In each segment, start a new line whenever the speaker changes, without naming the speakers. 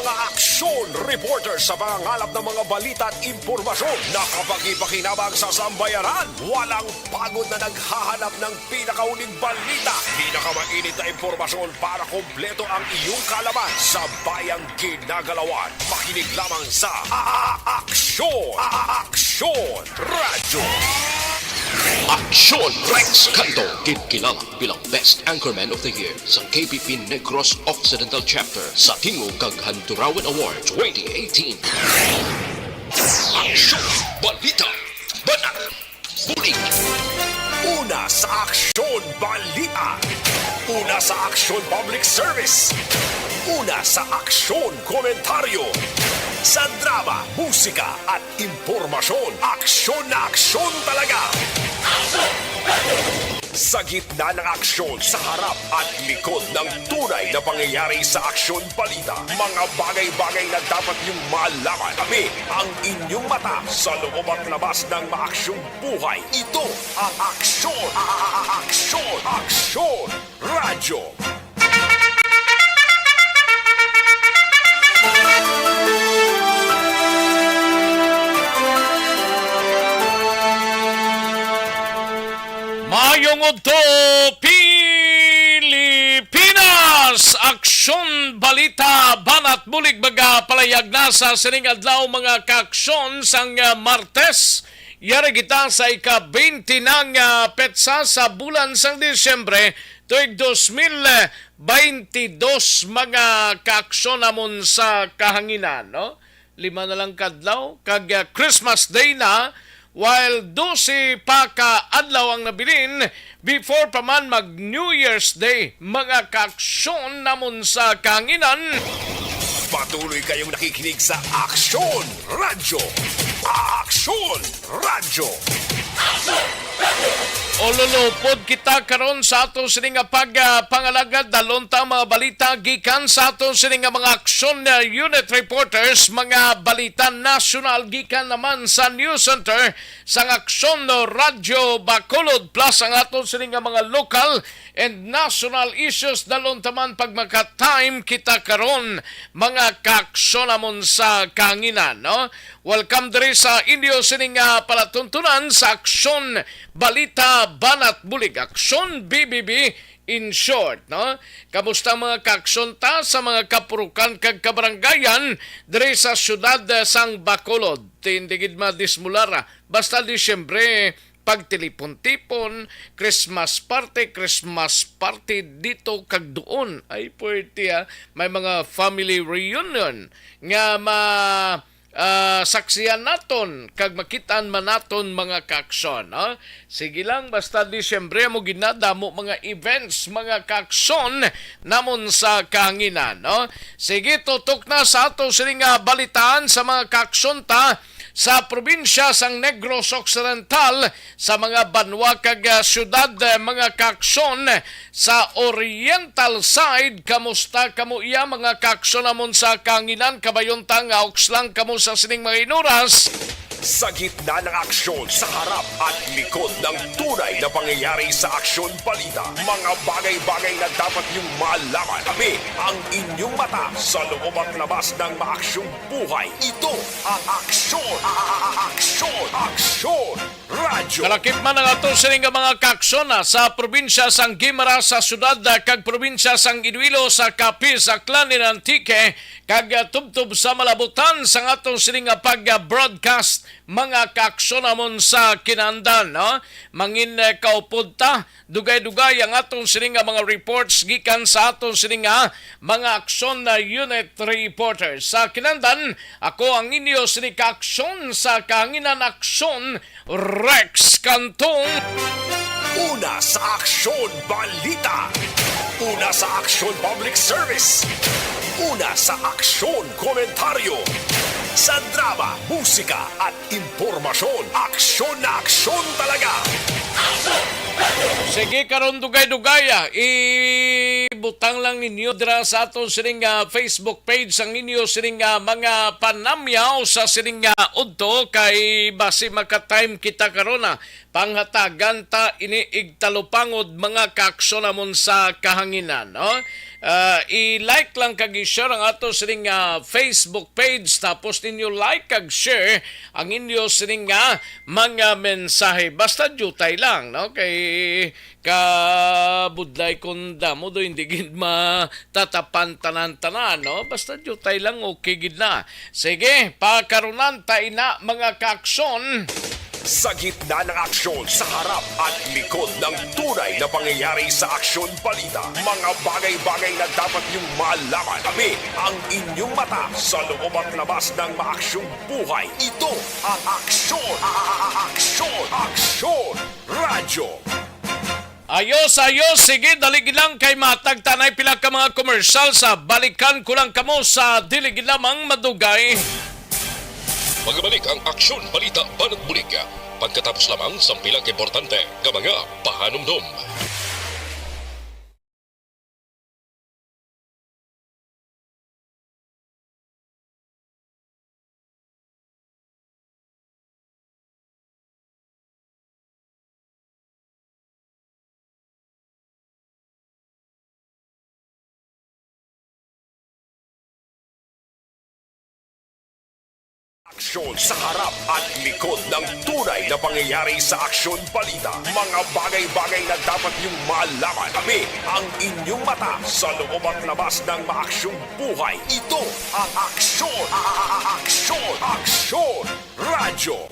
Mga aksyon reporter sa pangangalap ng mga balita at impormasyon na kapag-ipakinabang sa sambayaran. Walang pagod na naghahanap ng pinakauling balita. Pinakamainit na impormasyon para kompleto ang iyong kalaman sa bayang ginagalawan. Makinig lamang sa Aksyon! Aksyon Radyo!
Aksyon Rex Canto, kilala bilang Best Anchorman of the Year sa KPP Negros Occidental Chapter sa Tingog kag Handurawan Award 2018. Aksyon, balita, banat, bulig.
Una sa Aksyon Balita. Una sa Aksyon Public Service. Una sa Aksyon Komentaryo. Sa drama, musika at impormasyon, aksyon na aksyon talaga. Sa gitna ng aksyon, sa harap at likod ng tunay na pangyayari sa Aksyon Balita, mga bagay-bagay na dapat niyong malaman. Kami ang inyong mata sa loob at labas ng maaksyong buhay. Ito ang Aksyon! Aksyon! Aksyon! Radyo!
Mayong udto Pilipinas! Aksyon, balita, banat, bulig, baga, palayag na sa sining adlaw mga kaaksyon sang Martes. Yari kita sa ika-20 ng petsa sa bulan sang Disyembre tuig 2022 mga kaaksyon namon sa kahanginan. No? 5 na lang kadlaw, kag Christmas Day na, while 12 pa ka adlaw ang nabilin before pa man mag New Year's Day, mga kaaksyon namon sa kanginan.
Patuloy kayong nakikinig sa Aksyon Radyo. Aksyon Radyo.
Ololopod kita karon sa ato sining pangalagad dalonta mga balita gikan sa ato sining mga aksyon na unit reporters, mga balita nasyonal gikan naman sa News Center sa Aksyon Radyo Bacolod plus ang ato sining mga local and national issues dalonta man pag maka-time kita karon mga kaaksyon namon sa kanginan, no? Welcome diri sa inyo sining palatuntunan sa Aksyon Balita Banat Bulig, Aksyon BBB in short, no? Kamusta mga kaaksyon ta sa mga kapurukan kag kabarangayan diri sa syudad sang Bacolod? Tindigid madismulara basta Disyembre pagtilipon-tipon, Christmas party dito kag doon. Ay pwede may mga family reunion nga saksiyan naton kag makitaan man naton mga kaaksyon. Sige lang, basta Disyembre mo ginadamo mga events, mga kaaksyon namon sa kahanginan. Sige, tutok na sa ato sining balitaan sa mga kaaksyon ta sa probinsya sang Negros Occidental, sa mga banwa kag syudad, mga kaaksyon sa oriental side. Kamusta kamo iya mga kaaksyon namon sa kanginan? Kabayon tanga lang kamo sa sining mga inuras.
Sa gitna ng aksyon, sa harap at likod ng tunay na pangyayari sa Aksyon Balita, mga bagay-bagay na dapat niyong malaman. Kami ang inyong mata sa loob at labas ng maaksyong buhay. Ito ang Aksyon! Aksyon! Aksyon! Radyo!
Kalakip man ang ato sining mga kaaksyon sa probinsya sang Guimaras sa syudad kag probinsya sang Iloilo sa Capiz, Aklan, Antique kag tubtob sa Malabutan sang atong sining pag-broadcast mga kaaksyon namon sa kinandan, no? Mangin kaupod ta, dugay-dugay ang atong sining mga reports gikan sa atong sining mga aksyon na unit reporters. Sa kinandan, ako ang inyo sining kaaksyon sa kanginan aksyon, Rex Cantong.
Una sa Aksyon Balita. Una sa Aksyon Public Service. Una sa Aksyon Komentaryo. Sa drama, musika at impormasyon, aksyon na aksyon talaga.
Sige karon dugay-dugay ibutang lang ninyo dira sa aton sining Facebook page ang inyo sining mga panamyaw sa sining udto kay basi maka-time kita karon panghatagan ta iniigtalupangod mga kaaksyon namon sa kahanginan, no? I-like lang kag i-share ang ato sining Facebook page, tapos ninyo like kag share ang inyo sining mga mensahe. Basta jutay lang, no? Kay kabudlay kung damo do hindi gid matatapan tanan-tanan, no? Basta jutay lang, okay gid na. Sige, pakarunan ta ina mga kaaksyon.
Sa gitna ng aksyon, sa harap at likod ng tunay na pangyayari sa aksyon balita. Mga bagay-bagay na dapat niyong malaman. Kami ang inyong mata sa loob at labas ng maaksyong buhay. Ito ang aksyon. Aksyon! Aksyon! Radyo!
Ayos, sige, daligid lang kay matag tanay pila ka mga komersyal sa balikan ko lang kamo sa diligid lamang madugay.
Magbalik ang aksyon balita banat bulig. Pagkatapos lamang sa pilang importante nga mga pahanumdum.
Aksyon sa harap at likod ng tunay na pangyayari sa aksyon balita. Mga bagay-bagay na dapat niyong malaman. Kami ang inyong mata sa loob at labas ng maaksyong buhay. Ito ang aksyon. Aksyon! Aksyon! Radyo!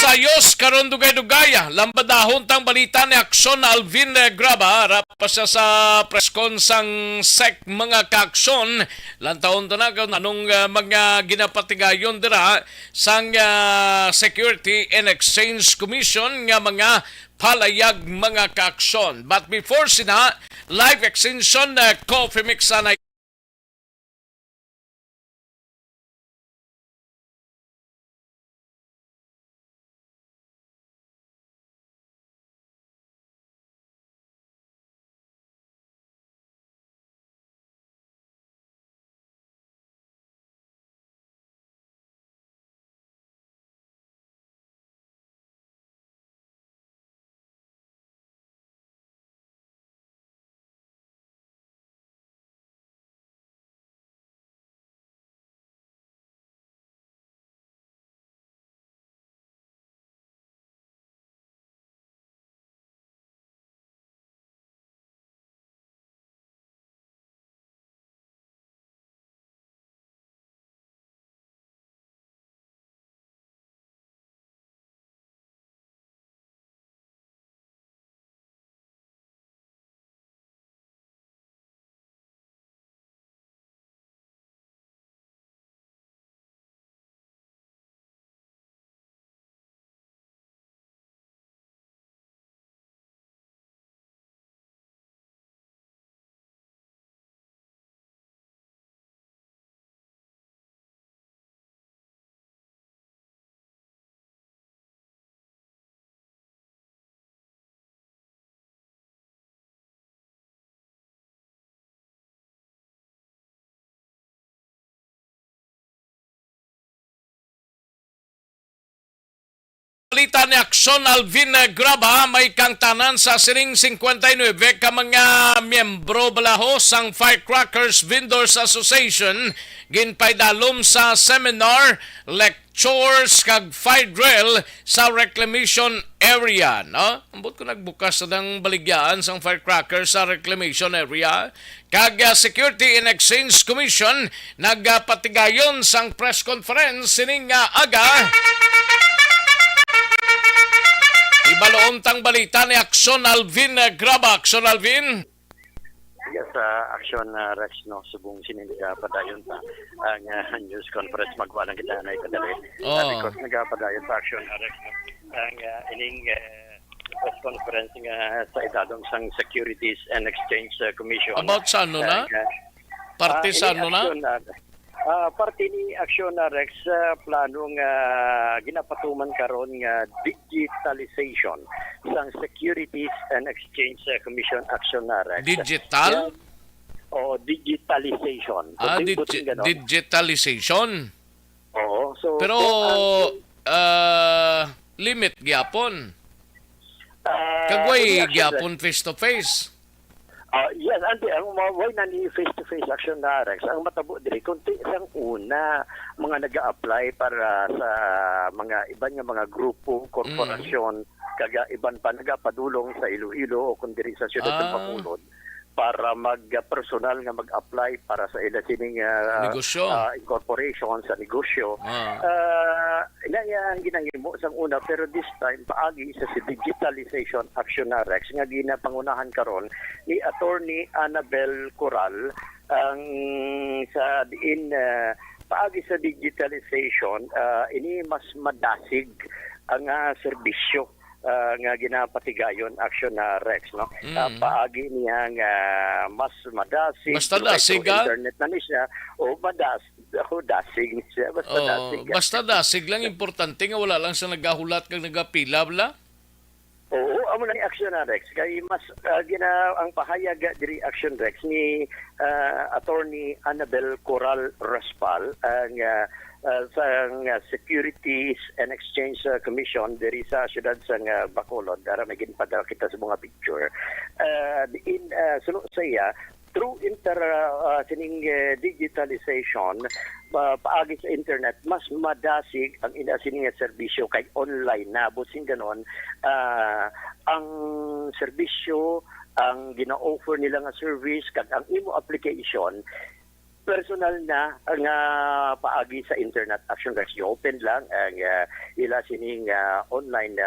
Ayos, karon dugay-dugay. Lambadahon tang balita ni Aksyon Alvin Graba. Harap pa siya sa preskon sang SEC mga kaaksyon. Lantaon tanagon anong mga ginapatigayon dira sang Security and Exchange Commission nga mga palayag mga kaaksyon. But before sina, live extension coffee mix na balita ni Aksyon Alvin Graba, may kang tanan sa siring 59 ka mga miyembro balaho sang Firecrackers Vendors Association ginpaydalom sa seminar, lectures kag fire drill sa reclamation area, no? Ambot ko nagbukas sa dang baligyaan sang Firecrackers sa reclamation area. Kag Security and Exchange Commission nagpatigayon sang press conference sining aga. Ibaloon tang balita ni Aksyon Alvin Graba. Aksyon Alvin.
Yes, action Rex no subong sinindiga padayon ta ang news conference magwalang kita na ikadali. Because nagapadayon sa action Rex no ang ining press conference nga sa itadong sang Securities and Exchange Commission.
About sa ano na? Parte sa ano na?
Parte ni Action Rex planong ginapatuman karon nga digitalization sang Securities and Exchange Commission Action Rex.
Digital?
O digitalization. So,
digitalization.
Oo. So,
Pero limit gyapon.
Any
Kagway
action,
gyapon face to face.
Yes, andi ang maway na ni face-to-face action na Rex. Ang matabo diri kunti sang una mga nag-a-apply para sa mga iban nga mga grupo, korporasyon, kaga iban pa nagapadulong sa Iloilo o kun diri sa siyudad ng Bacolod para mag-personal nga mag-apply para sa ila sining
Negosyo.
incorporation sa negosyo. Ang ginahimo sang una pero this time paagi sa si digitalization action na Rex nga ginapangunahan karon ni Attorney Annabel Coral ang sa diin paagi sa digitalization ini mas madasig ang serbisyo nga ginapatigayon action na Rex no paagi niya nga mas madasig
Basta dasig,
internet na ni siya o dasig ni siya
Basta dasig lang, importante nga wala lang sa nagahulat kag nagapila bla.
Oo, amo na ni Action na Rex kay mas ang pahayag diri Action Rex ni Attorney Annabel Coral Raspal ang sa Securities and Exchange Commission diri sa siyudad sa Bacolod para may ginpadala kita sa mga picture. Sunod sa iya through sining digitalization paagi sa internet mas madasig ang sining serbisyo kay online na busing ganon ang serbisyo ang gina-offer nila nga service kag ang imo application personal na nga paagi sa internet action Rex open lang ang ila sining online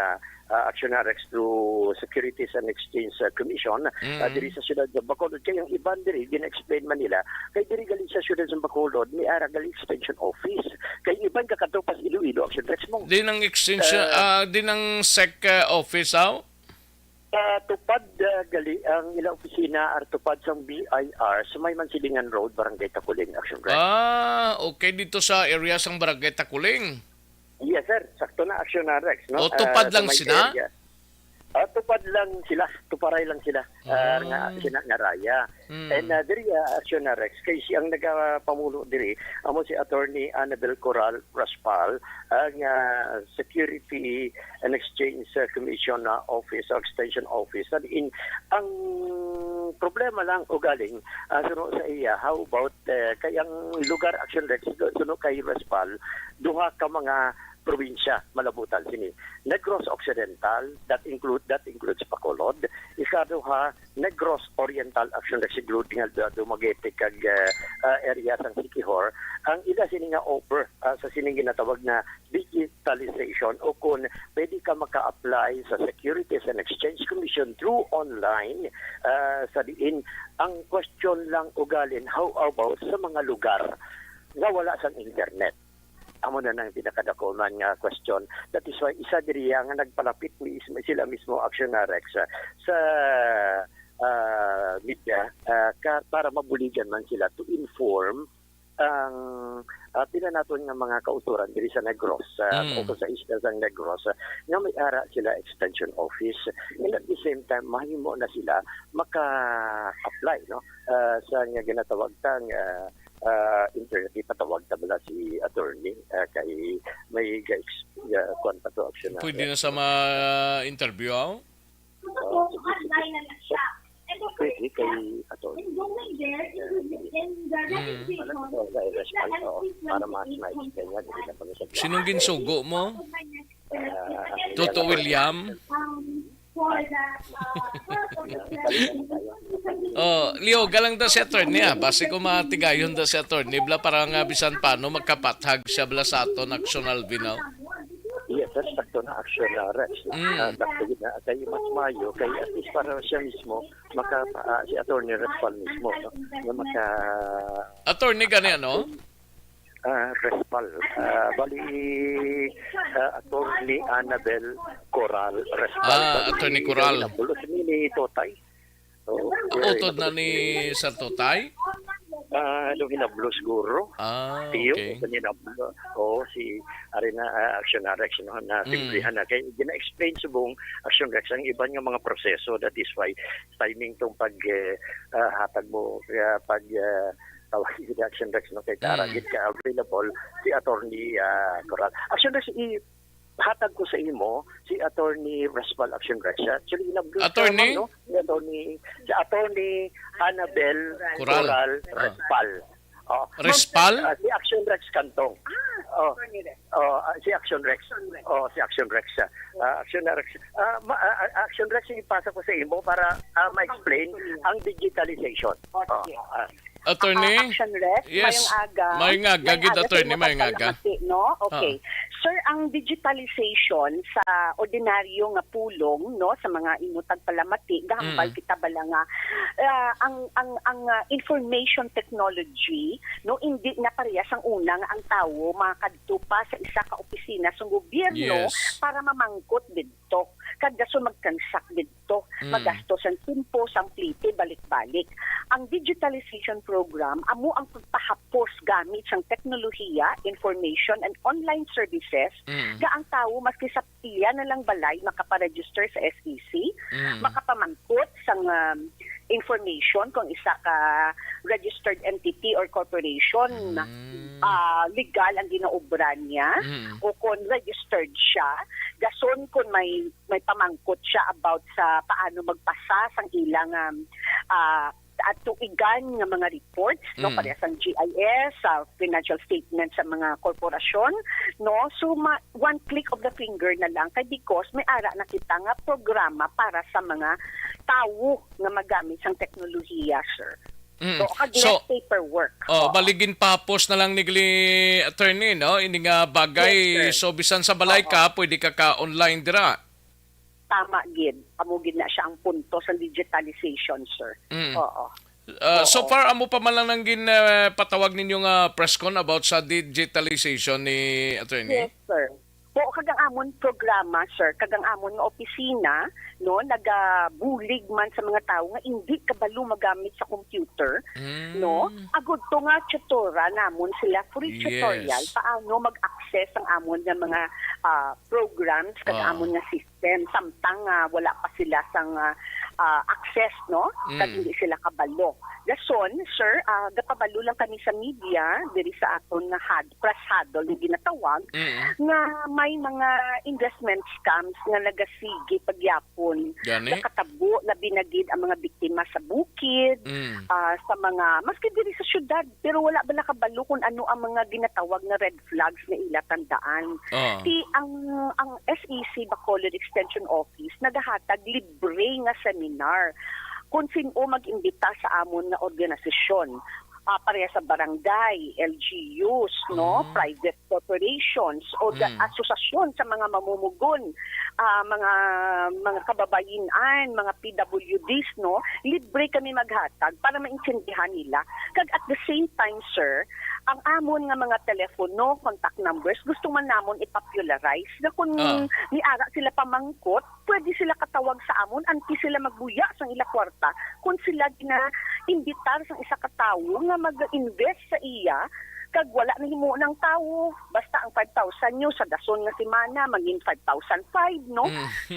action Rex through Securities and Exchange Commission diri sa siyudad sa Bacolod kay ang iban diri gina-explain man nila kay diri gali sa siyudad sa Bacolod ni ara gali extension office kay iban kakatupas Iloilo action Rex mo
Di ng extension di ng SEC office aw.
Tupad gali ang ilang opisina ar tupad sa BIR sa may Mansilingan Road, Barangay Takuling, Action Rex.
Okay dito sa area sang Barangay Takuling.
Yes sir, sakto na Action na Rex. No?
O tupad lang sila?
Tupad lang sila, tuparay lang sila nga sina nga raya. And diri Action na Rex kay siyang nagapamulo diri amo si Attorney Annabel Coral Raspal ang Security and Exchange Commission Office or Extension Office. Ang problema lang o galing suno sa iya how about kayang lugar Action Rex suno kay Raspal duha ka mga probinsya malabutan sini Negros Occidental that includes Bacolod ikaduha Negros Oriental action Rex including Dumaguete kag area sang Siquijor ang ila sini nga offer sa sining ginatawag na digitalization o kung pwede ka maka-apply sa Securities and Exchange Commission through online sa diin ang question lang ugalin how about sa mga lugar nga wala sang internet. Amo na nang pinakadakuman nga question. That is why isa diri nga nagpalapit sila mismo Action na Rex sa media para mabuligan man sila to inform ang pila naton nga mga kauturan diri sa Negros o sa isla sa Negros nga may ara sila extension office and at the same time mahimo na sila maka-apply no sa nga ginatawag tang internet ipatawag tabla si attorney kay may kwan pa to action na
Pwede na sa ma-interview aw?
pwede kay attorney para mas ma-explain niya dito na kami sa
Sinong ginsugo mo? Toto William? Leo, galang da si attorney base ko matigayon da si attorney bla para nga bisan paano magkapathag siya bla sa aton national binaw.
Yes, sir, sakto na action na Rex. Sakto na kay mas mayo kay at least para siya mismo si attorney Respal mismo no? Na maka
Attorney gani ano?
Respal. Bali attorney Annabel Coral Respal.
Attorney Coral.
Bulos ni Totay.
Utod na ni Sir Totay?
Nung hinablo siguro.
Okay.
Si Arena Action Rex na simplihan na. Kaya gina-explain sa buong Action Rex ang iba nga mga proseso. That is why timing tong hatag mo pag tawag si Action Rex no kay taragit ka available si Attorney Coral. Action Rex hatag ko sa imo si Attorney Respal Action Rex. Actually,
Attorney?
Si Attorney Annabel
Coral.
Coral Respal.
Respal?
Si Action Rex Kantong. Si Action Rex. Si Action Rex. Action Rex. Action Rex, ipasa ko sa imo para ma-explain ang digitalization.
Attorney?
Action Rex,
Yes.
Mayong aga,
Gid attorney, mayong aga.
no? Okay. Sir, ang digitalization sa ordinaryo nga pulong, no, sa mga inutag palamati, gahambal kita bala nga ang information technology, no, hindi na parehas ang una nga ang tawo makadto pa sa isa ka opisina sa gobyerno
Yes.
para mamangkot didto. Kada so magkansak didto, magastos ang timpo, samplite, balik-balik. Ang digitalization program, amo ang pagpahapos gamit sang teknolohiya, information, and online services, ga ang tao maski sa piya na lang balay makaparegister sa SEC, makapamangkot sang information kung isa ka registered entity or corporation legal ang ginaobra niya o kung registered siya, gason kung may pamangkot siya about sa paano magpasa sang ilang at tuigan ng mga reports, no, parehas ang GIS, financial statements sa mga korporasyon, no, so one click of the finger na lang kay because may ara na kita nga programa para sa mga tao nga magamit sang teknolohiya, sir. So,
So,
paperwork.
baligin papos na lang nigli attorney, no? Ini nga bagay,
Yes,
so
sir.
bisan sa balay ka, pwede ka online dira.
Tama, gid. Amugid na siya ang punto sa digitalization, sir. Oo.
So far, amo pa man lang nang patawag ninyo nga press con about sa digitalization ni attorney?
Yes, sir. Po kagang amon programa, sir, kagang amon nga opisina, no, nagabulig man sa mga tao nga hindi kabalo magamit sa computer, no. Agud to nga tutora namon sila free
Yes.
tutorial paano mag-access ang amon nga mga programs kag amon nga system samtang wala pa sila sang access, no, kag hindi sila kabalo. Dason, sir, gapabalo lang kami sa media diri sa aton nga press huddle nga ginatawag nga may mga investment scams nga nagasigi pagyapon.
Gani?
Nakatabo na binagid ang mga biktima sa bukid, sa mga maski diri sa syudad, pero wala ba nakabalo kung ano ang mga ginatawag na red flags na ila tandaan. Ang SEC Bacolod Extension Office nagahatag libre nga seminar kung sino mag-imbita sa amon nga organisasyon. Pareha sa barangay, LGUs, no, private corporations o asosasyon sa mga mamumugon, mga kababayan, mga PWDs, no, libre kami maghatag para maintindihan nila. Kag at the same time, sir, ang amon nga mga telepono, contact numbers, gusto man namon ipopularize na kung niara sila pamangkot, pwede sila katawag sa amon anti sila magbuya sa ila kwarta kung sila gina-imbitar sa isa ka tawo nga mag-invest sa iya kag wala na himo ng tawo basta ang 5,000 nyo sa dason nga semana maging 5,005, no.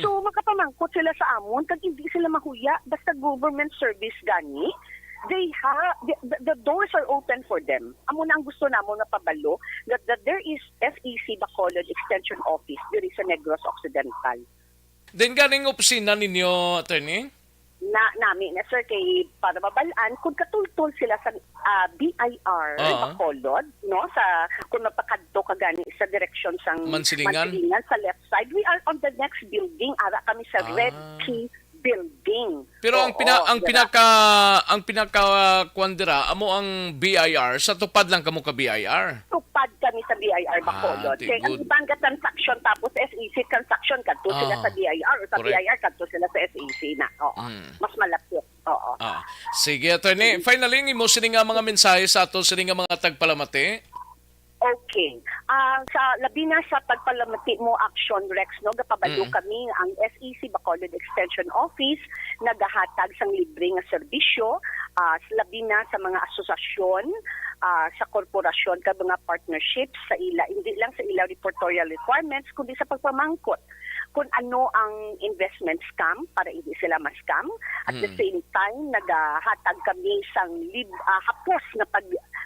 So makapamangkot sila sa amon kag hindi sila mahuya basta government service gani. The doors are open for them. Amo na ang gusto namo nga pabalo that there is SEC Bacolod Extension Office diri sa Negros Occidental.
Then ganing opisina ninyo, attorney?
Nami na, sir, kay para mabalaan kung katultol sila sa BIR Bacolod, no, sa kung napakadto ka gani sa direksyon sang
Mansilingan
sa left side. We are on the next building, ara kami sa Red Key building.
Pero ang pinaka kwandira amo ang BIR, sa tupad lang kamo ka BIR.
Tupad kami sa BIR Bacolod. Kaya ang ibang transaction tapos SEC transaction kadto sila sa BIR o sa
Correct.
BIR kadto sila sa SEC na. Oo. Mas malapit. Oo.
Sige, attorney. Finally, imo sini nga mga mensahe sa ato sini nga mga tagpalamati.
Okay. Sa labi na sa pagpalamati mo Action Rex, no, gapabalo kami ang SEC Bacolod Extension Office nagahatag sang libre nga serbisyo labi na sa mga asosasyon, sa korporasyon kag mga partnerships sa ila, hindi lang sa ila reportorial requirements kundi sa pagpamangkot kung ano ang investment scam para hindi sila ma-scam. At the same time, nagahatag kami sang hapos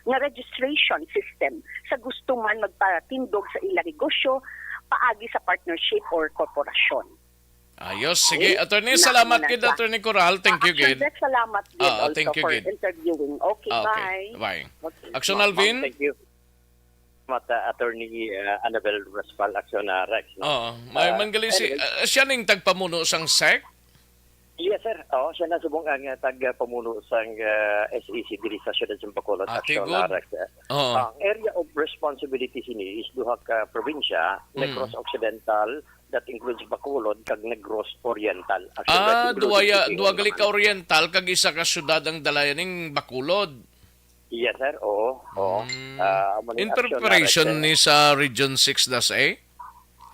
na registration system sa gusto man magpatindog sa ila negosyo paagi sa partnership or korporasyon.
Ayos. Sige, attorney,
Na-
salamat
na-
gid,
na-
attorney Coral. Thank you,
Action
gid.
Desk, salamat din
Ah,
also
thank you,
for
gid.
interviewing. Okay,
Okay,
bye.
bye.
Okay.
Action
Ma'am,
Alvin?
thank you. Attorney Annabel Raspal, Action Rex. No?
Oo. May manggali si...
anyway.
siya ning tagpamuno sang SEC?
Yes, sir. Siya na subong ang tag-pamuno sa SEC diri sa Siyudad sa Bacolod, Action
good.
Rex.
Oo.
Ang area of responsibility sini is duha ka probinsya, Negros Occidental, that includes Bacolod, kag Negros Oriental. Actually, that includes
Duwa gali ka Oriental, kag isa ka syudad ang dalayan ning Bacolod.
Yes, sir. Oo. Amo
In
ning Action
preparation
Rex,
ni sa Region 6-A?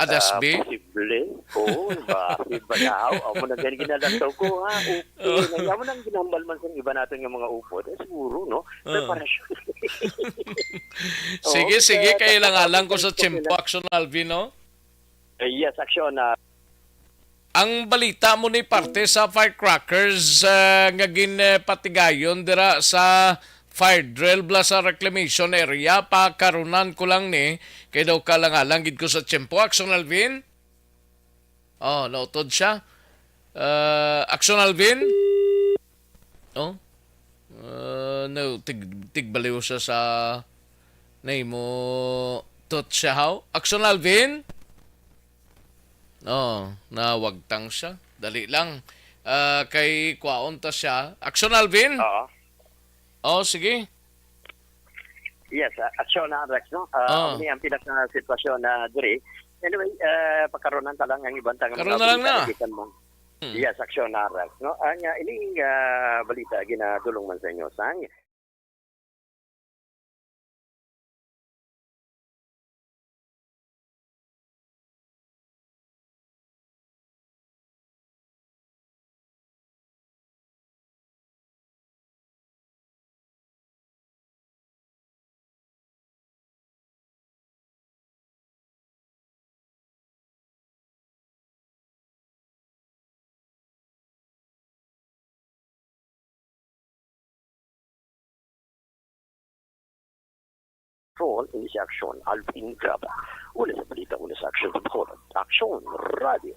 Adas B?
Posible. Oo, bakit ba na? Amo na ganyan ginalataw ko, ha? Okay. Amo nang ginambal man sa iba natin ng mga upo. Siguro, no? Preparasyon.
Sige,
Oo,
sige.
kaya
Kailangan ko sa Chimpo Action Alvin, no?
Yes, Action.
Ang balita mo ni parte sa firecrackers nga ginpatigayon dira sa fire drill bla sa reclamation area pa karunan ko lang ni kay daw kalangalang gid ko sa Chimpo Action Alvin. Oh, nautod siya. Action Alvin? Oh. No, tigbaliw siya sa name mo tot siya how? Action Alvin? Oh, nawagtang siya. Dali lang. Kay kwaon ta siya. Action Alvin?
Oo.
Oh, sige.
Yes, Action Rex, no?
Oo.
Ang pinaka sitwasyon na diri. Anyway, pagkaroon ta lang ang ibang tangang
Karoon na lang na.
mo. Yes, Action Rex, no? Ang ining balita ginadulong man sa inyo sang role in this action, Alvin Graba. Una sa balita, una sa action sa Bacolod. Action Radio.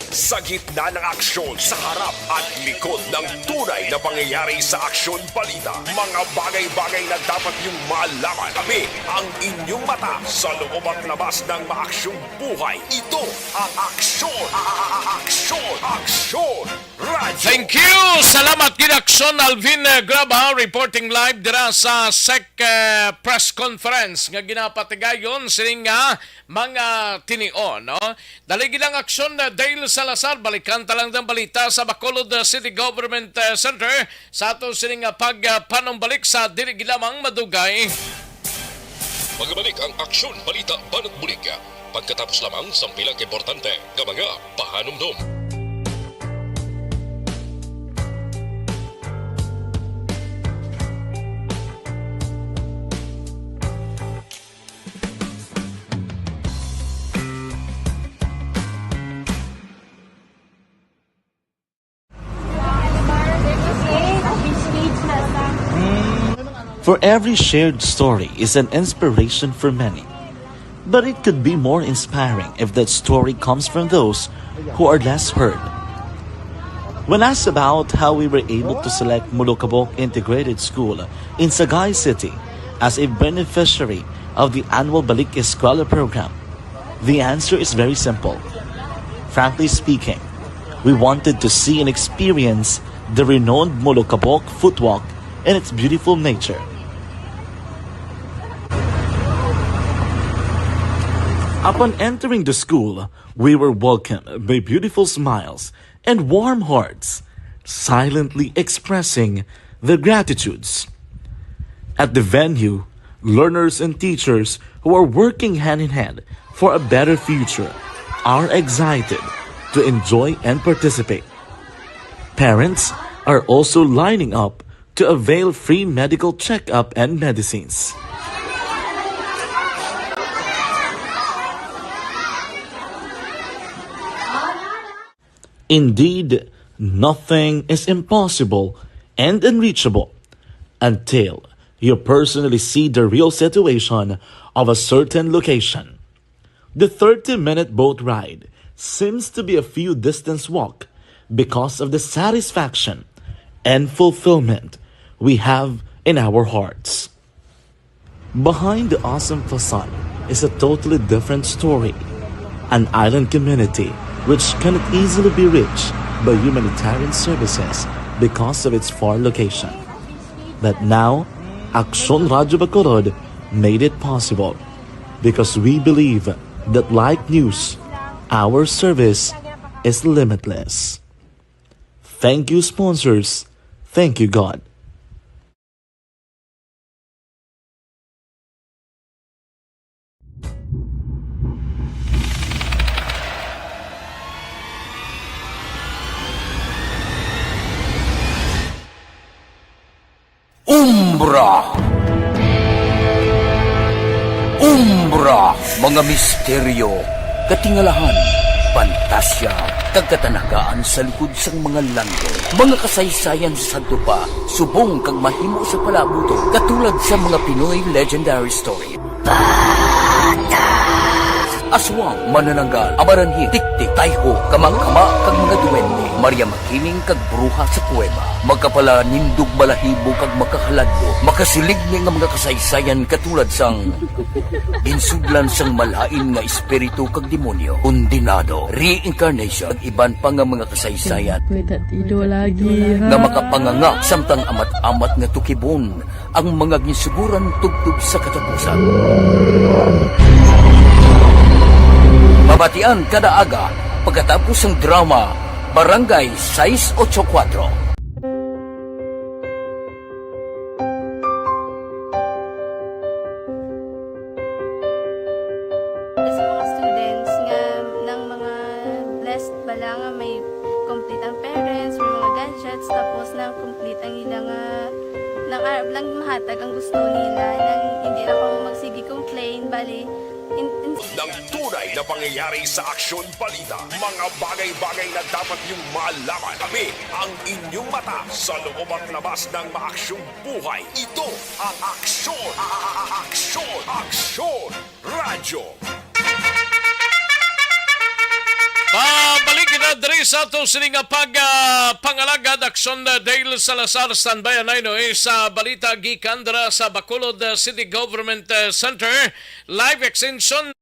Sa gitna ng aksyon, sa harap at likod ng tunay na pangyayari sa aksyon balita, mga bagay-bagay na dapat niyong malaman. Kami ang inyong mata sa loob at labas ng maaksyong buhay. Ito ang aksyon! Aksyon! Aksyon! Radio!
Thank you! Salamat gid Action Alvin Graba reporting live dira sa SEC press conference nga ginapatigayon sining nga mga tinio, no? Dali gid ang aksyon Dale Salazar, balikan talang ng balita sa Bacolod City Government Center sa ato sining pagpanumbalik sa dili gid lamang madugay.
Magbalik ang aksyon balita banat bulig. Pagkatapos lamang sa pilang importante nga mga pahanumdum.
For every shared story is an inspiration for many. But it could be more inspiring if that story comes from those who are less heard. When asked about how we were able to select Mulukabok Integrated School in Sagay City as a beneficiary of the annual Balik Eskwela program, the answer is very simple. Frankly speaking, we wanted to see and experience the renowned Mulukabok footwalk and its beautiful nature. Upon entering the school, we were welcomed by beautiful smiles and warm hearts, silently expressing their gratitudes. At the venue, learners and teachers who are working hand in hand for a better future are excited to enjoy and participate. Parents are also lining up to avail free medical checkup and medicines. Indeed, nothing is impossible and unreachable until you personally see the real situation of a certain location. The 30-minute boat ride seems to be a few distance walk because of the satisfaction and fulfillment we have in our hearts. Behind the awesome facade is a totally different story. An island community which cannot easily be reached by humanitarian services because of its far location. But now, Aksyon Radyo Bacolod made it possible because we believe that like news, our service is limitless. Thank you, sponsors. Thank you, God.
Umbra! Umbra! Mga misteryo, katingalahan, pantasya, kagkatanagaan sa likod sang mga lando. Mga kasaysayan sa Santo pa, subong kag mahimo sa palabuto, katulad sa mga Pinoy legendary story. Aswang, manananggal, amaranhi, tiktik, tayho, kamang-kama, kag mga duwende, Maria Makining, kag bruha sa kuweba. Magkapala nindog balahibo kag makahaladlo, makasilig ni nga mga kasaysayan katulad sang insudlan sang malain nga espiritu kag demonyo, undinado, reincarnation, kag iban pa nga mga kasaysayan
Tido lagi ha.
nga makapanganga samtang amat-amat nga tukibon ang mga ginsuguran tugtog sa katapusan. Mabatian kada aga pagkatapos ng drama Barangay 684.
Sa mga students nga ng mga blessed bala nga may complete ang parents, may mga gadgets, tapos na complete ang ilang nang arab lang mahatag ang gusto nila nang hindi na ako magsigi complain bali
Ng tunay na pangyayari sa Aksyon Balita. Mga bagay-bagay na dapat niyong malaman. Kami ang inyong mata sa loob at labas ng maaksyong buhay. Ito ang Aksyon! Aksyon! Aksyon! Radyo!
Pabalik na diri sa ato sining pangalagad Aksyon Dale Salazar standby anay no sa balita gikan dira sa Bacolod City Government Center live extension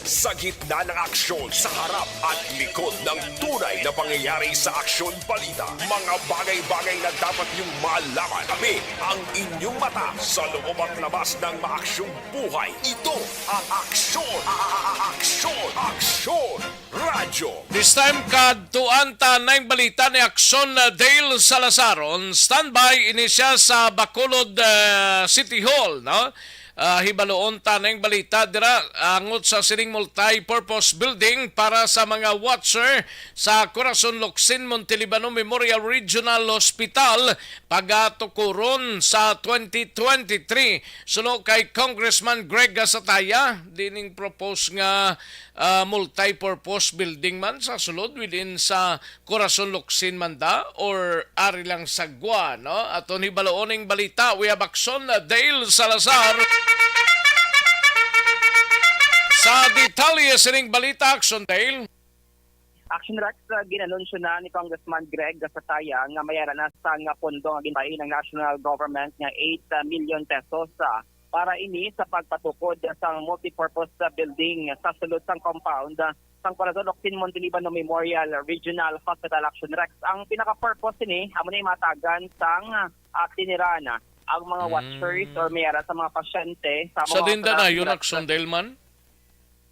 Sa gitna ng aksyon, sa harap at likod ng tunay na pangyayari sa Aksyon Balita. Mga bagay-bagay na dapat niyong malaman. Kami ang inyong mata sa loob at labas ng maaksyong buhay. Ito ang Aksyon! Aksyon! Aksyon! Radyo!
this time kadtuan ta na yung balita ni Aksyon Dale Salazar on standby ini siya sa Bacolod City Hall no. Hibaloon ta na yung balita dira angot sa sining multi-purpose building para sa mga watcher sa Corazon Locsin Montelibano Memorial Regional Hospital pagatukuron sa 2023 suno kay Congressman Greg Gasataya dining propose nga multi-purpose building man sa sulod within sa Corazon Locsin manda or ari lang sagwa no aton hibaloon ning balita we have Aksyon Dale Salazar sa detalye sining balita Aksyon Dale.
Action Rex, ginanunsyo na ni Congressman Greg Gasataya nga mayara na sa nga pondo nga ginbayi ng national government nga 8 million pesos para ini sa pagpatukod sa multipurpose building sa sulod sang compound sang Corazon Octin Montelibano Memorial Regional Hospital. Action Rex, ang pinaka-purpose ni amo na matagan sang tinirana ang mga watchers or mayara sa mga pasyente
Sa dinda na yun, Action Delman?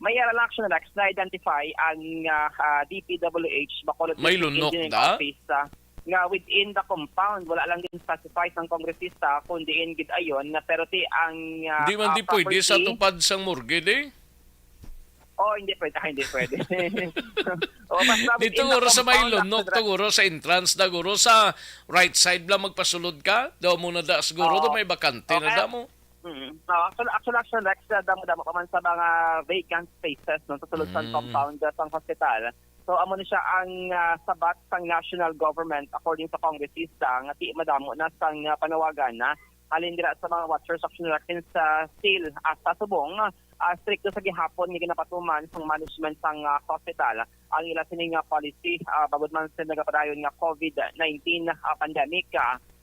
May Action Rex na identify ang DPWH Bacolod
May lunok
Engineering
da?
Office nga within the compound. Wala lang din specify ng kongresista kung diin gid ayon pero ti ang
Di man di pwede sa tupad sang morgue, di?
hindi pwede. Basta
Dito
within the
guro sa may
compound,
lunok,
Action Rex.
guro sa entrance da, guro sa right side lang magpasulod ka. Daw mo na da, siguro do may bakante na da mo.
Action Rex, damo-damo pa man sa mga vacant spaces no, sa sulod sa compound sa hospital. So amo ni siya ang sabat sang national government according sa kongresista nga ti madamo na sang panawagan na halin dira sa mga watchers. Action Rex sa still sa subong stricto sa gihapon nga ginapatuman sang management sang hospital ang ila sining policy bagod man sa nagapadayon nga COVID-19 pandemic.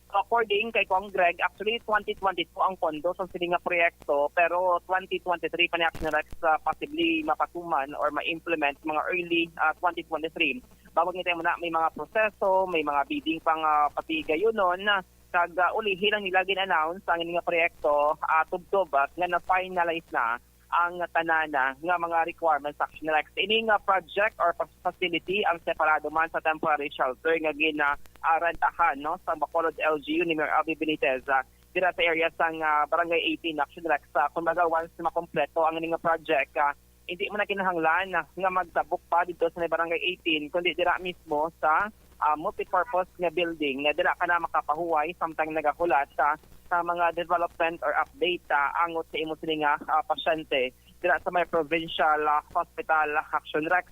According kay Kong Greg, actually 2022 ang pondo sa sining nga proyekto pero 2023 pa ni Action Rex possibly mapatuman or ma-implement mga early 2023. Bago nito na may mga proseso, may mga bidding pang pati gayunon kag ulihin lang nila gin-announce ang nga proyekto tubtob nga na-finalize na ang tanana nga mga requirements sa Action Rex. Ini nga project or facility ang separado man sa temporary shelter nga rentahan no sa Bacolod LGU ni Mayor Albi Benitez dira sa area sang Barangay 18 Action Rex. Kumbaga once makompleto ang nga project hindi mo na kinahanglan nga magtabok pa dito sa Barangay 18 kundi dira mismo sa multipurpose nga building nga dira ka na makapahuway samtang nagakulat sa mga development or update angot sa imo sini nga pasyente dira sa may provincial hospital Action Rex.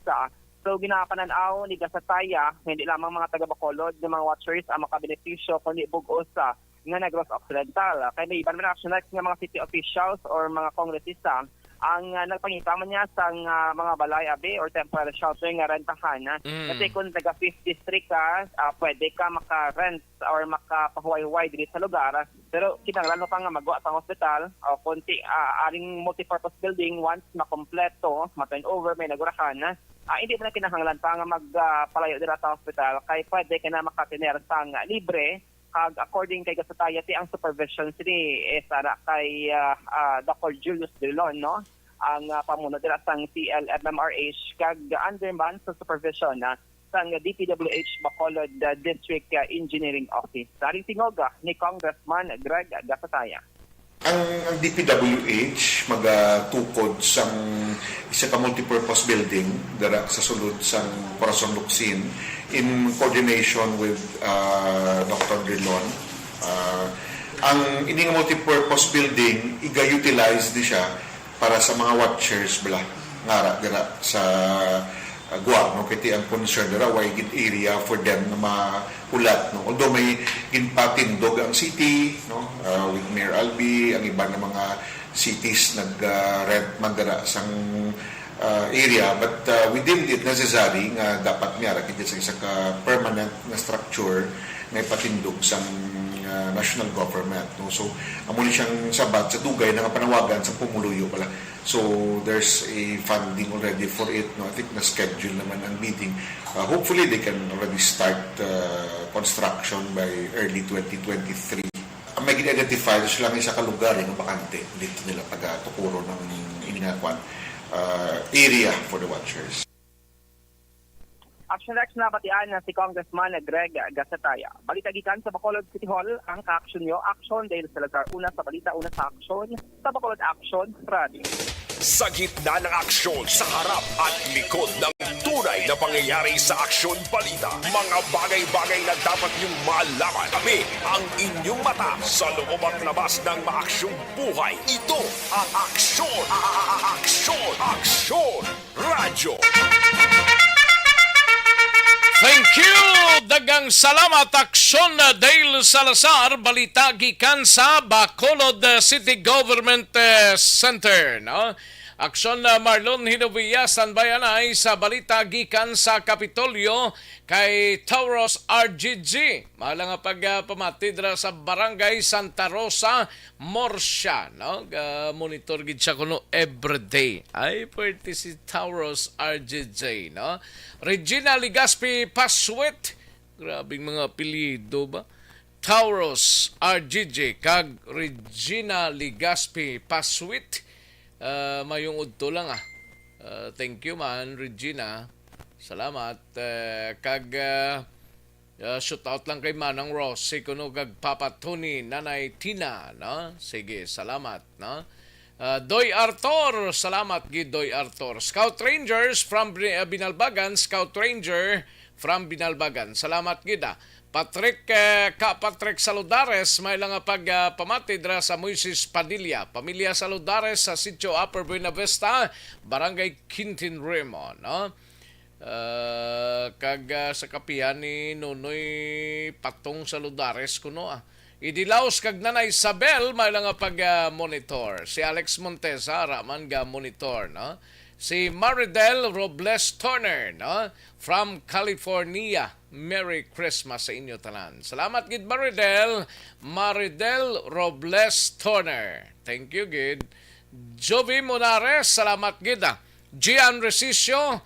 So ginapanan-aw ni Gasataya hindi lamang mga taga Bacolod ng mga watchers ang makabenepisyo kundi bug-os nga Negros Occidental. Kaya may iban man Action Rex nga mga city officials or mga kongresista ang nagpangitaman niya sa mga balay abe or temporary shelter nga rentahan. Kasi kung taga 5th district ka, pwede ka maka-rent or makapahuway-huway dito sa lugar. Pero kinahanglan pa nga magawa sa hospital o konti aring multipurpose building once makompleto, ma-turn over, may nagurahan hindi mo na kinahanglan pa nga magpalayo dito sa hospital kay pwede ka na makatiner sang libre. According kay Gasataya, ang supervision sini sara kay Dr. Julius Dillon, no? Ang pamuno dira sang CLMMRH kag underman sa supervision sang DPWH Bacolod District Engineering Office. Saring tingoga ni Congressman Greg Gasataya.
Ang DPWH magatukod sang isa ka multipurpose building dara sa sulod sang Corazon Luxin in coordination with Dr. Drilon. Ang ining multipurpose building iga-utilize di siya para sa mga watchers bala ngara dira sa Guam, no? Kiti ang concern dira why gid area for them na mahulat, no? Although may ginpatindog ang city, no? With Mayor Albi, ang iba ng mga cities nag-rent man dira sang area, but we deemed it necessary nga dapat niya rakit sa isa ka permanent na structure na ipatindog sang national government, no? So amo ni siyang sabat sa dugay nga panawagan sa pumuluyo pala. So there's a funding already for it, no? I think na schedule naman ang bidding. Hopefully they can already start construction by early 2023. Ang may identify sila lang isa ka lugar ng bakante dito nila pag-tukuro ng iningakwan area for the watchers.
Action Rex na batian na si Congressman Greg Gasataya. Balita gikan sa Bacolod City Hall ang ka-action nyo. Action dahil sa Lazar. Una sa balita, una sa action sa Bacolod Action Radio.
Sa gitna ng aksyon, sa harap at likod ng tunay na pangyayari sa aksyon balita, mga bagay-bagay na dapat niyong malaman. Kami ang inyong mata sa loob at labas ng maaksyong buhay. Ito ang aksyon, aksyon, radyo.
Thank you! Dagang salamat, Aksyon Dale Salazar, balita gikan sa Bacolod City Government Center. No? Aksyon na Marlon Hinovia Sanbayanay sa balita gikan sa Kapitolyo kay Tauros RGG. Mahal nga pagpamatid sa Barangay Santa Rosa, Morsya. No? Monitor gid siya kuno everyday. Ay, pwede si Tauros RGG. No? Regina Ligaspi Paswet. Grabing mga apelyido ba? Tauros RGG kag Regina Ligaspi Paswet. Mayong udto lang thank you man Regina, salamat. Shout out lang kay Manang Ross kuno kag Papa Tony, Nanay Tina, no? Sige, salamat, no? Doy Arthur, salamat gid Doy Arthur. Scout Rangers from Binalbagan, Scout Ranger from Binalbagan, salamat gid. Patrick Saludares, may lang pagpamatid sa Moises Padilla. Pamilya Saludares sa Sitio Upper Buena Vista, Barangay Quintin Remo. No? Sa kapihan ni Nonoy Patong Saludares kuno. Idilaos kag Nanay Isabel, may lang pag-monitor. Si Alex Montesa, raman monitor. No? Si Maridel Robles Turner, no? From California. Merry Christmas sa inyo tanan. Salamat gid Maridel Robles Turner. Thank you gid. Jovi Monares, salamat gid. Gian Resicio,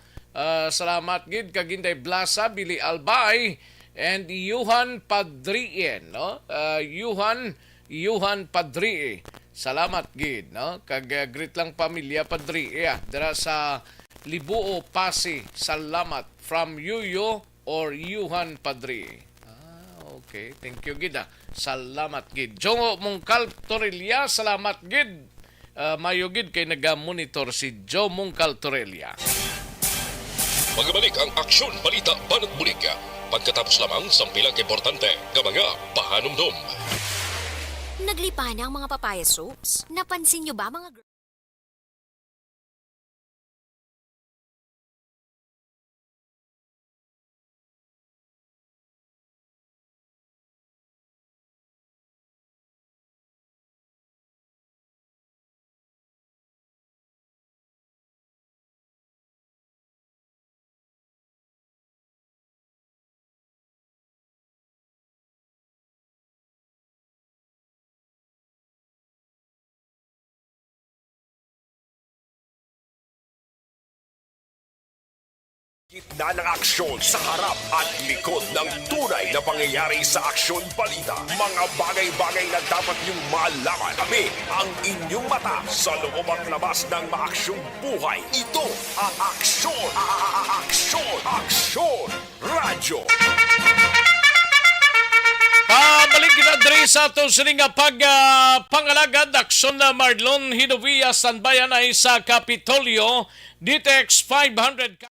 salamat gid kag Inday Blasa, Billy Albay, and Yuhan Padrien, no? Yuhan Padrie. Salamat gid, no? Kag greet lang pamilya Padrie dira sa Libuo, Pasi. Salamat from Yuyo or Yuhan Padri. Okay. Thank you, gid. Salamat, gid. Jongo Mungkal Torrelia, salamat, gid. Mayo, gid, kay nag-monitor si Joe Mungkal Torrelia.
Magbalik ang aksyon, balita, banat bulig. Pagkatapos lamang sa pilang importante, mga pahanumdum.
Naglipa na ang mga papaya soaps. Napansin nyo ba mga
Gitna ng aksyon sa harap at likod ng tunay na pangyayari sa aksyon balita. Mga bagay-bagay na dapat niyong malaman. Kami ang inyong mata sa loob at labas ng maaksyong buhay. Ito ang aksyon. Aksyon Radyo.
Pabalik na diri sa ato sining pangalagad aksyon na Marlon Hinovia Sanbayanay sa Kapitolyo. DTX 500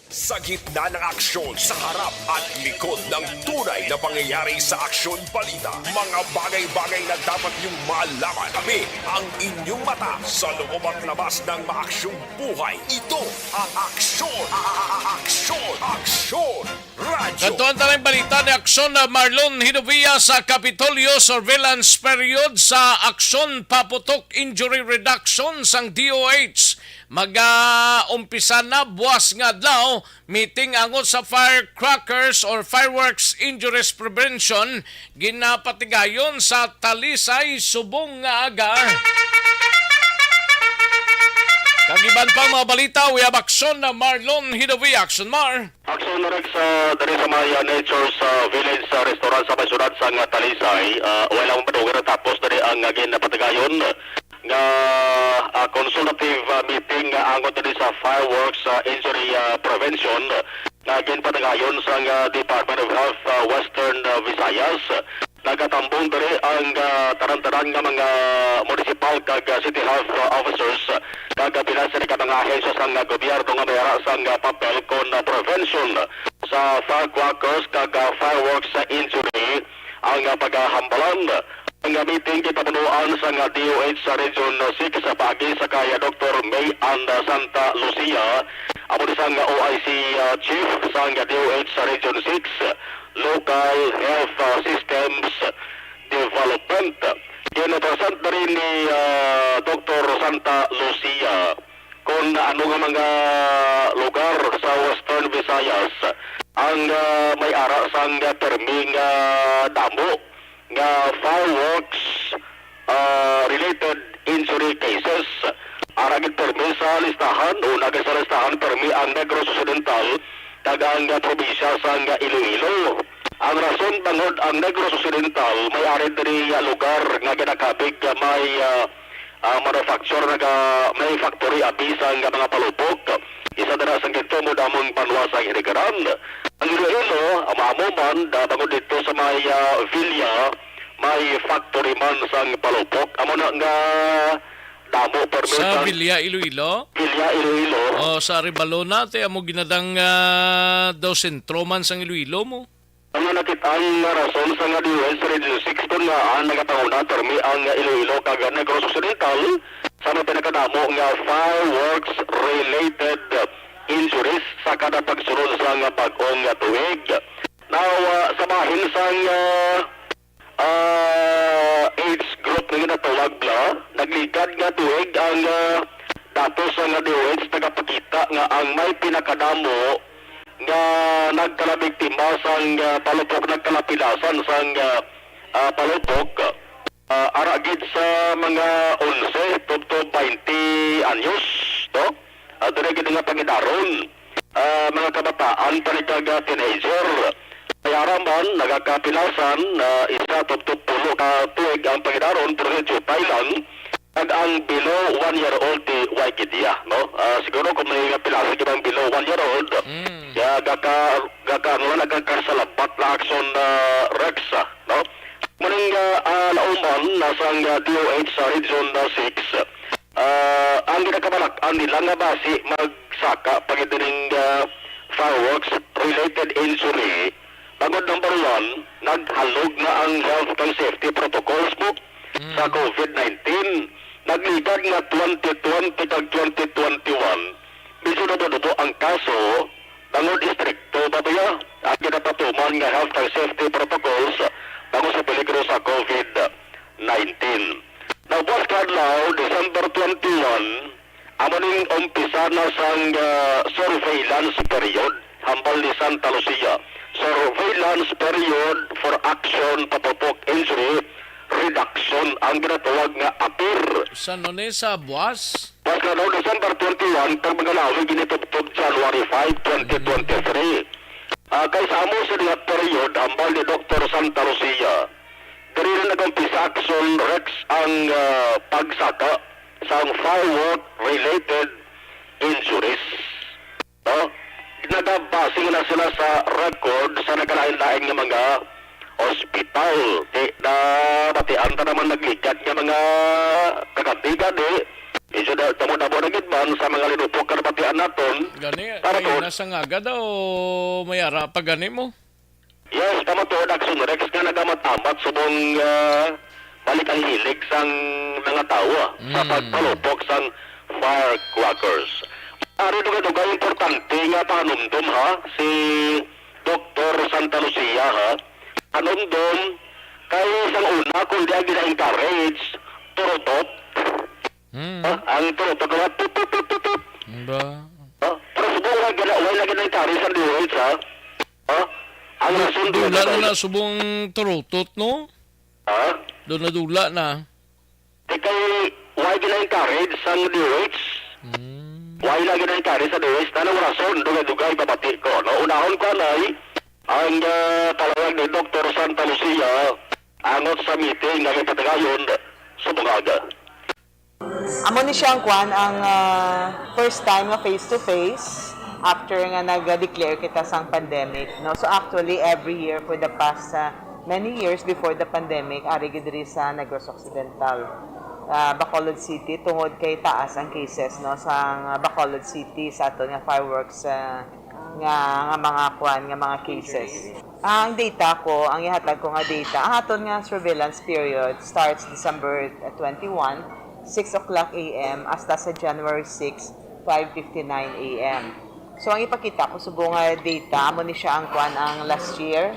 Sa gitna ng aksyon, sa harap at likod ng tunay na pangyayari sa Aksyon Balita, mga bagay-bagay na dapat niyong malaman. Kami ang inyong mata sa loob at labas ng maaksyong buhay. Ito ang Aksyon! Aksyon! Aksyon! Radyo!
Kantuan tayong balita ni Aksyon na Marlon Hinovia sa Capitolio Surveillance Period sa Aksyon Paputok Injury Reduction sang DOH. Mag-umpisa na buwas nga adlaw meeting angot sa firecrackers or fireworks injuries prevention ginapatigayon sa Talisay, Subong nga aga. Kagiban pa mga balita, we have Aksyon na Marlon Hinovia. Aksyon Mar.
Aksyon na rin sa dari sa mga Nature's Village sa restaurant sa Baysurat sa Talisay. Wala mong padugar tapos dari ang ginapatigayon nga consultative meeting angot din sa fireworks injury prevention nga ginpatagayon sa Department of Health Western Visayas. Nagatambong diri ang taran-taran nga mga municipal kag city health officers kag bilang sa mga ahensya sa gobyerno nga mayara sa papel kon prevention sa firecrackers kag fireworks injury ang paghahambalan. Ang meeting ipapunuan sa DOH sa Region 6 sa pagi sa kaya Dr. May Anda Santa Lucia, amo sa OIC Chief sa DOH sa Region 6, Local Health Systems Development. Kinapresent na rin ni Dr. Santa Lucia kung ano nga mga lugar sa Western Visayas ang may ara sa terming damo nga fireworks related injury cases. Aragit permi sa listahan o nagay sa listahan permi ang Negros Occidental kag ang probinsya sa Iloilo. Ang rason bangod ang Negros Occidental may ari diri lugar nga ginakabig may manufacture may factory abisa nga mga palupok. Isa dara sa gito mo damong panwasang hinigaran. Ang Iloilo, amamo man, bangod dito sa may Villa, may factory man sang palupok. Amo na nga damo permit
sa Villa, Iloilo?
Villa, Iloilo.
O sa Ribalona, te amo ginadang daw sentro man sang Iloilo mo?
Ang nakita ang rason sa nga DOH sa Region 6 doon nga ang nagatauna termi ang Iloilo kag Negros Occidental sa mga pinakadamo nga fireworks related injuries sa kada pagsunod sa nga bag-ong tuig. Now, sa bahin sa age group nga natawag bla, nagligad nga tuig ang datos sa nga DOH nagapakita nga ang may pinakadamo nga nagkalabiktima sa palupok nagkalapilasan sa palupok aragid sa mga 11 to 20 anyos to dire gid nga pangidaron mga kabataan panitaga teenager kaya man nagakapilasan isa to 10 ka tuig ang pangidaron pero jutay lang kag ang below 1 year old ti Waikidya no siguro kung may pilasan gid ang below 1 year old ya gaka nagkakasalapat na action Rex no muning lauman nasang DOH sa Region 6 ang ginakabalak ang nila nga basi magsaka pagdiring fireworks related injury bagod number 1 naghalog na ang health and safety protocols mo sa COVID-19 nagligad nga 2020 kag 2021 medyo na ang kaso bangod istrikto ba ba ang ginapatuman nga health and safety protocols bago sa peligro sa COVID-19. Now, buwas kadlaw, December 21, amuning umpisa na sang surveillance period, hambal ni Santa Lucia. Surveillance period for action paputok injury reduction ang ginatawag nga APIR.
Sa none sa buwas?
Buwas kadlaw, December 21, kag magalawi ginitubtub January 5, 2023. Kaysa amo sa diha period, hambal ni Dr. Santa Lucia, diri na nag-umpisa action Rex ang pagsaka sa firework-related injuries. No? Nagabase na sila sa record sa nagkalain-lain ng mga ospital. Na batian na naman naglikat ng mga kakantigan Medyo tamo-tamo na gitman sa mga linupok karapatian naton.
Gani,
Tama
kayo
to.
nasa ngaga daw, mayara pa gani mo.
Yes, tama to. Action Rex nga nagamat-amat subong balik ang hilig sang mga tawa sa pagpalupok sang firecrackers. Ari dugay importante nga panumdum ha si Dr. Santa Lucia ha. Panumdum kay sang una kung di gina-encourage turutot. Ang turutot nga tut.
Ba?
Pero subong wala gina-encourage ang DOH ha. Ang rason
Dula na subong turutot, no?
Ha?
Doon na dula na.
Ikay, why gina-encourage sang DOH? Why na gina-encourage sa DOH? Tanong rason, dugay-dugay babati ko. No? Unahon ko anay, ang palawag ni Dr. Santa Lucia, angot sa meeting na ipatagayon sa Bungaga.
Amo ni siyang kwan ang first time nga face-to-face after nga nag-declare kita sang pandemic. No? So actually, every year for the past many years before the pandemic, ari gid diri sa Negros Occidental, Bacolod City, tungod kay taas ang cases no sa Bacolod City sa aton nga fireworks nga mga kwan nga mga cases. Ang data ko, ang ihatag ko nga data, ang aton nga surveillance period starts December 21, 6 o'clock a.m. hasta sa January 6, 5:59 a.m. So ang ipakita ko subong nga data mo ni siya ang kwan ang last year.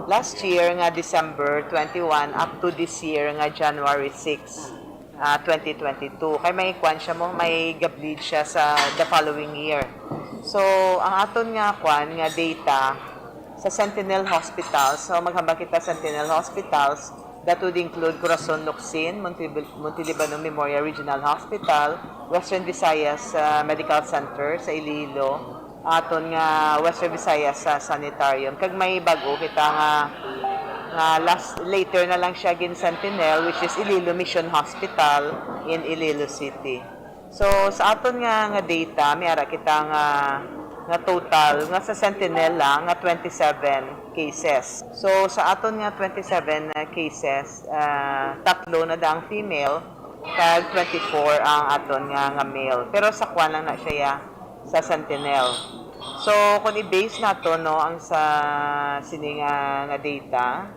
Last year nga December 21 up to this year nga January 6, 2022. Kay may kwan siya mo, may gableed siya sa the following year. So ang aton nga kwan nga data sa Sentinel Hospitals, so maghambal kita Sentinel Hospitals, that would include Corazon Locsin, Montilibanon Memorial Regional Hospital, Western Visayas Medical Center sa Iloilo, aton nga Western Visayas Sanitarium. Kag may bago kita nga later na lang siya gin Sentinel, which is Iloilo Mission Hospital in Iloilo City. So sa aton nga data, may ara kita nga total nga sa Sentinel lang nga 27 cases. So sa aton nga 27 cases, tatlo na daang female kag 24 ang aton nga male. Pero sa kwan lang na siya sa Sentinel. So kung i-base nato no ang sa sini nga data,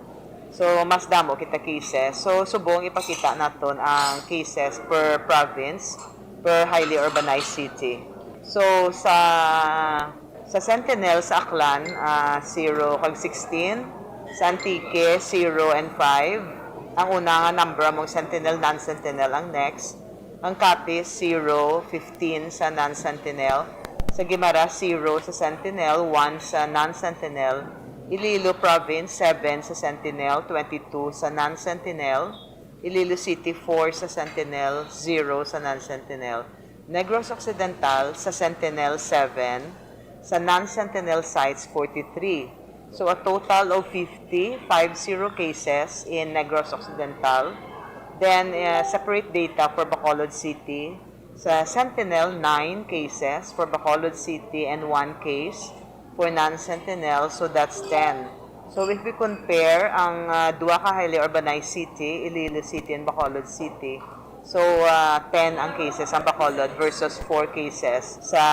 so mas damo kita cases. So subong ipakita naton ang cases per province, per highly urbanized city. So sa Sentinel sa Aklan, 0 kag 16, sa Antique 0 and 5. Ang una nga number among Sentinel, non-Sentinel ang next. Ang Capiz 0, 15 sa non-Sentinel. Sa Guimaras 0 sa Sentinel, 1 sa non-Sentinel. Iloilo Province 7 sa Sentinel, 22 sa non-Sentinel. Iloilo City 4 sa Sentinel, 0 sa non-Sentinel. Negros Occidental sa Sentinel 7, sa non-Sentinel sites 43. So a total of 50 cases in Negros Occidental. Then separate data for Bacolod City. Sa Sentinel 9 cases for Bacolod City and 1 case for non-Sentinel, so that's 10. So if we compare ang dua ka highly urbanized city, Iloilo City and Bacolod City, so 10 ang cases ang Bacolod versus 4 cases sa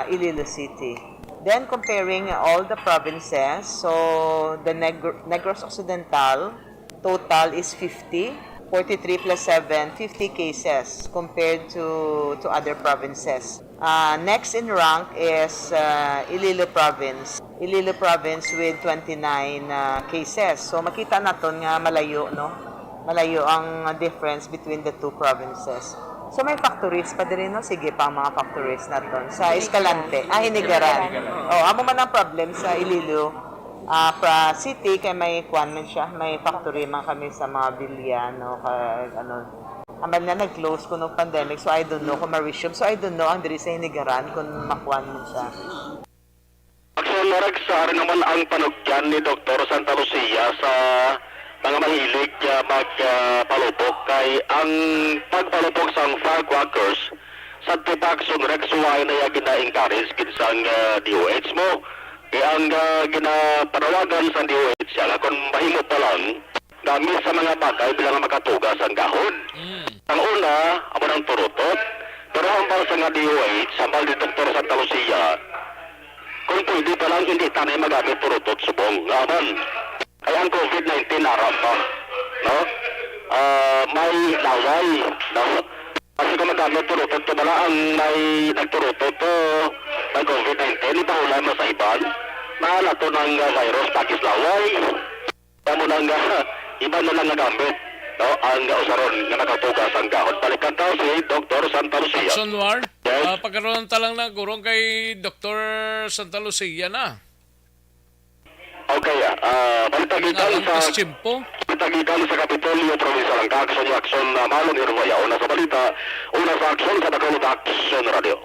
Iloilo City. Then comparing all the provinces, so the Negros Occidental total is 50. 43 plus 7, 50 cases compared to other provinces. Next in rank is Iloilo Province. Iloilo Province with 29 cases. So makita naton nga malayo, no? Malayo ang difference between the two provinces. So may factories pa din, no? Sige pa ang mga factories naton. Sa Escalante, Hinigaran. Amo man ang problem sa Iloilo. City kay may kwan man siya, may factory man kami sa mga bilya, no, amal na nag-close ko nung pandemic, so I don't know kung ma-resume, so I don't know ang diri sa Hinigaran kung makwan man siya.
Actually, naragsar naman ang panugyan ni Dr. Santa Lucia sa mga mahilig magpalupok kay ang pagpalupok sa firecrackers sa tipaksong Rexuay na gina-encourage kinsang DOH mo. Kaya ang ginapanawagan sa DOH siya, kung mahimo pa lang, gamit sa mga bagay bilang makatugas ang gahon. Ang una, amo ng turutot, Pero ang bala sa nga DOH, sambal ni Dr. Santa Lucia, kung pwede pa lang hindi tanay magamit purutot subong. Aman, kaya ang COVID-19 narap pa. No? May laway. No? Kasi kung magamit purutot, tumala ang may nagpurutot ng COVID-19, ipahulay mo sa iban. Nahalato ng virus, pakis laway. Kaya mo nang iba na lang nagamit. No, ang usaron nga nakatugas ang kahon. Balikan tao si Dr. Santa Lucia.
Action War,
Yes.
pagkaroon talang na gurong kay Dr. Santa Lucia na.
Okay, balitagikan sa Kapitolyo, Provincia ng Action na Malong Irwaya. Una sa balita, una sa aksyon sa Bacolod Action Radio.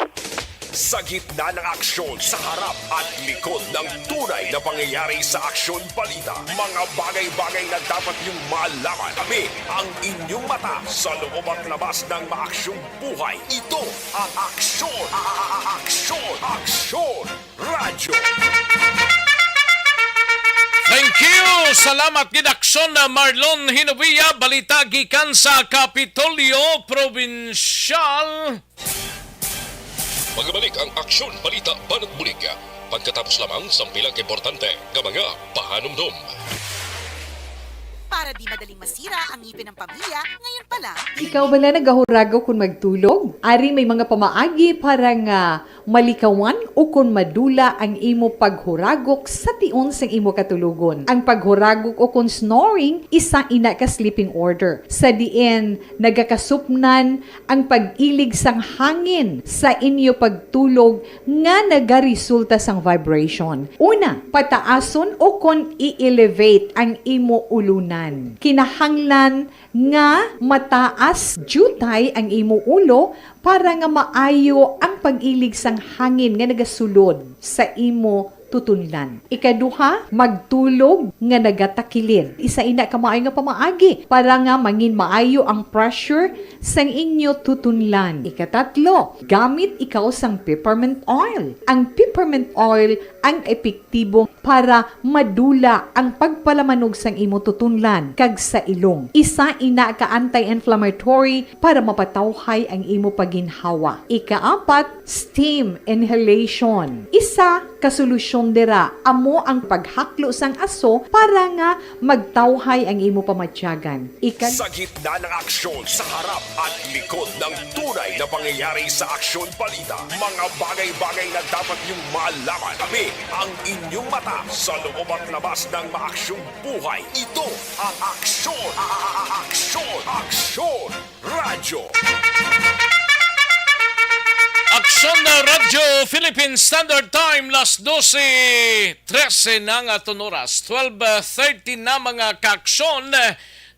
Sa gitna ng aksyon, sa harap at likod ng tunay na pangyayari sa aksyon balita, mga bagay-bagay na dapat niyong malaman. Kami ang inyong mata sa loob at labas ng maaksyong buhay. Ito ang aksyon, aksyon, radyo.
Thank you! Salamat gid aksyon na Marlon Hinovia, balita gikan sa Kapitolyo Provincial.
Magbalik ang aksyon balita banat bulig. Pagkatapos lamang sa pilang importante nga mga pahanumdum.
Para di madaling masira ang ngipin ng pamilya, ngayon pa lang.
Ikaw bala nagahuragaw kung magtulog? Ari may mga pamaagi para nga malikawan o kung madula ang imo paghuragok sa tion sang imo katulugon. Ang paghuragok o kung snoring, isa ina ka sleeping order. Sa diin, nagakasupnan ang pag-ilig sang hangin sa inyo pagtulog nga nagaresulta sang vibration. Una, pataason o kung i-elevate ang imo ulunan. Kinahanglan nga mataas jutay ang imo ulo para nga maayo ang pag-ilig sang hangin nga nagasulod sa imo tutunlan. Ikaduha, magtulog nga nagatakilid. Isa ina ka maayo nga pamaagi para nga mangin maayo ang pressure sang inyo tutunlan. Ikatatlo, gamit ikaw sang peppermint oil. Ang peppermint oil ang epektibo para madula ang pagpalamanog sang imo tutunlan kag sa ilong. Isa ina ka anti-inflammatory para mapatawhay ang imo paginhawa. Ikaapat, steam inhalation. Isa ka solusyon dira amo ang paghaklo sang aso para nga magtawhay ang imo pamatyagan.
Sa gitna ng aksyon, sa harap at likod ng tunay na pangyayari sa aksyon balita, mga bagay-bagay na dapat niyong malaman. Kami ang inyong mata sa loob at labas ng maaksyong buhay. Ito ang aksyon, aksyon, radyo.
Aksyon na Radyo Philippine Standard Time, las 12:13 na nga oras. 12:30 na mga kaaksyon.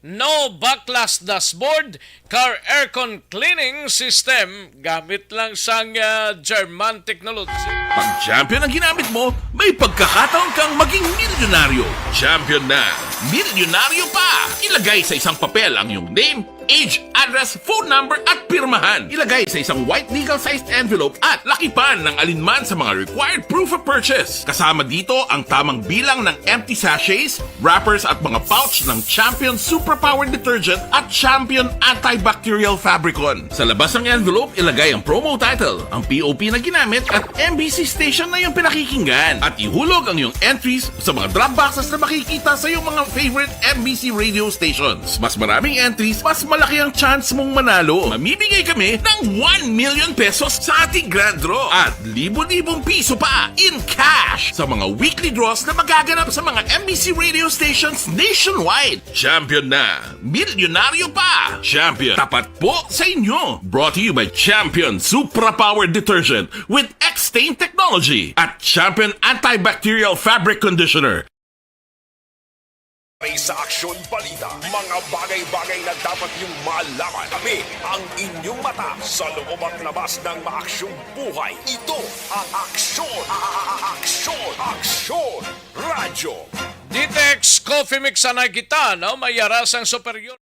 No backlash dashboard, car aircon cleaning system, gamit lang sang German technology.
Pag champion ang ginamit mo, may pagkakataon kang maging milyonaryo. Champion na, milyonaryo pa! Ilagay sa isang papel ang iyong name, age, address, phone number at pirmahan. Ilagay sa isang white legal-sized envelope at lakipan ng alinman sa mga required proof of purchase. Kasama dito ang tamang bilang ng empty sachets, wrappers at mga pouch ng Champion Superpower Detergent at Champion Antibacterial Fabricon. Sa labas ng envelope, ilagay ang promo title, ang POP na ginamit at MBC station na yung pinakikinggan. At ihulog ang iyong entries sa mga drop boxes na makikita sa iyong mga favorite MBC radio stations. Mas maraming entries, mas malaki ang chance mong manalo. Mamimigay kami ng 1 million pesos sa ating grand draw at libo-libong piso pa in cash sa mga weekly draws na magaganap sa mga MBC radio stations nationwide. Champion na, milyonaryo pa. Champion, tapat po sa inyo. Brought to you by Champion Superpower Detergent with X-Stain Technology at Champion Antibacterial Fabric Conditioner.
Sa aksyon balita, mga bagay-bagay na dapat niyong malaman. Kami ang inyong mata sa loob at labas ng maaksyong buhay. Ito ang aksyon, radyo.
Ditex Coffee Mix na kita, no? May yaras ang superior.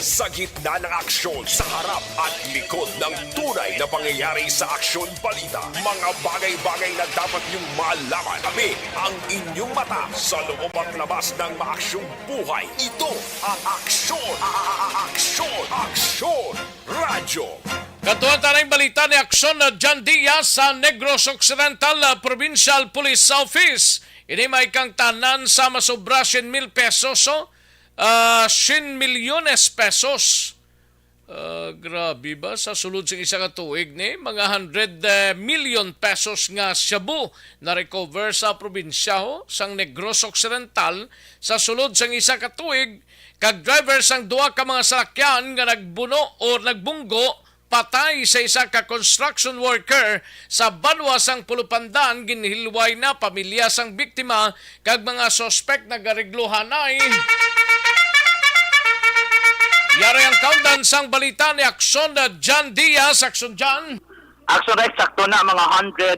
Sa gitna ng aksyon, sa harap at likod ng tunay na pangyayari sa Aksyon Balita. Mga bagay-bagay na dapat niyong malaman. Kami ang inyong mata sa loob at labas ng maaksyong buhay. Ito ang Aksyon! Aksyon! Aksyon! Radyo!
Katuan tanay balita ni Aksyon na John Diaz sa Negros Occidental Provincial Police Office. Ini may kang tanan sa masobra 100,000 pesos, 100 milyones pesos. Grabe ba? Sa sulod sa isa ka tuig ni, mga 100 million pesos nga shabu na recover sa probinsya sang Negros Occidental sa sulod sa isa ka tuig. Kag driver sang duha ka mga sakyan nga nagbuno o nagbunggo patay sa isa ka construction worker sa Banwa sang Pulupandan. Ginhilway na pamilya sang biktima kag mga suspect nagarigluhan ay. Yari ang countdown sang balita ni Aksyon na John Diaz. Aksyon John.
Action Rex, sakto na mga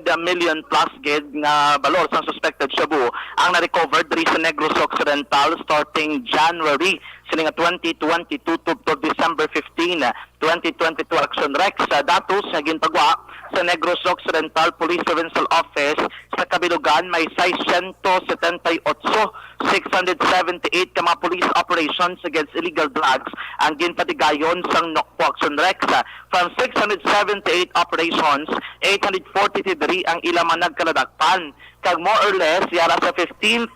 100 million plus gid nga balor sa suspected shabu ang na-recover diri sa Negros Occidental starting January sila nga 2022 to December 15, 2022. Action Rex, datos nga ginpagwa sa Negros Occidental Police Provincial Office sa kabilugan may 678 678 ka mga police operations against illegal drugs ang ginpatigayon sang Nokpo. Action Rex, from 678 operations, 843 ang ilang mga nagkaladakpan. Kag more or less, yara sa 15,000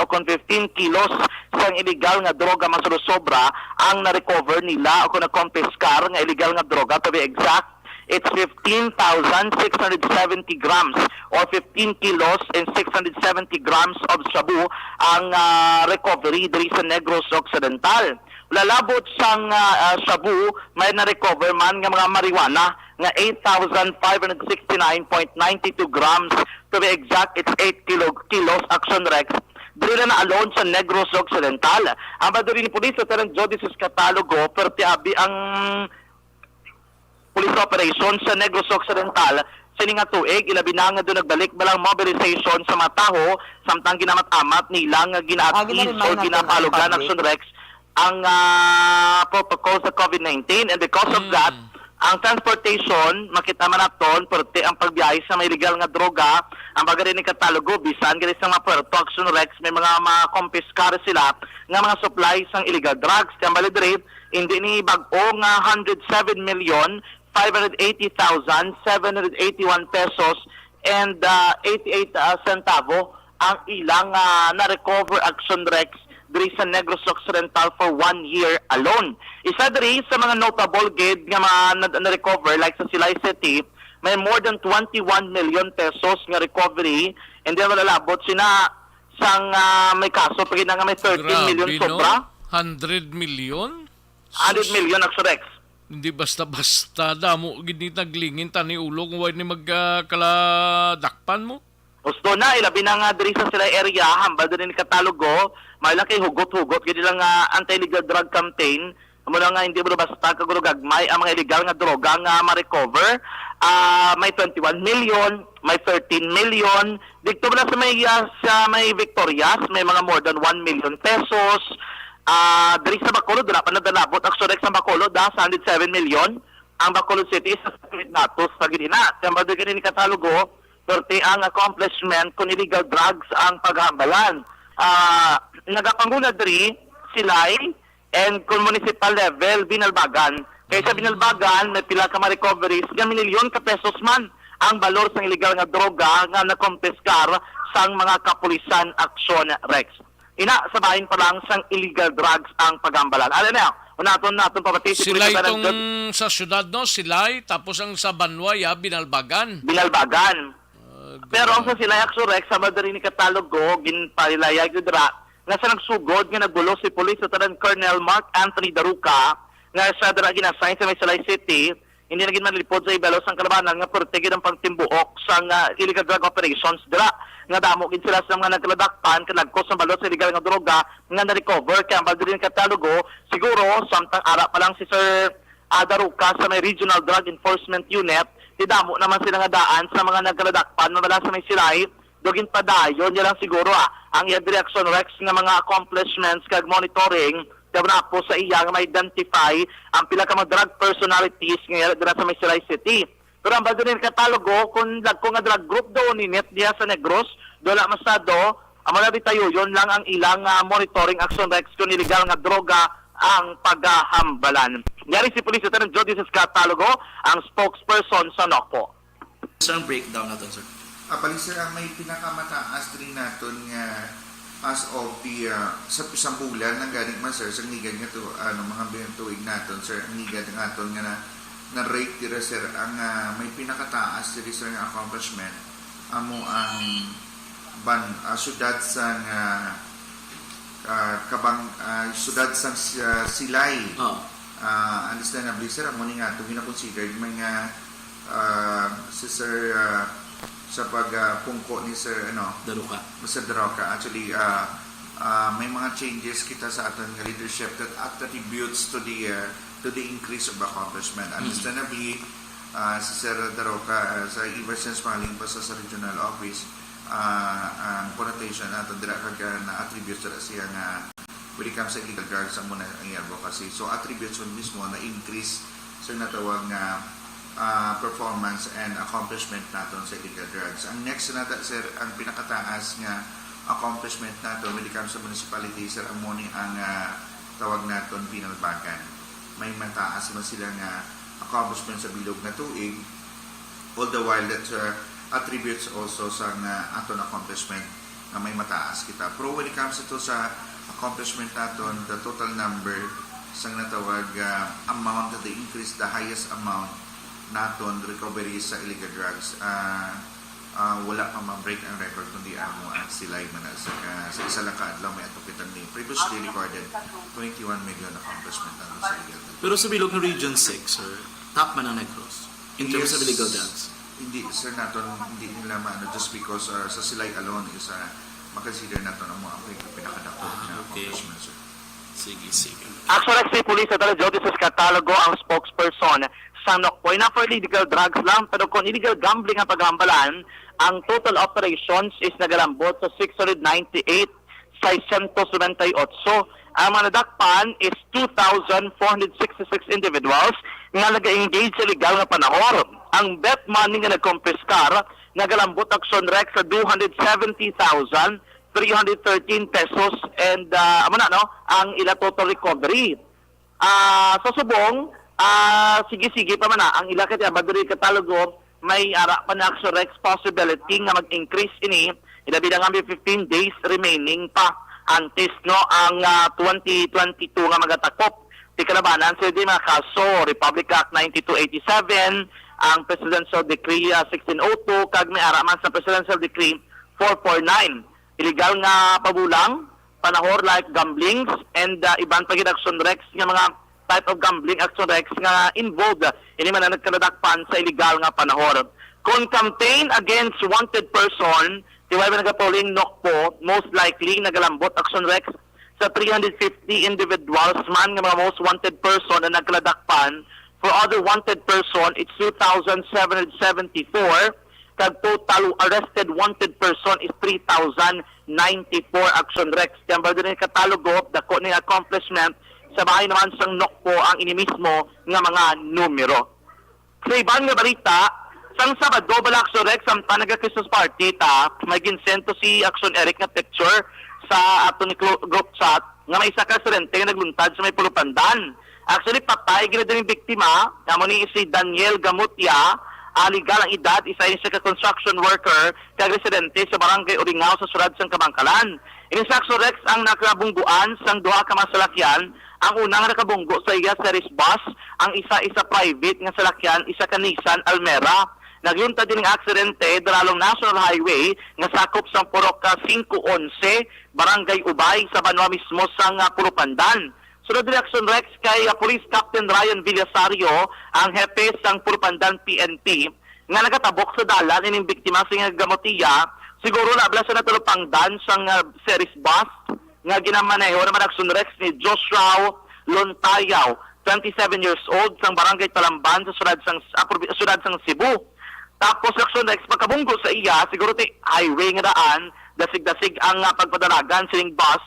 o kung 15 kilos sang illegal nga droga masulosobra ang na-recover nila o kung na-confiscar nga illegal nga droga. To be exact, it's 15,670 grams or 15 kilos and 670 grams of shabu ang recovery diri sa Negros Occidental. Lalabot sang shabu, may na-recover man nga mga marijuana nga 8,569.92 grams. To be exact, it's 8 kilos. Action Rex. Dili na alone sa Negros Occidental. Ang baduri ni Police Lieutenant Jody Catalogo, perti abi ang police operation sa Negros Occidental sa nga tuig, ilabi na nga doon nagbalik balang mobilization sa mga taho samtang ginamat-amat nila nga gina-at-ease o ginapalugan Action Rex ang protocol sa COVID-19, and because of that, ang transportation, makita man naton, perti ang pagbiyahe sa may illegal nga droga, ang bagay ni Catalogo, bisan gali sa mga puerto, Action Rex, may mga confiscar sila nga mga supplies ng illegal drugs. Kaya balidrip, hindi ni bag-o nga 107,580,781 pesos and 88 centavo ang ilang na-recover Action Rex diri sa Negros Occidental for 1 year alone. Isa diri sa mga notable gid nga na-recover like sa Silay City, may more than 21 million pesos nga recovery, and then malalabot sina sang may kaso pag nga may 13 million sobra.
100 million?
100 million Action Rex.
Hindi basta-basta damo gid ni taglingin tani ulong way ni magkaladakpan mo.
Gusto na, ilabi na nga diri sa sila area, hambal din ni Catalogo, may lang kay hugot-hugot, gini lang anti-illegal drug campaign, mula nga hindi mo basta kagurugagmay ang mga illegal nga droga nga ma-recover. May 21 million, may 13 million, dito na sa may Victorias, may mga more than 1 million pesos. Diri sa Bacolod, wala pa nadalabot, Action Rex sa Bacolod, sa 107 million. Ang Bacolod City is sa Natos, sa Ginina. Hambal din ni Catalogo, perti ang accomplishment kung illegal drugs ang paghambalan. Nagapanguna diri Silay and kung municipal level Binalbagan. Kaya sa Binalbagan may pila ka ma-recoveries nga milyon ka pesos man ang balor sa illegal nga droga nga nakompiskar sang mga kapulisan Action Rex. Ina sabahin pa lang sang illegal drugs ang paghambalan. Ano na? Naton pamatisi
Silay itong sa syudad, no? Silay, tapos ang sa Banwaya, Binalbagan.
Binalbagan. Pero ang sa Silay Action Rex, sa madari ni Catalogo, ginpalilayag yung dra, nga sa nagsugod, nga nagbulo si Police Lieutenant Colonel Mark Anthony Daruca, nga sa dra ginassign sa may Silay City, hindi na ginmalipod sa ibalos ang kalabanan, nga pertigid ang pagtimbuok sa illegal drug operations dra. Nga damo gid sila sa mga nagkaladakpan, kanagkos ng balot sa illegal nga droga, nga na-recover, kaya ang madari ni Catalogo, siguro, samtang ara pa lang si Sir Daruca sa may Regional Drug Enforcement Unit, damo naman sila nga daan sa mga nagkaladakpan na wala sa may Silay, dugin pa dayon, yan lang siguro ang Action Rex nga mga accomplishments kag monitoring Kaya po sa iya nga ma-identify ang pila ka mga drug personalities nga dira sa Miseray City. Pero ang baldo ni katalogo, kung dagko nga drug group doon ni net diya sa Negros, dola masado, amo na tayo, yon lang ang ilang monitoring action rex kung illegal nga droga ang paghahambalan. Ngari si Police Lieutenant Jody sa katalogo, ang spokesperson sa NOCPO.
Sir, ang breakdown natin, sir.
Bali sir, ang may pinakamataas rin natin nga as of the sa bulan ng galing man sir, sa nigad nga to, mga bintuig natin sir, ang nigad nga to nga na rate dira sir, ang may pinakataas diri sir nga accomplishment amo ang syudad sang syudad sang Silay. Understandably sir, amo ni nga to gina-considered mga si sir sa pagpungko ni Sir
Daruka.
Mr. Daruka. Actually, may mga changes kita sa aton nga leadership that attributes to the increase of accomplishment. Understandably, si Sir Daruka, sa ever since pangaling pa sa regional office, ang connotation natin dira kag na-attribute sa siya nga when it comes sa illegal drugs ang muna ang advocacy. So, attributes mismo na increase sa natawag nga performance and accomplishment natin sa illegal drugs. Ang next na sir, ang pinakataas nga accomplishment natin when it comes sa municipality, sir, amoni ang tawag natin pinalbakan. May mataas man sila nga accomplishment sa bilog na tuig, all the while that attributes also sa aton accomplishment na may mataas kita. Pero when it comes ito sa accomplishment natin, the total number sa natawag amount that they increase, the highest amount naton recovery sa illegal drugs, wala pa ma-break ang record kundi amo ang Silay man sa isa lang kaadlaw may atupitan ni previously recorded 21 million accomplishment natin sa illegal drugs.
Pero sa bilog ng Region 6, sir, top man ang Negros in terms of illegal drugs.
Hindi sir, naton hindi nila maano just because sa Silay alone is makonsider naton ang mga pinakadako na accomplishment, sir.
Sige.
Actually, Police Lieutenant Jody sa katalogo ang spokesperson sa NOCPO. Na for illegal drugs lang, pero kung illegal gambling ang paghambalan, ang total operations is nagalambot sa 698, 698. Ang mga nadakpan is 2,466 individuals nga nag-engage sa legal na panahon. Ang bet money nga nagkompiskar, nagalambot action rex sa 270,313 pesos and ang ila total recovery. Sa subong, sige pa man ang ila kaya baduri katalogo may ara pa na action rex possibility nga mag-increase ini ilabi na nga 15 days remaining pa antes ang 2022 nga magatakop di kalabanan sa di mga kaso Republic Act 9287, ang Presidential Decree 1602 kag may ara man sa Presidential Decree 449, illegal nga pabulang panahor like gamblings and iban pagid action rex nga mga type of gambling action rex nga involved ini man nagkaladakpan sa illegal nga panahon. Kung campaign against wanted person, diway ba nagapauling NOCPO, most likely nagalambot action rex sa 350 individuals man nga mga most wanted person na nagkaladakpan. For other wanted person, it's 2,774. Kag total arrested wanted person is 3,094 action rex. Kaya ba din katalogo, dako ni accomplishment sa bahay naman sang NOCPO ang ini mismo nga mga numero. Sa ibang nga balita, sang Sabado bala action rex ang Panaga Christmas Party may ginsento si Action Eric nga picture sa ato ni group chat nga may isa ka residente nga nagluntad sa may Pulupandan. Actually patay gina din biktima, kamo ni si Daniel Gamutia, legal ang edad, isa siya ka construction worker kag residente sa barangay Uringao sa Surad sang Kamangkalan. Ini sa action rex ang nakabungguan sang duha ka masalakyan. Ang unang nakabunggo sa iya series bus, ang isa private nga salakyan, isa ka Nissan Almera. Nagyunta din ng aksidente dalalong National Highway nga sakop sa Purok 511, Barangay Ubay sa Banwa mismo sa Pulupandan. Sunod din action rex kay Police Captain Ryan Villasario, ang hepe sang Pulupandan PNP, nga nagatabok sa dalan ining biktima sa Gamotiya. Siguro labla sa natulupangdan sang series bus nga ginamaneho naman action rex ni Joshua Lontayaw, 27 years old, sang Barangay Talamban sa Surad sang Cebu. Tapos action rex pagkabunggo sa iya, siguro highway nga daan, dasig-dasig ang pagpadalagan sining bus,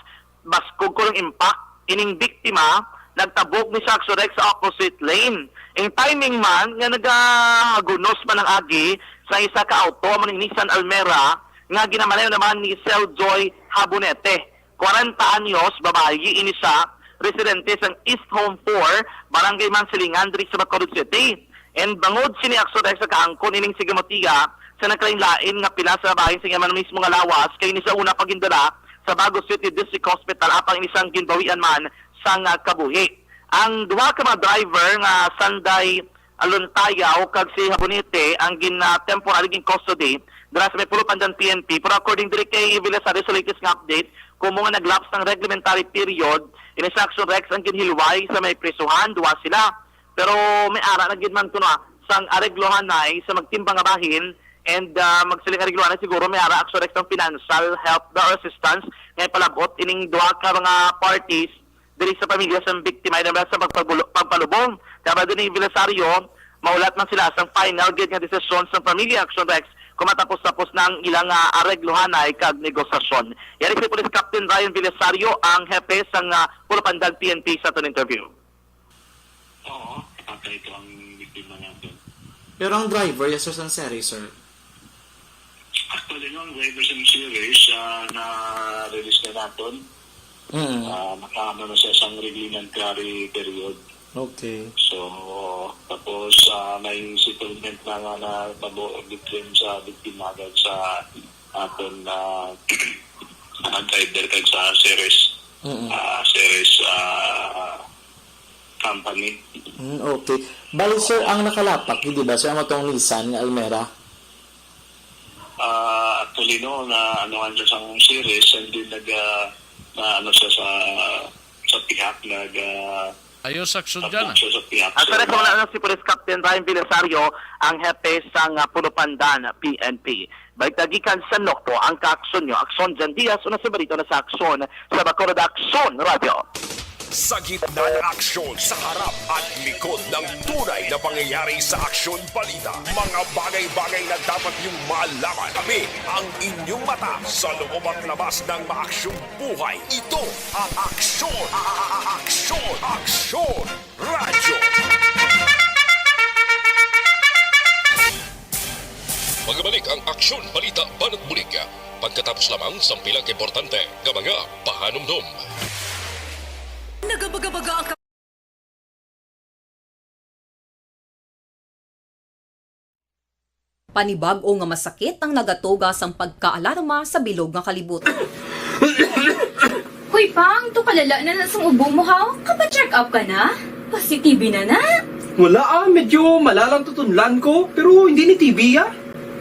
mas kung impact ining biktima nagtabok ni Saxo Rex sa opposite lane. Ang timing man nga nagagunos man ang agi sa isa ka auto mo ni Nissan Almera nga ginamanayo naman ni Celjoy Habonete. 40 anyos, babae, inisa, residente sa East Home 4, Barangay Mansilingan, diri sa Bacolod City. And bangod sini Saxo Rex sa kaangkon ining sigamotiga sa naglain-lain nga pila sa bahin sa yaman mismo nga lawas kay ni sa una pagindala sa Bago City District Hospital apang inisang ginbawian man sang kabuhi. Ang duha ka mga driver nga Sanday Aluntayaw kag si Habonete ang temporary in custody dira sa may Pulupandan PNP, pero according diri kay Villasario sa latest nga update kung mga naglaps ng reglementary period ini Saxo Rex ang ginhilway sa may prisuhan, duha sila, pero may ara na gid man kuno sang areglohan nay sa magtimbang nga bahin. And magsiling arigluan na siguro may ara Saxo Rex ng financial help or assistance ngay palabot ining duha ka mga parties diri sa pamilya sa biktima na sa pagpalubong. Kaya din ni Villasario, maulat man sila sa final gate nga desisyon sa pamilya Saxo Rex kung matapos-tapos na ang ilang aregluhan ay kag negosasyon. Yan si Police Captain Ryan Villasario, ang hepe sa Pulupandan PNP sa itong interview.
Oo, patay ito ang biktima natin. Pero ang driver, yes sir, sir? Actually, ang driver sa series na-release na natin. Makakama na siya sa reglementary period. Okay. So, tapos may settlement na nga na between sa biktima agad sa aton driver kag sa series company.
Okay. Bali sir, ang nakalapak, di ba sir, ang matong Nissan Almera?
Actually no, na anuhan siya sa series and then ano siya sa pihak
Ayos saksyon dyan.
Ang sarap na si Police Captain Ryan Villasario, ang hepe sa Pulupandan PNP. Balik tagikan sa Nokpo, ang kaaksyon nyo. Aksyon Jan Diaz, una sa barito na sa aksyon sa Bacolod Aksyon Radio.
Sa gitna ng aksyon, sa harap at likod ng tunay na pangyayari sa aksyon balita. Mga bagay-bagay na dapat niyong malaman. Kami ang inyong mata sa loob at labas ng maaksyong buhay. Ito ang Aksyon! Aksyon! Aksyon! Radyo!
Magbalik ang Aksyon Balita Banat Bulig. Pagkatapos lamang sa pilang importante ng mga pahanumdum.
Nagabaga-baga ang
Panibag-o nga masakit ang nagatugas ang pagkaalarma sa bilog nga kalibutan.
Hoy Pang, to kalala na sa ubo mo ha? Kapa-check up ka na? Positibe na na?
Wala medyo malalang tutunlan ko, pero hindi ni TB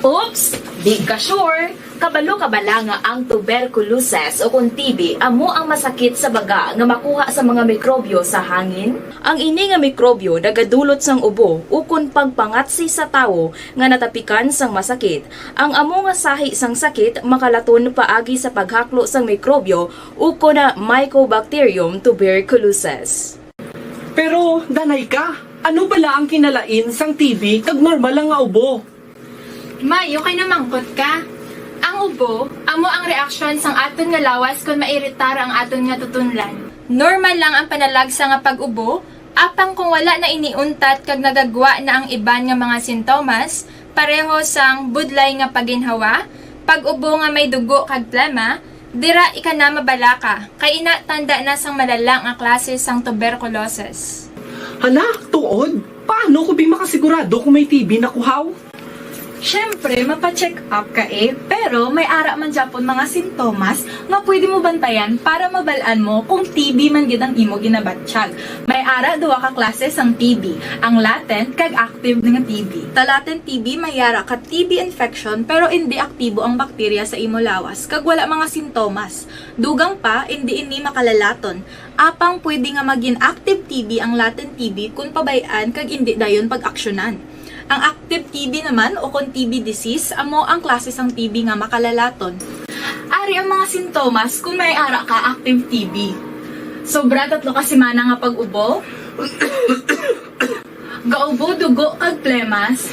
Oops! Di ka sure! Kabalo-kabala nga ang tuberculosis o kung TB amo ang masakit sa baga nga makuha sa mga mikrobyo sa hangin. Ang ini nga mikrobyo nagadulot sang ubo ukon pagpangatsi sa tawo nga natapikan sang masakit. Ang amo nga sahi sang sakit makalaton paagi sa paghaklo sang mikrobyo ukon na Mycobacterium tuberculosis.
Pero, danay ka, ano bala ang kinalain sang TB kag normal lang nga ubo?
May, okay na mangkot ka. Ang ubo, amo ang reaksyon sang aton nga lawas kung mairitar ang aton nga tutunlan. Normal lang ang panalagsa nga pag-ubo, apang kung wala na iniuntat kag nagagwa na ang iban nga mga sintomas, pareho sang budlay nga paginhawa, pag-ubo nga may dugo kag plema, dira ika na mabala ka, kay ina tanda na sang malalang nga klase sang tuberculosis.
Hala, tuod? Paano ko makasigurado kung may TB na kuhaw?
Siyempre, mapacheck up ka pero may ara man Japon mga sintomas nga pwede mo bantayan para mabalaan mo kung TB man gid ang imo ginabatsyag. May ara duwa ka klase sang TB, ang latent kag active nga TB. Ta latent TB may ara ka TB infection pero hindi aktibo ang bakterya sa imo lawas kag wala mga sintomas. Dugang pa hindi makalalaton. Apang pwede nga maging active TB ang latent TB kung pabayaan kag hindi dayon pag-aksyonan. Ang active TB naman o kung TB disease, amo ang klase sang TB nga makalalaton. Ari ang mga sintomas kung may ara ka active TB. Sobra 3 ka semana nga pag-ubo. Gaubo, dugo, kag plemas.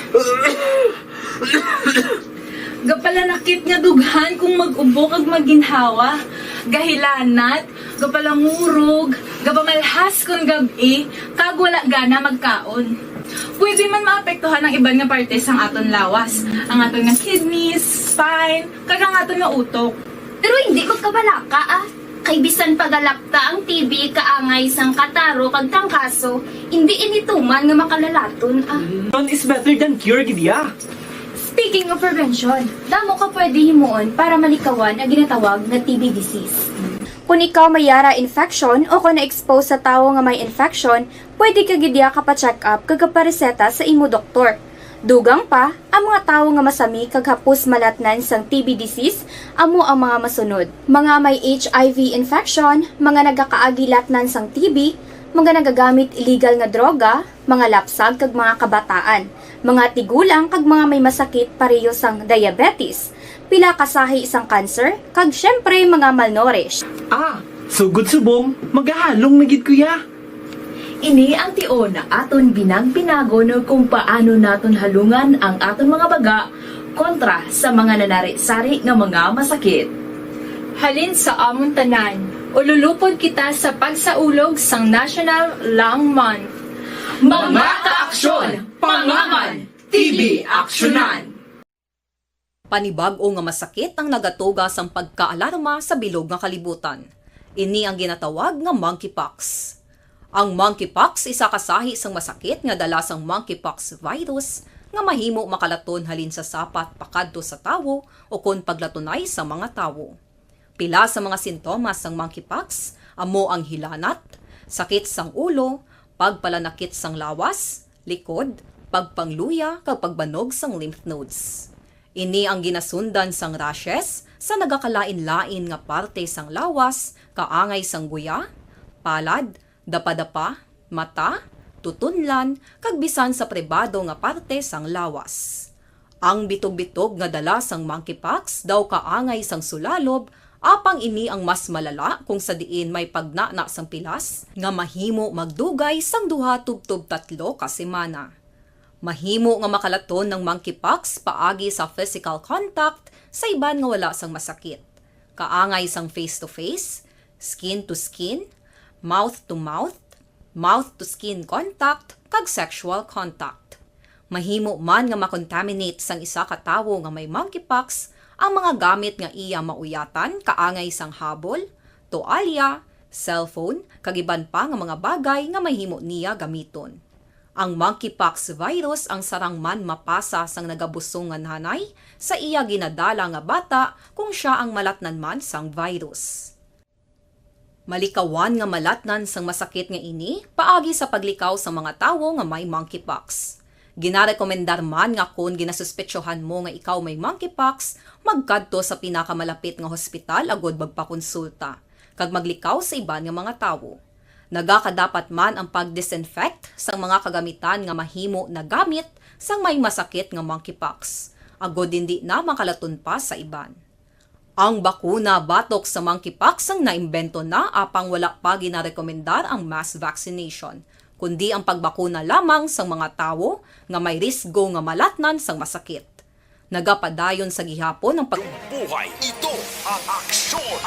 Gapalanakit nga dughan kung mag-ubo kag maginhawa. Gahilanat, gapalangurog, Gabamalhas kung gabi, kag wala gana magkaon. Pwede man maapektuhan ng iban nga parte sang aton lawas. Ang aton nga kidneys, spine, kag ang aton nga utok.
Pero hindi ko kabalaka Kay bisan pagalakta ang TB kaangay sang kataro kag tangkaso, hindi inituman nga makalalaton
Prevention is better than cure, gidya.
Speaking of prevention, damo ka pwede himuon para malikawan ang ginatawag na TB disease. Kung ikaw may yara infection o kung na-expose sa tao nga may infection, pwede ka gidya ka pa-check up kag kapareseta sa imo doktor. Dugang pa, ang mga tao nga masami kag hapos malatnan sang TB disease, amo ang mga masunod. Mga may HIV infection, mga nagakaagilatnan sang TB, mga nagagamit illegal nga droga, mga lapsag kag mga kabataan, mga tigulang kag mga may masakit pareho sang diabetes, pila kasahi isang cancer, kag syempre mga malnourished.
Sugod subong, magahalong nagid kuya.
Ini ang tion na aton binag-binago no kung paano naton halungan ang aton mga baga kontra sa mga nanari-sari nga mga masakit.
Halin sa amon tanan, ululupod kita sa pagsaulog sang National Lung Month.
Mga kaaksyon, pangaman, TB aksyonan.
Panibag-o nga masakit ang nagatuga sang pagkaalarma sa bilog nga kalibutan. Ini ang ginatawag nga monkeypox. Ang monkeypox isa kasahi sang masakit nga dala sang monkeypox virus nga mahimo makalaton halin sa sapat pakadto sa tawo o kon paglatunay sa mga tawo. Pila sa mga sintomas sang monkeypox amo ang hilanat, sakit sang ulo, pagpalanakit sang lawas, likod, pagpangluya kag pagbanog sang lymph nodes. Ini ang ginasundan sang rashes sa nagakalain-lain nga parte sang lawas, kaangay sang guya, palad, dapa-dapa, mata, tutunlan, kag bisan sa pribado nga parte sang lawas. Ang bitog-bitog nga dala sang monkeypox daw kaangay sang sulalob, apang ini ang mas malala kung sa diin may pagnana sang pilas nga mahimo magdugay sang 2 tubtob 3 ka semana. Mahimo nga makalaton ng monkeypox paagi sa physical contact sa iban nga wala sang masakit. Kaangay sang face-to-face, skin-to-skin, mouth-to-mouth, mouth-to-skin contact, kag sexual contact. Mahimo man nga makontaminate sang isa ka tawo nga may monkeypox ang mga gamit nga iya mauyatan kaangay sang habol, toalya, cellphone, kag iban pa nga mga bagay nga mahimo niya gamiton. Ang monkeypox virus ang sarang man mapasa sang nagabusong nga nanay sa iya ginadala nga bata kung siya ang malatnan man sang virus. Malikawan nga malatnan sang masakit nga ini paagi sa paglikaw sa mga tawo nga may monkeypox. Ginarekomendar man nga kung ginasuspetsyohan mo nga ikaw may monkeypox, magkadto sa pinakamalapit nga hospital agod magpakonsulta, kag maglikaw sa iban nga mga tawo. Nagakadapat man ang pag-disinfect sa mga kagamitan nga mahimo na gamit sang may masakit nga monkeypox, agod hindi na makalaton pa sa iban. Ang bakuna batok sa monkeypox ang naimbento na apang wala pa ginarekomendar ang mass vaccination, kundi ang pagbakuna lamang sa mga tawo nga may risgo nga malatnan sang masakit. Nagapadayon sa gihapon ng
Buhay, ito ang aksyon!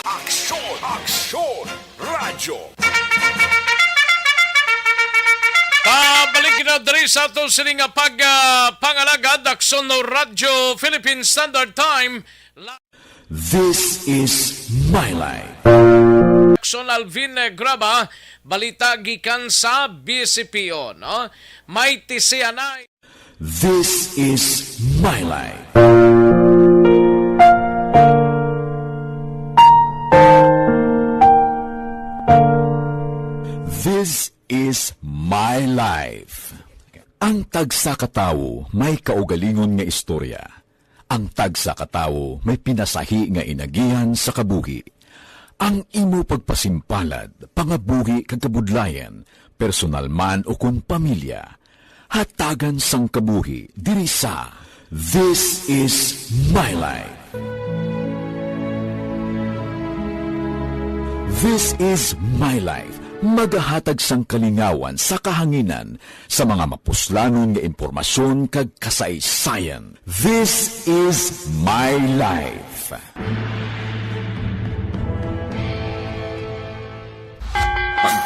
Aksyon! Aksyon! Radyo!
Pabalik na diri sa ato sining pangalagad aksyon no Radyo Philippine Standard Time.
This is My Life.
Aksyon Alvin Graba, balita gikan sa BCPO, no? May tisianay.
This is My Life. This is My Life. Ang tagsa katawo may kaugalingon nga istorya. Ang tagsa katawo may pinasahi nga inagihan sa kabuhi. Ang imo pagpasimpalad, pangabuhi kag kabudlayan, personal man o kun pamilya, hatagan sang kabuhi diri sa This is My Life. This is My Life. Magahatag sang kalingawan sa kahanginan sa mga mapuslanon nga impormasyon kag kasaysayan. This is My Life.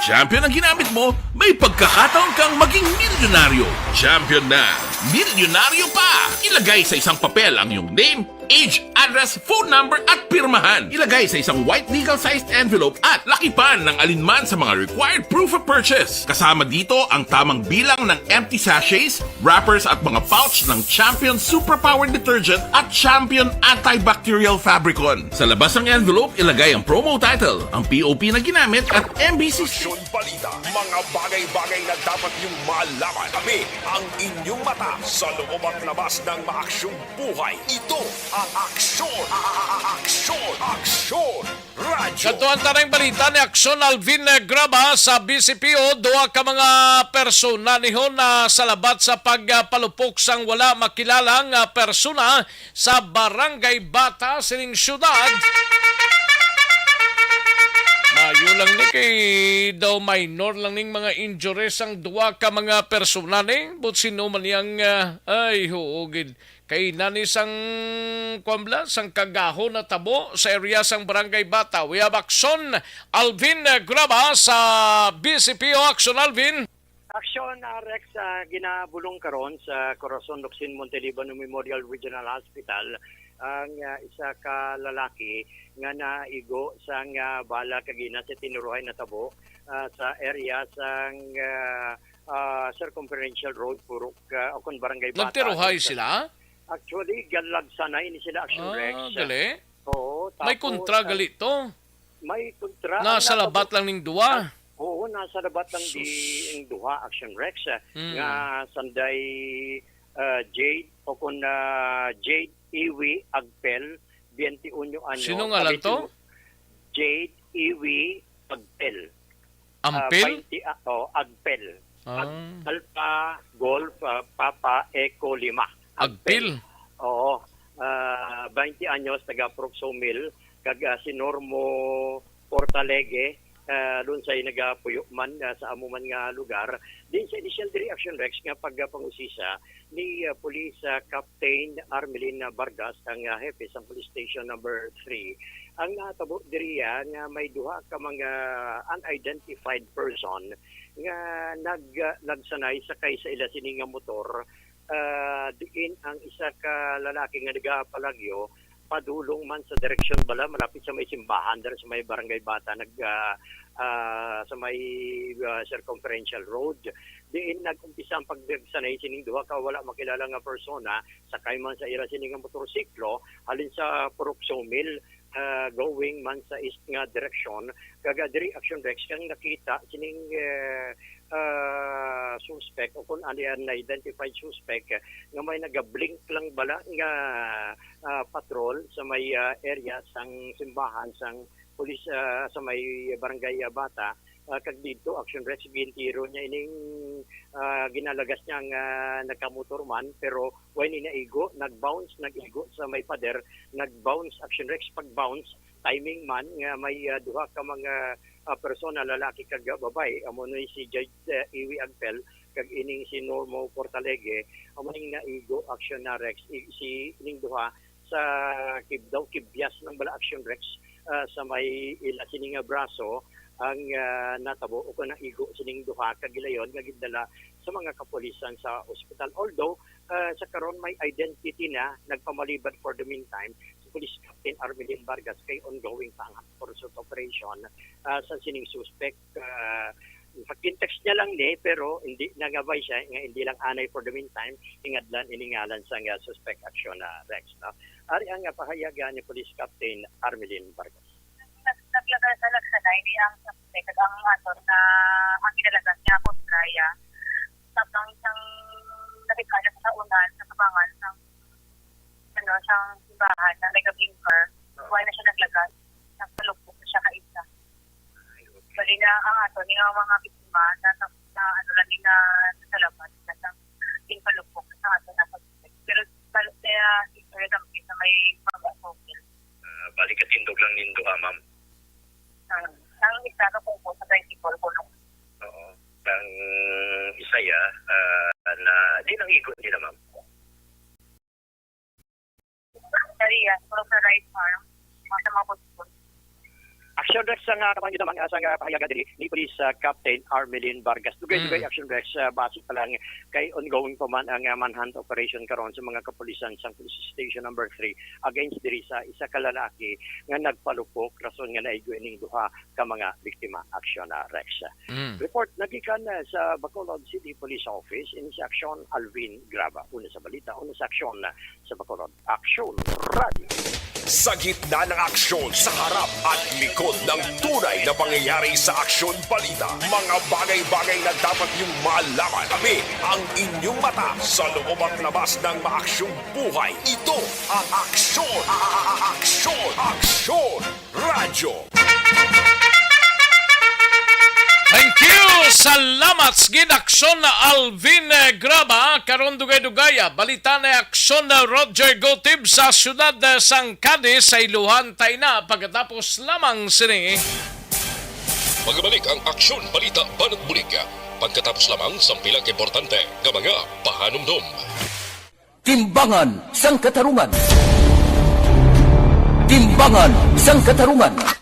champion ang ginamit mo, may pagkakataon kang maging milyonaryo. Champion na, milyonaryo pa! Ilagay sa isang papel ang iyong name, age, address, phone number at pirmahan. Ilagay sa isang white legal-sized envelope at lakipan ng alinman sa mga required proof of purchase. Kasama dito ang tamang bilang ng empty sachets, wrappers at mga pouch ng Champion Superpower Detergent at Champion Antibacterial Fabricon. Sa labas ng envelope, ilagay ang promo title, ang POP na ginamit at MBC
Aksyon Balita, mga bagay-bagay na dapat niyong malaman. Kami ang inyong mata sa loob at labas ng maaksyong buhay. Ito ang Aksyon! Aksyon! Aksyon! Radyo!
Kantuan tarang balita ni Aksyon Alvin Graba sa BCPO, duwa ka mga persona nihon na salabat sa pagpalupok sang wala makilalang persona sa Barangay Bata, sining syudad. Mayo lang ni kay daw minor lang ning mga injuries ang duwa ka mga persona ni. But sino man yang ay huugid. Kay nani sang kwambla sang kagaho na tabo sa area sang Barangay Bata. We have Aksyon Alvin Graba sa BCPO. Aksyon Alvin.
Aksyon Rex, ginabulong karon sa Corazon Locsin Montelibano Memorial Regional Hospital ang isa ka lalaki nga naigo sang bala kagina sa tinuruhay na tabo sa area sang Circumferential Road Purok Okon Barangay Bata.
Nagtiruhay sila?
Actually, galagsanay ni sila Action Rex.
Gali?
Oo. Tapos,
May kontra gali to.
May kontra.
Nasa labat lang ning duwa.
Oo, nasa labat lang di ang duha Action Rex. Nga sanday Jade o kung Jade Iwi Agpel 21 anyo.
Sino nga lang to?
Jade Iwi Agpel.
Ampel?
Agpel. Alpha Golf Papa Eco 5.
Agpil?
Oo. 20 anyos, taga Proxomil, kag si Normo Portalege, doon sa nagapuyo man sa amuman nga lugar. Din sa initial reaction Rex nga pagpangusisa ni Police Captain Armelin Vargas, ang hepe sa Police Station number 3. Ang natabo diriya nga may duha ka mga unidentified person nga nagsanay sakay sa ila sini nga motor. Diin ang isa ka lalaki nga nagapalagyo padulong man sa direksyon bala malapit sa may simbahan sa may Barangay Bata sa may Circumferential Road. Diin nag-umpisa ang pagsanay sining duha ka wala makilala nga persona sakay man sa ira sining nga motorsiklo halin sa Purok-Sawmill going man sa east nga direksyon. Kaga diri Action Rex kang nakita sining suspect o kung ano yan na-identified suspect nga may nagablink lang bala nga patrol sa may area sang simbahan sang pulis sa may Barangay Bata. Kag dito Action Rex gintiro niya ining ginalagas niya nga nagkamotor man pero when naigo nag-igo sa may pader nag-bounce Action Rex pag-bounce timing man nga may duha ka mga persona lalaki kag babae amo ni si Judge Iwi Agpel kag ining si Normo Portalege amo ning naigo Action na Rex si ining duha sa kibyas ng bala Action Rex sa may ila sining braso ang natabo o kung naigo sining duha kagilayon nga gidala sa mga kapulisan sa ospital. Although sa karon may identity na nagpamalibad for the meantime si Police Captain Armelin Vargas kay ongoing pa ang pursuit operation sa sining suspect. Pag-text niya lang ni pero hindi nagabay siya nga hindi lang anay for the meantime ingadlan iningalan sa nga suspect action na Rex. No? Ari ang pahayagan ni Police Captain Armelin Vargas.
Nagsanay niya ang suspect at ang aton na ang kinalagas niya kontraya. Tapos ang isang nakikala sa unan sa kabangan ng siyang simbahan na nag-blinker. Why na siya naglagas? Nagpalupok na siya kaisa. Bali na ang aton yung mga biktima na lang nga sa labas na pinpalupok sa aton na suspect. Pero kaya istorya na may pag-asokil.
Balik at tindog lang nindo ma'am.
Ang isa na po sa 24 kulong.
Oo. Ang isaya na di nang ikot nila ma'am.
Sariya, pero sa right arm, mga mabutbut.
Action Rex ang kapangyo naman sa pahayagan diri ni Police Captain Armelin Vargas. Dugay-dugay Action Rex base pa lang kay ongoing pa man ang manhunt operation karon sa mga kapulisan sa Police Station number 3 against diri sa isa ka lalaki nga nagpalupok rason nga naigyo ining duha ka mga biktima. Action Rex. Report nagikan sa Bacolod City Police Office ini sa Action Alvin Graba. Una sa balita, una sa aksyon sa Bacolod. Action Radio.
Sa gitna ng aksyon, sa harap at likod ng tunay na pangyayari sa Aksyon Balita, mga bagay-bagay na dapat niyong malaman. Kami ang inyong mata sa loob at labas ng maaksyong buhay. Ito ang Aksyon! Aksyon! Aksyon! Radyo!
Thank you! Salamat sa ginaksyon na Alvin Graba, karon dugay-dugaya. Balita na aksyon na Roger Gotib sa syudad sang Cadiz sa Iluhan, Tayna. Pagkatapos lamang sini.
Magbalik ang Aksyon Balita Banat Bulig. Pagkatapos lamang sa pilang importante nga mga pahanumdum.
Timbangan sang katarungan. Timbangan sang katarungan.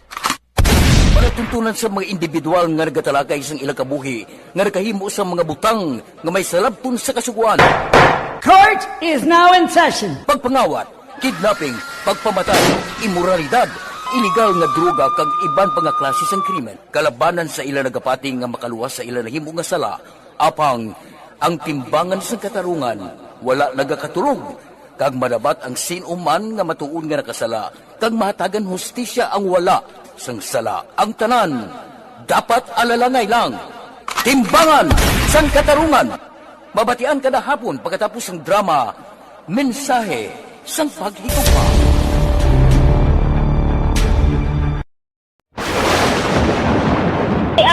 Panatuntunan sa mga individual nga nagatalagay sa ilang kabuhi nga nakahimo sa mga butang nga may salabton sa kasuguan.
Court is now in session.
Pagpangawat, kidnapping, pagpamatay, immoralidad, illegal nga droga kag iban pa nga klase sang krimen. Kalabanan sa ilang nagapati nga makaluwas sa ilang nahimo nga sala. Apang ang timbangan sa katarungan wala nagakatulog. Kag madabat ang sinuman nga matuon nga nakasala. Kag mahatagan hustisya ang wala sang sala. Ang tanan dapat alalangay lang. Timbangan sang katarungan. Mabatian kada hapon pagkatapos ng drama, mensahe sang paghigugma.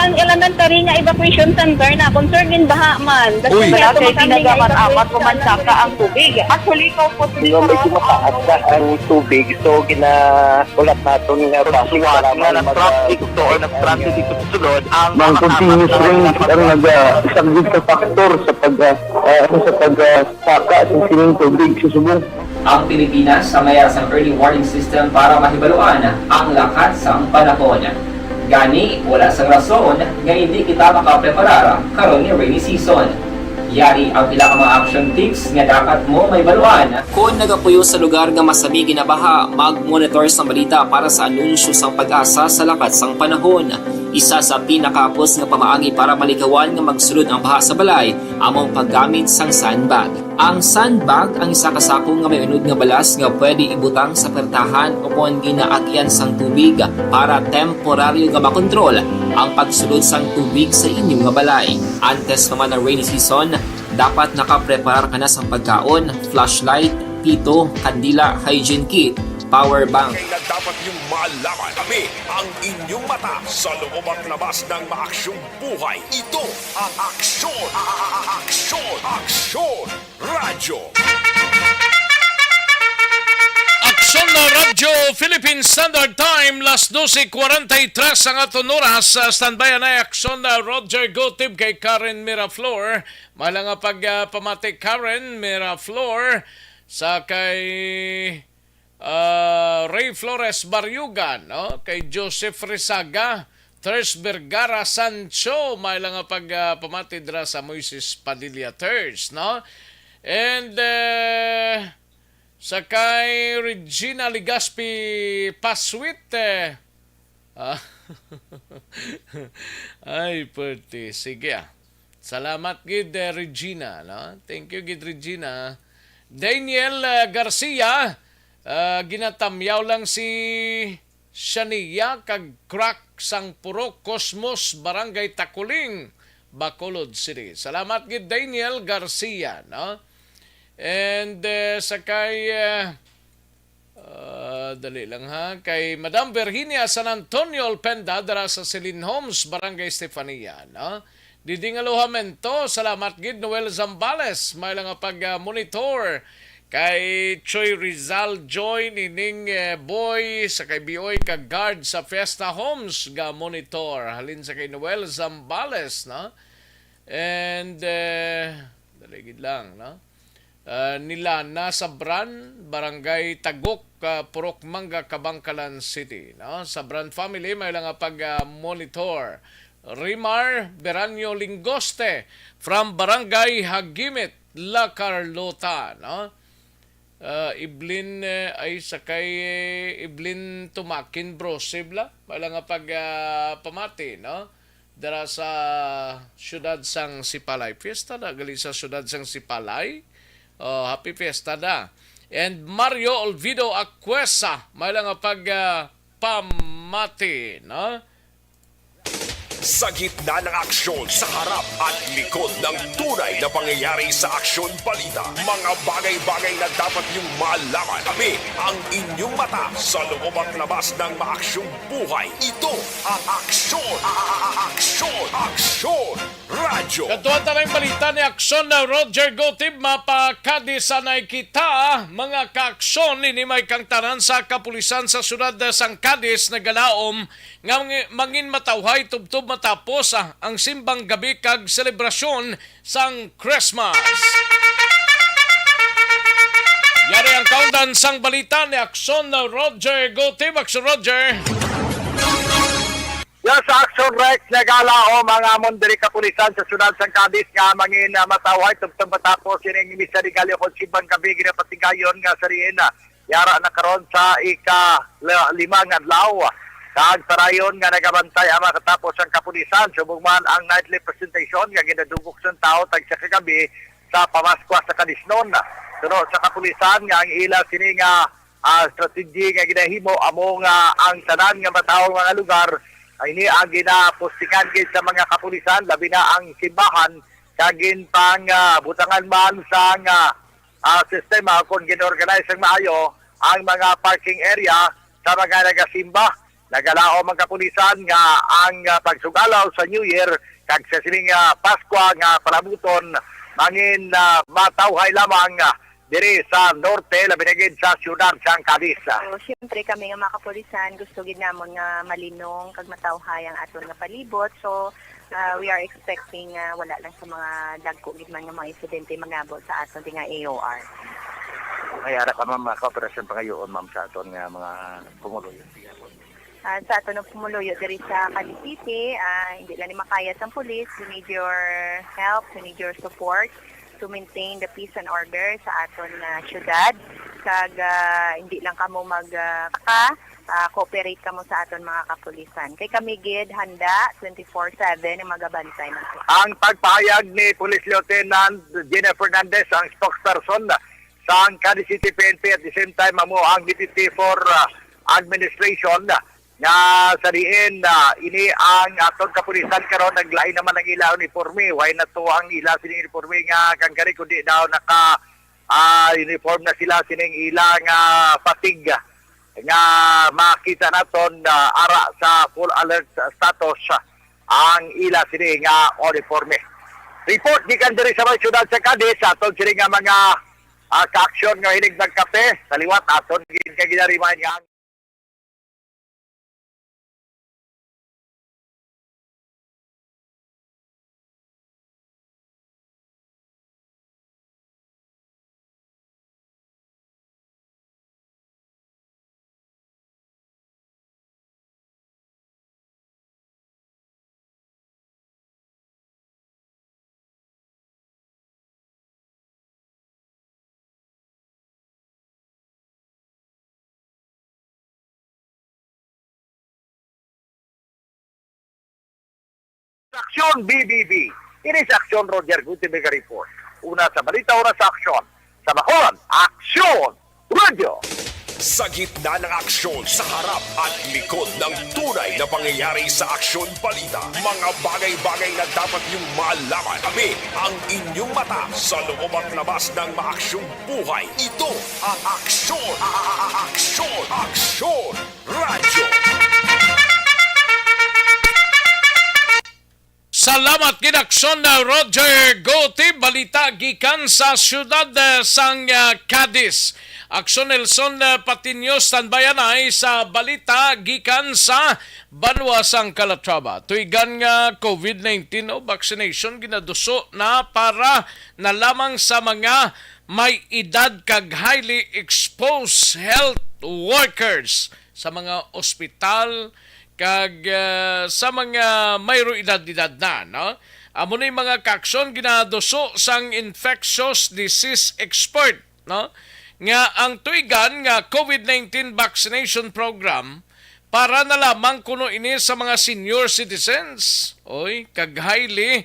Ang elementary nga evacuation center na concern din baha man.
Uy, kay ginagamat-amat pumansaka ang tubig. Actually, ko po
Medyo mataas na ang tubig. So, ulat natin nga
pasuwat nga nag-traffic to or nag-traffic dito sa sulod.
Ang continuous rain ang isang good factor sa pagsaka sa sining tubig sa subong.
Ang Pilipinas sa mayroon sa early warning system para mahibaluan ang lakas ng panahon. Gani, wala sang rason nga hindi kita makapreparar karon ni rainy season. Yari ang pila ka mga action tips nga dapat mo may baluan. Kung nagapuyo sa lugar nga masabi ginabaha, mag-monitor sa balita para sa anunsyo sang pag-asa sa lakat sang panahon. Isa sa pinakapos nga pamaagi para malikawan nga magsulod ang baha sa balay, among paggamit sang sandbag. Ang sandbag ang isa kasako nga may unod nga balas nga pwede ibutang sa pertahan upon ginaagyan sang tubig para temporaryo nga makontrol ang pagsulod sang tubig sa inyong nga balay. Antes naman ng rainy season, dapat nakapreparar ka na sang pagkaon, flashlight, pito, kandila, hygiene kit, power bank.
Kaya dapat yung malaman. Kami ang inyong mata sa loob at labas ng maaksyong buhay. Ito ang Aksyon! Aksyon! Aksyon! Radyo!
Aksyon na Radyo Philippine Standard Time, las 12:43 ang aton oras. Standby na aksyon na Roger Gotib kay Karen Miraflor. Malang nga pagpamati Karen Miraflor sa kay Ray Flores Baryugan, no? Kay Joseph Rizaga, Thers Vergara Sancho, may lang nga pagpamati dra sa Moises Padilla Thers, no? And sa kay Regina Ligaspi Paswit, ay pwede, sige salamat gid Regina, no? Thank you gid Regina. Daniel Garcia, ginatamyaw lang si Shania kag crack sang puro Cosmos Barangay Takuling, Bacolod City. Salamat gid Daniel Garcia, no? And sa kay dali lang ha, kay Madam Virginia San Antonio Alpenda dara sa Celine Homes, Barangay Estefania, no? Diding alohamento, salamat gid Noel Zambales, may lang pag-monitor kay Choy Rizal Joy nining boy sa kay Bioy kag guard sa Fiesta Homes ga monitor halin sa kay Noel Zambales, no? And daligid lang, no? Nila nasa Bran, Barangay Tagok, Purok Manga, Kabangkalan City. No? Sa Brand Family, may lang pag-monitor. Rimar Beranyo Lingoste from Barangay Hagimit, La Carlota. No? Iblin ay sakay Iblin Tumakin Brosibla. May lang pamati. No? Dara sa siyudad sang Sipalay. Fiesta na gali sa siyudad sang Sipalay. Happy Fiesta na. And Mario Olvido Acuesa, may lang pamati, no?
Sa gitna ng aksyon, sa harap at likod ng tunay na pangyayari sa aksyon balita, mga bagay-bagay na dapat niyong malaman. Kami ang inyong mata sa loob at labas ng maaksyong buhay. Ito ang aksyon! Aksyon! Aksyon! Radyo!
Katuan tayong balita ni aksyon na Roger Gotib, mapakadisanay kita, mga kaaksyon, inimay kang tanan sa kapulisan sa syudad sang Cadiz na galaom, nga mangin matawhay tubtub matapos ang simbang gabi kag selebrasyon sang Christmas. Yari ang kaundan sang balita ni aksyon na Roger Gotib. Aksyon Roger!
Yes, Action Rex, nagala o mga mundiri kapulisan sa syudad sang Cadiz nga mangin matawhay tubtub matapos yun ang imisa ni Galio kung simbang gabi ginapatigayon nga sa riin yara na karon sa ika-limang adlaw. Kag sarayon nga nagabantay ama katapos ang kapulisan subong man ang nightly presentation nga ginadugok sa tao tag sa kagabi sa pamaskwa sa Kadisnon. Suno sa kapulisan nga ang ila sini nga strategy nga ginahimo amo nga ang tanan nga matawag mga lugar ay ni ang ginapostikan gid sa mga kapulisan labi na ang simbahan kagin pang butangan man sa sistema kung ginorganize ang maayo ang mga parking area sa mga nagasimba. Nagalao mga kapulisan nga ang pagsugalaw sa New Year kag sa sining Pasko nga palabuton mangin matawhay lamang diri sa norte labi na gid sa siyudad sang Cadiz.
So, siyempre kami nga mga kapulisan gusto gid namon nga malinong kag matawhay ang aton nga palibot. So we are expecting wala lang sa mga dagko gid man nga mga insidente mangabot sa aton nga AOR.
Mayara ka ma'am kooperasyon pangayoon ma'am sa aton nga mga pumuluyo.
Sa aton ng pumuluyo diri sa Cadiz City, hindi lang ni makaya sa pulis. We need your help, we need your support to maintain the peace and order sa aton syudad. Kag hindi lang kamo cooperate kamo sa aton mga kapulisan. Kay kami gid handa 24/7 ang magabantay nato.
Ang pagpahayag ni Police Lieutenant Gina Fernandez, ang spokesperson sa Cadiz City PNP at the same time amo ang Deputy for Administration nga sa diin ini ang aton kapulisan karon naglain naman ang ila uniforme. Why na to ang ila sining uniforme nga kang kari kundi daw naka uniform na sila sining ila nga patig nga makita naton ara sa full alert status ang ila sining nga uniforme. Report gikan diri sa mga syudad sa Cadiz aton sining nga mga ka-aksyon nga hilig nagkape sa liwat aton ginariman nga Aksyon BBB. It is Aksyon Roger Gutibega Report. Una sa balita, una sa aksyon. Sa Bacolod, Aksyon Radio.
Sa gitna ng aksyon, sa harap at likod ng tunay na pangyayari sa aksyon balita, mga bagay-bagay na dapat niyong malaman. Kami ang inyong mata sa loob at labas ng maaksyong buhay. Ito ang Aksyon! Aksyon! Aksyon! Radyo!
Salamat kinaksyon na Roger Goti, balita gikan sa siyudad sang Cadiz. Aksyon Nelson Patiño standbayan ay sa balita gikan sa Banwa sang Calatrava. Tuigan nga COVID-19 o vaccination ginaduso na para na lamang sa mga may edad kag highly exposed health workers sa mga ospital kag sa mga mayro edad-edad na, no? Amo ni mga kaaksyon ginadoso sang infectious disease expert, no? Nga ang tuigan nga COVID-19 vaccination program para na lamang kuno ini sa mga senior citizens, oy, kag highly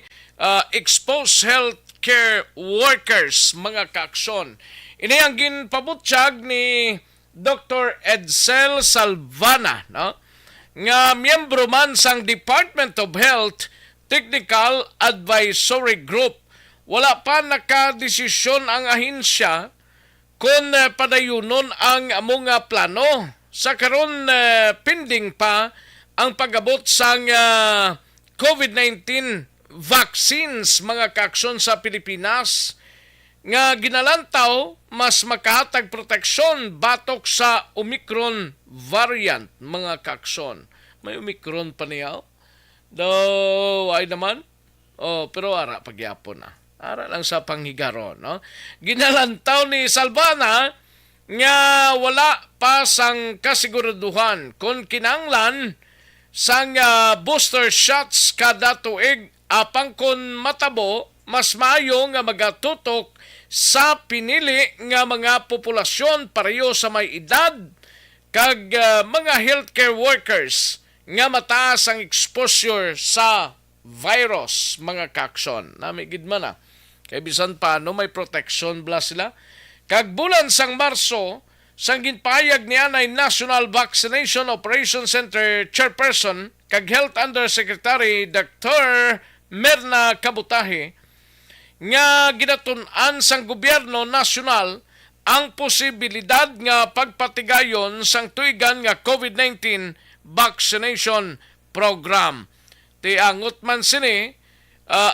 exposed healthcare workers, mga kaaksyon. Ini ang ginpabutsyag ni Dr. Edsel Salvana, no? Nga miyembro man sang Department of Health Technical Advisory Group. Wala pa nakadesisyon ang ahensya kung padayunon ang among plano. Sa karon pending pa ang pag-abot sang COVID-19 vaccines, mga kaaksyon sa Pilipinas, nga ginalantaw mas makahatag proteksyon batok sa Omicron variant, mga kaaksyon. May Omicron pa niya? Daw, ay naman? Oh, pero ara pagyapon na. Ara lang sa panghigaron, no? Ginalantaw ni Salvana nga wala pa sang kasiguraduhan kung kinanglan sang booster shots kada tuig apang kon matabo mas maayo nga magatutok sa pinili nga mga populasyon pareho sa may edad kag mga healthcare workers nga mataas ang exposure sa virus, mga kaaksyon. Namigid man na. Kaya bisan paano may protection bla sila. Kag bulan sang Marso, sang ginpahayag niya na National Vaccination Operation Center Chairperson kag Health Undersecretary Dr. Merna Kabutahe nga ginatun-an sang gobyerno nasyonal ang posibilidad nga pagpatigayon sang tuigan nga COVID-19 vaccination program. Tiangot man sini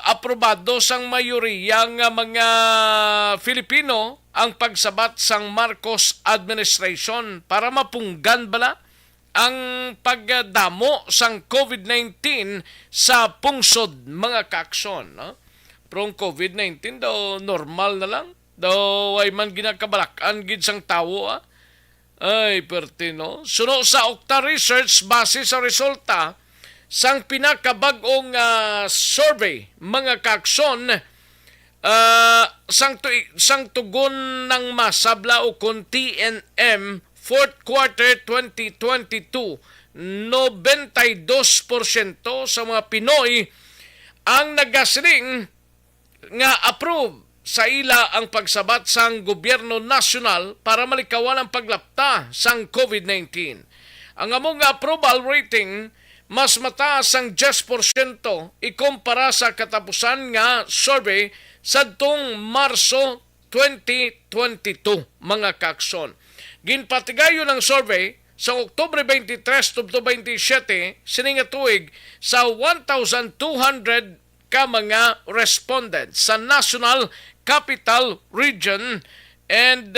aprobado sang mayoriya nga mga Filipino ang pagsabat sang Marcos administration para mapunggan bala ang pagdamo sang COVID-19 sa pungsod, mga kaaksyon, no? Pero ang COVID-19 daw normal na lang. Daw ay man ginakabalakan gid sang tawo, ah. Ay, pertino. Suno sa Okta Research, base sa resulta sang pinakabag-ong survey, mga kaaksyon, sang tugon ng masabla o kung TNM 4th quarter 2022, 92% sa mga Pinoy ang nagasiling nga approve sa ila ang pagsabat sang gobyerno nasyonal para malikawan ang paglapta sang COVID-19. Ang among approval rating mas mataas ang 10% ikumpara sa katapusan nga survey sadtong Marso 2022, mga kaaksyon. Ginpatigayon ang survey sa Oktubre 23 to 27 sininga tuig sa 1,200 ka mga respondents sa National Capital Region and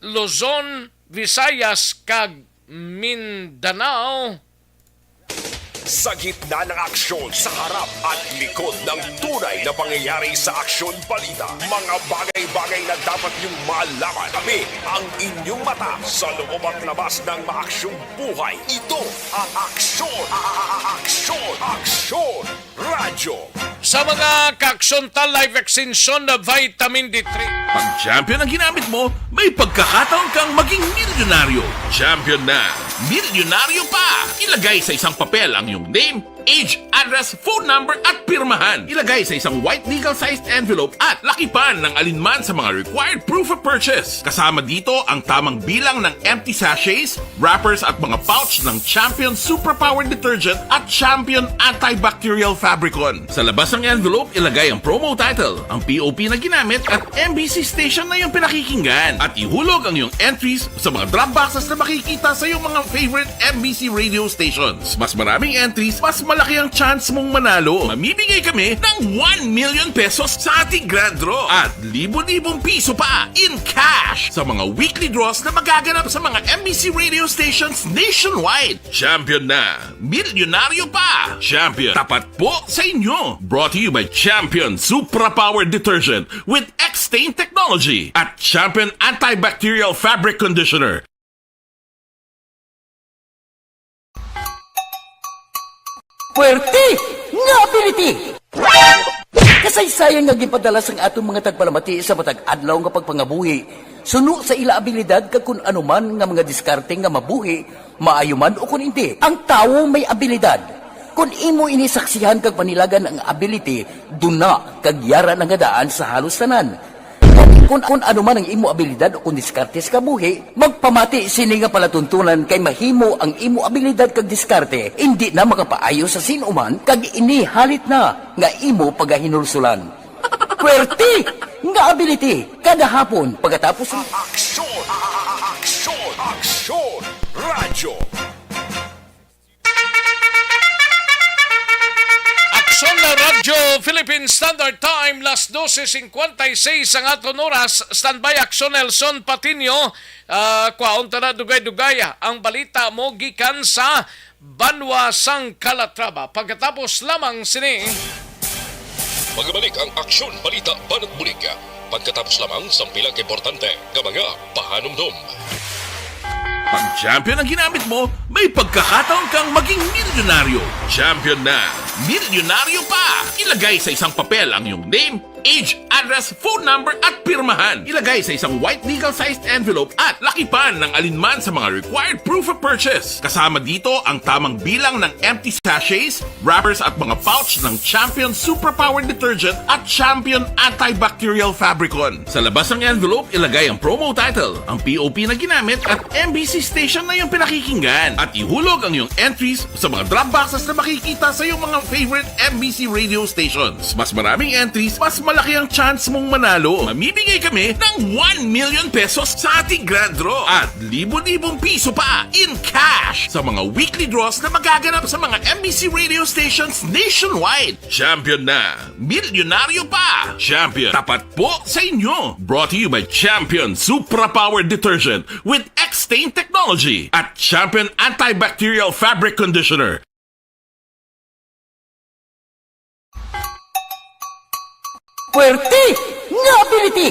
Luzon, Visayas kag Mindanao.
Sa gitna ng aksyon, sa harap at likod ng tunay na pangyayari sa Aksyon Balita, mga bagay-bagay na dapat niyong malaman. Kami ang inyong mata sa loob at labas ng maaksyong buhay. Ito ang Aksyon! Aksyon! Radyo!
Sa mga kaaksyon ta, live extension na vitamin D3.
Pag champion ang ginamit mo, may pagkakataon kang maging milyonaryo. Champion na! Milyonaryo pa! Ilagay sa isang papel ang iyong name, age, address, phone number at pirmahan. Ilagay sa isang white legal-sized envelope at lakipan ng alinman sa mga required proof of purchase. Kasama dito ang tamang bilang ng empty sachets, wrappers at mga pouch ng Champion Superpower Detergent at Champion Antibacterial Fabricon. Sa labas ng envelope, ilagay ang promo title, ang POP na ginamit at MBC station na iyong pinakikinggan. At ihulog ang iyong entries sa mga drop boxes na makikita sa iyong mga favorite MBC radio stations. Mas maraming entries, mas malaki ang chance mong manalo. Mamimigay kami ng 1 million pesos sa ating grand draw at libo-libong piso pa in cash sa mga weekly draws na magaganap sa mga MBC radio stations nationwide. Champion na! Milyonaryo pa! Champion, tapat po sa inyo! Brought to you by Champion Supra Power Detergent with X-Stain Technology at Champion Antibacterial Fabric Conditioner.
Puwerte nga ability! Kasaysayan nga gipadala sang atong mga tagpalamati sa matag adlaw nga pagpangabuhi. Suno sa ila abilidad kag kun anuman nga mga diskarte nga mabuhi, maayo man o kun hindi. Ang tawo may abilidad. Kung imo inisaksihan kag panilagan ang ability, duna kag yara nga daan sa halos tanan. Kung ano man ang imo abilidad o kung diskarte sa kabuhi, magpamati sini nga palatuntunan kay mahimo ang imo abilidad kag diskarte, hindi na makapaayo sa sinuman kag ini halit na nga imo pagahinulsulan. Puwerte nga ability kada hapon pagkatapos ng
Aksyon! Aksyon! Aksyon! Radyo!
Aksyon na Radyo Philippine Standard Time, las 12.56 ang aton oras. Standby Aksyon Nelson Patinio. Kwaon na dugay-dugay ang balita mo gikan sa Banwa sang Calatrava. Pagkatapos lamang sini.
Magbalik ang Aksyon Balita Banat Bulig. Pagkatapos lamang sa pilang importante nga mga pahanumdum.
Pag champion ang ginamit mo, may pagkakataon kang maging milyonaryo. Champion na, milyonaryo pa! Ilagay sa isang papel ang iyong name, age, address, phone number at pirmahan. Ilagay sa isang white legal-sized envelope at lakipan ng alinman sa mga required proof of purchase. Kasama dito ang tamang bilang ng empty sachets, wrappers at mga pouch ng Champion Superpower Detergent at Champion Antibacterial Fabricon. Sa labas ng envelope, ilagay ang promo title, ang POP na ginamit at MBC station na yung pinakikinggan. At ihulog ang iyong entries sa mga drop boxes na makikita sa iyong mga favorite MBC radio stations. Mas maraming entries, mas malaki ang chance mong manalo. Mamimigay kami ng 1 million pesos sa ating grand draw at libo-libong piso pa in cash sa mga weekly draws na magaganap sa mga MBC radio stations nationwide. Champion na, milyonaryo pa. Champion, tapat po sa inyo. Brought to you by Champion Superpower Detergent with X-Stain Technology at Champion Antibacterial Fabric Conditioner.
Puwerte nga ability!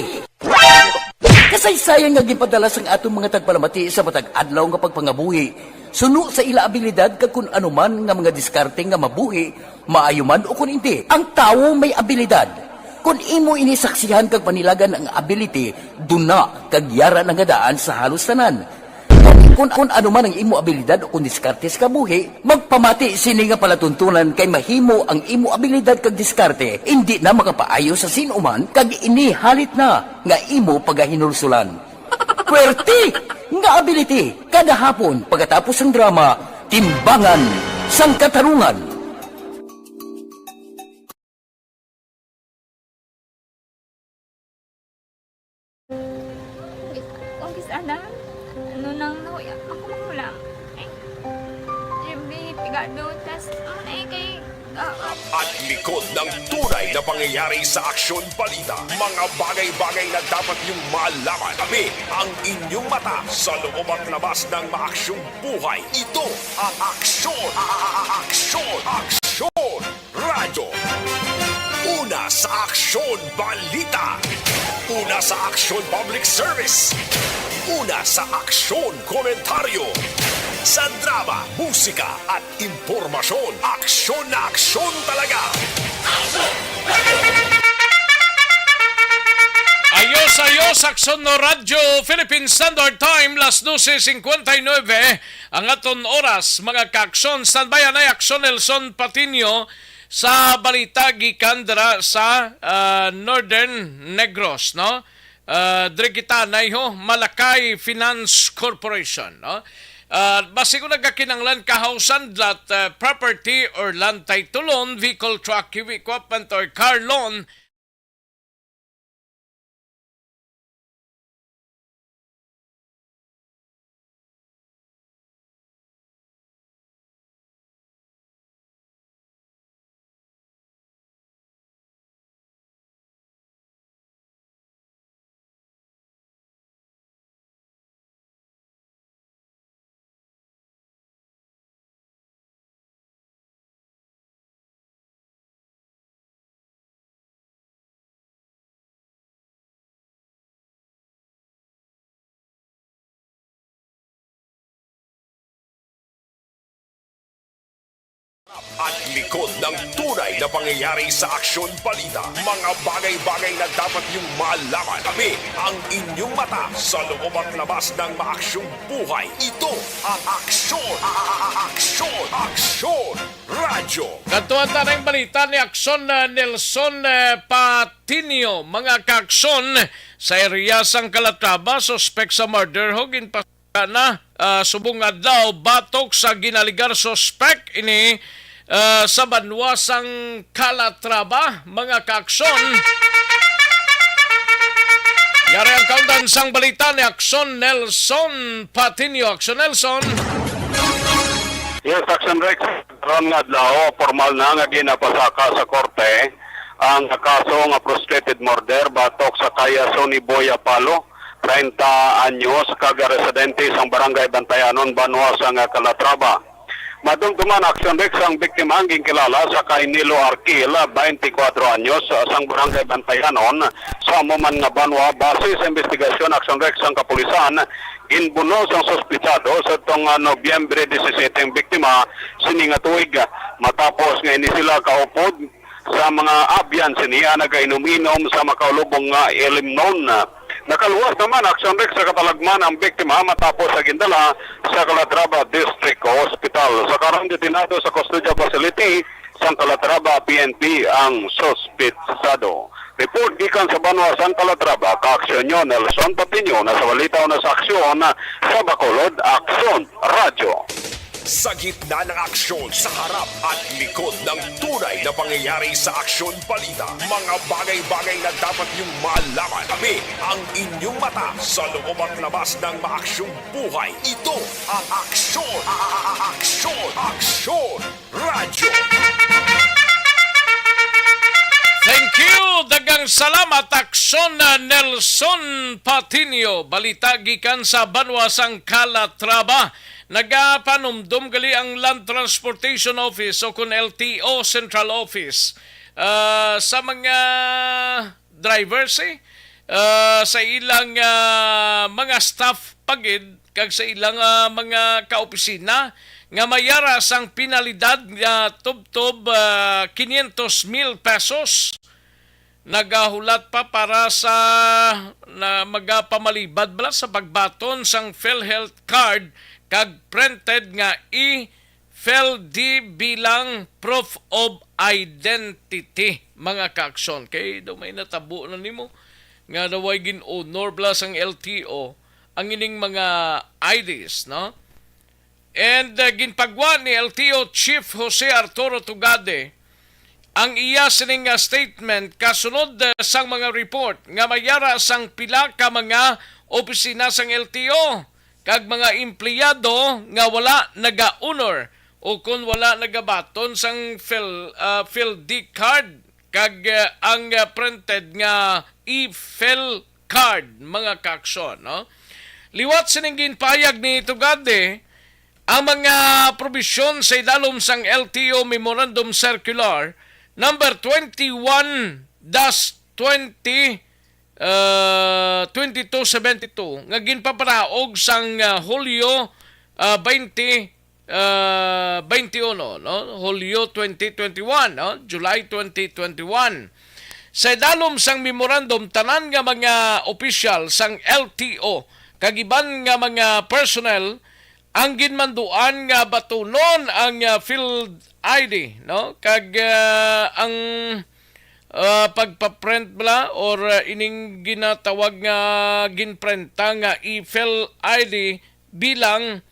Kasaysayan nga gipadala sang atong mga tagpalamati sa matag adlaw nga pagpangabuhi. Suno sa ila abilidad kag kun anuman nga mga diskarte nga mabuhi, maayo man o kun hindi. Ang tawo may abilidad. Kung imo inisaksihan kag panilagan ang ability, duna kag yara nga daan sa halos tanan. Kung ano man ang imo abilidad o kung diskarte sa kabuhi, magpamati sini nga palatuntunan kay mahimo ang imo abilidad kag diskarte, hindi na makapaayo sa sinuman kag ini halit na nga imo pagahinulsulan. Puwerte nga ability kada hapon pagkatapos ng drama, Timbangan sang Katarungan.
Sana ano nang nahuya ako mangulang siyempre pigado tas kay
At likod ng tunay na pangyayari sa Aksyon Balita, mga bagay-bagay na dapat niyong malaman. Kami ang inyong mata sa loob at labas ng maaksyong buhay. Ito ang Aksyon! Aksyon! Aksyon! Radyo! Una sa Aksyon Balita! Una sa Aksyon Public Service! Una sa Aksyon Komentaryo! Sa drama, musika at impormasyon, aksyon na aksyon talaga!
Ayos, Aksyon no Radyo Philippine Standard Time, las 12.59 ang aton oras, mga ka-aksyon. Standby na Aksyon Nelson Patinio sa balita gikan dira sa Northern Negros, no? Diri kita naiho Malakay Finance Corporation, no? Basi ko nagkakinanglan kahausan that property or land title loan, vehicle, truck, equipment or car loan
At likod ng tunay na pangyayari sa aksyon balita, mga bagay-bagay na dapat niyong malaman. Kami ang inyong mata sa loob at labas ng maaksyong buhay. Ito ang Aksyon! Aksyon! Radyo!
Katuan ng balita ni Akson Nelson Patinio, mga kaaksyon sa area sang Calatrava, suspect sa murder hogin pa na subong adlaw batok sa ginaligar suspect ini sa banwasang Calatrava, mga kaaksyon. Yari ang kaundan sang balita ni Akson Nelson Patinio. Akson Nelson.
Yes, Action Rex, karon nga adlaw formal na nga ginapasaka sa korte ang kaso nga frustrated murder batok sa kaya Sonny Boya Palo, 30 anyos, kaga residente sang barangay Bantayanon, Banwa sa Calatrava. Madungtuman Action Rex ang biktima ang ginkilala sa kay Nilo Arquil, 24 anyos, sang barangay Bantayanon sa Muman nga Banwa. Base sa investigasyon Action Rex ang kapulisan, inbunos ang sospitsado sa itong Nobyembre 17 ang biktima sininga tuig matapos nga ini sila kaupod sa mga abyan siniya nagainom-inom sa makaulubong nga Elimnon. Nakaluwas naman Action Rex sa katalagman ang biktima matapos sa gindala sa Calatrava District Hospital. Sa karang detinado sa custodial facility sa Calatrava PNP ang sospitsado. Report gikan sa Banwa San Calatrava, Kaaksyon nyo Nelson Patinio na sa walitaw na sa aksyon sa Bacolod, Aksyon Radyo.
Sa gitna ng aksyon, sa harap at likod ng tunay na pangyayari sa aksyon balita, mga bagay-bagay na dapat niyong malaman. Kami ang inyong mata sa loob at labas ng maaksyong buhay. Ito ang Aksyon! Aksyon! Radyo!
Thank you! Dagang salamat, Akson Nelson Patinio. Balita gikan sa Banwasang Calatrava. Nagapanumdum gali ang Land Transportation Office o kun LTO Central Office sa mga drivers sa ilang mga staff pagid kag sa ilang mga kaopisina nga mayara sang penalidad nga tubtob 500,000 pesos. Nagahulat pa para sa na magapamalibad bala sa pagbaton sang PhilHealth card kag printed nga PhilD bilang proof of identity, mga kaaksyon. Kay daw may natabo na nimo nga daway gin-honor plus ang LTO ang ining mga IDs, no? And ginpagwa ni LTO Chief Jose Arturo Tugade ang iya sining statement kasunod sang mga report nga mayara sang pila ka mga opisina sang LTO kag mga empleyado nga wala naga-honor o kung wala nagabaton sang PhilD card kag ang printed nga e-Phil card, mga kaaksyon, no? Liwat sining ginpayag ni Tugade ang mga probisyon sa idalom sang LTO Memorandum Circular number 21-20 2272 nga ginpaparaog sang Hulyo 2021, no? Hulyo 2021, no? July 2021. Sa idalom sang memorandum tanan nga mga opisyal sang LTO kagiban nga mga personnel ang ginmanduan nga batunon ang field ID, no? Kag ang pagpaprint bala or ining ginatawag nga ginprenta nga e-Phil ID bilang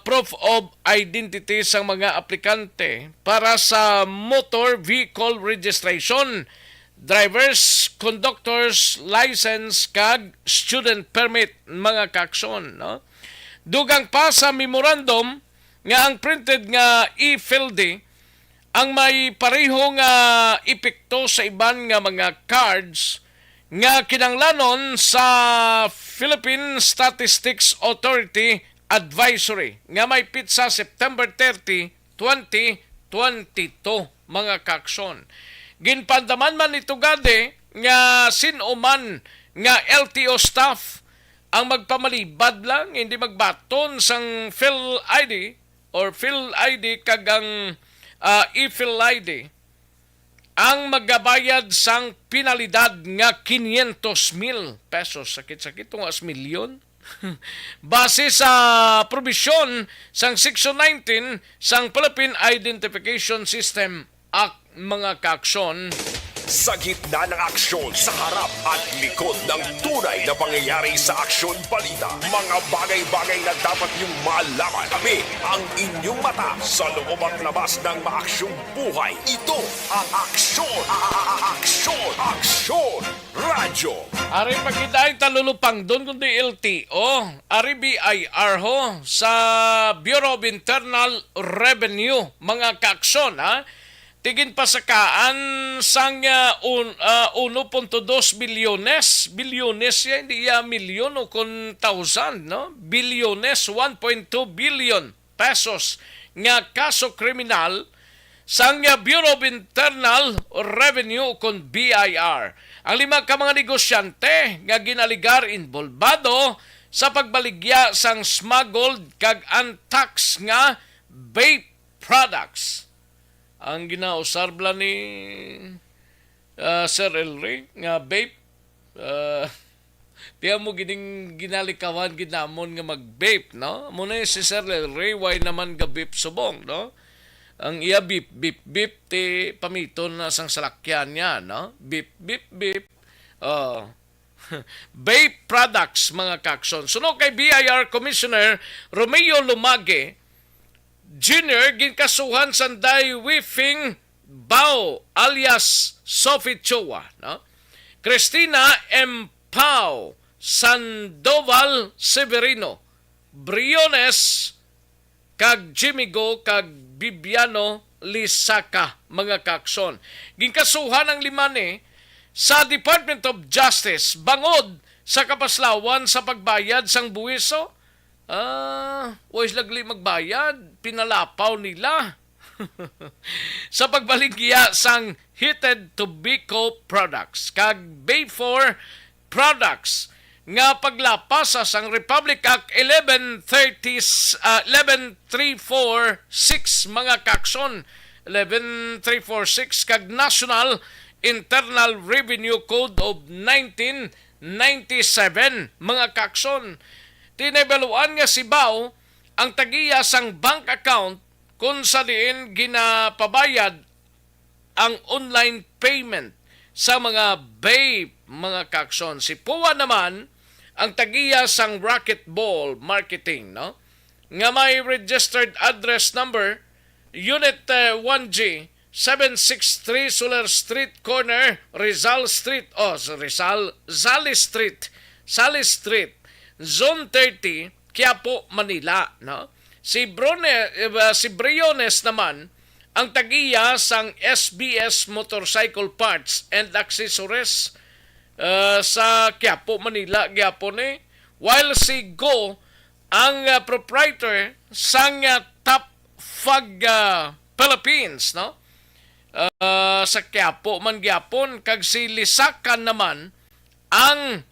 proof of identity sa mga aplikante para sa motor vehicle registration, driver's, conductor's license kag student permit, mga kaaksyon, no? Dugang pa sa memorandum nga ang printed nga e-Phildy ang may pareho nga epekto sa iban nga mga cards nga kinanglanon sa Philippine Statistics Authority Advisory nga may pitsa September 30, 2022, mga kaaksyon. Ginpandaman man ni Tugade nga sinuman nga LTO staff ang magpamalibad lang, hindi magbaton sang PhilID or PhilID kag ang Ifilide ang magabayad sang penalidad nga 500,000 pesos. Sakit-sakit itong as milyon. Base sa probisyon sang Section 19 sang Philippine Identification System Act, mga kaaksyon.
Sa gitna ng aksyon, sa harap at likod ng tunay na pangyayari sa Aksyon Balita, mga bagay-bagay na dapat niyong malaman. Kami ang inyong mata sa loob at labas ng maaksyong buhay. Ito ang Aksyon! Aksyon! Aksyon! Radyo!
Ari pagkidain talulupang doon kundi LTO, ari BIR ho, sa Bureau of Internal Revenue, mga kaaksyon, ha? Tigin pasakaan sang 1.2 bilyones. Bilyones ya, hindi ya milyon o kun thousand, no? Bilyones, 1.2 billion pesos nga kaso kriminal sang Bureau of Internal Revenue kun BIR. Ang 5 ka mga negosyante nga ginaligar involvado sa pagbaligya sang smuggled kag untax nga vape products. Ang ginausarbla ni Sir Elry nga vape, tiya mo gining ginalikawan ginamon nga mag-vape, no? Muna si Sir Elry, why naman ga vape subong, no? Ang iya bip, bip, bip, ti pamiton na sang salakyan niya, no? Bip, bip, bip. Vape products, mga kakson. Suno kay BIR Commissioner Romeo Lumage, Jr. ginkasuhan sanday Wifing Bao alias Sophie Chua, no? Cristina M. Pao Sandoval Severino, Briones kag Jimigo kag Bibiano Lisaka, mga kakson. Ginkasuhan ang 5 ni sa Department of Justice bangod sa kapaslawan sa pagbayad sang buwiso. Wais lagli magbayad, pinalapaw nila. Sa pagbaligya sang heated tobacco products kag Bayfor products nga paglapasa sang Republic Act 11346, mga kakson. 11346 kag National Internal Revenue Code of 1997, mga kakson. Tinabaluan nga si Bao ang tagiya sang bank account kung sa diin ginapabayad ang online payment sa mga vape, mga kakson. Si Pua naman ang tagiya sang racquetball marketing, no? Nga may registered address number Unit 1G 763 Solar Street Corner, Rizal Street, Zali Street, Zone 30, Quiapo, Manila, no? Si Briones naman ang tagiya sang SBS Motorcycle Parts and Accessories sa Quiapo, Manila, gyapon ni. While si Go ang proprietor sang Top Fag Philippines, no? Sa Quiapo man gyapon, kag si Lisakan naman ang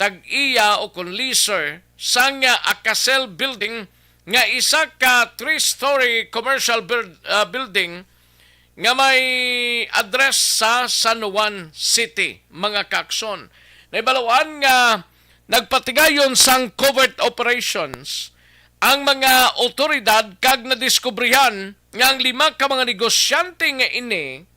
tag-iya o kung leaser sang Acasel Building nga isa ka 3-story commercial building nga may address sa San Juan City, mga kakson. Naibalawaan nga nagpatigayon sang covert operations ang mga otoridad kag nadiskubrihan nga ang 5 ka mga negosyante nga ini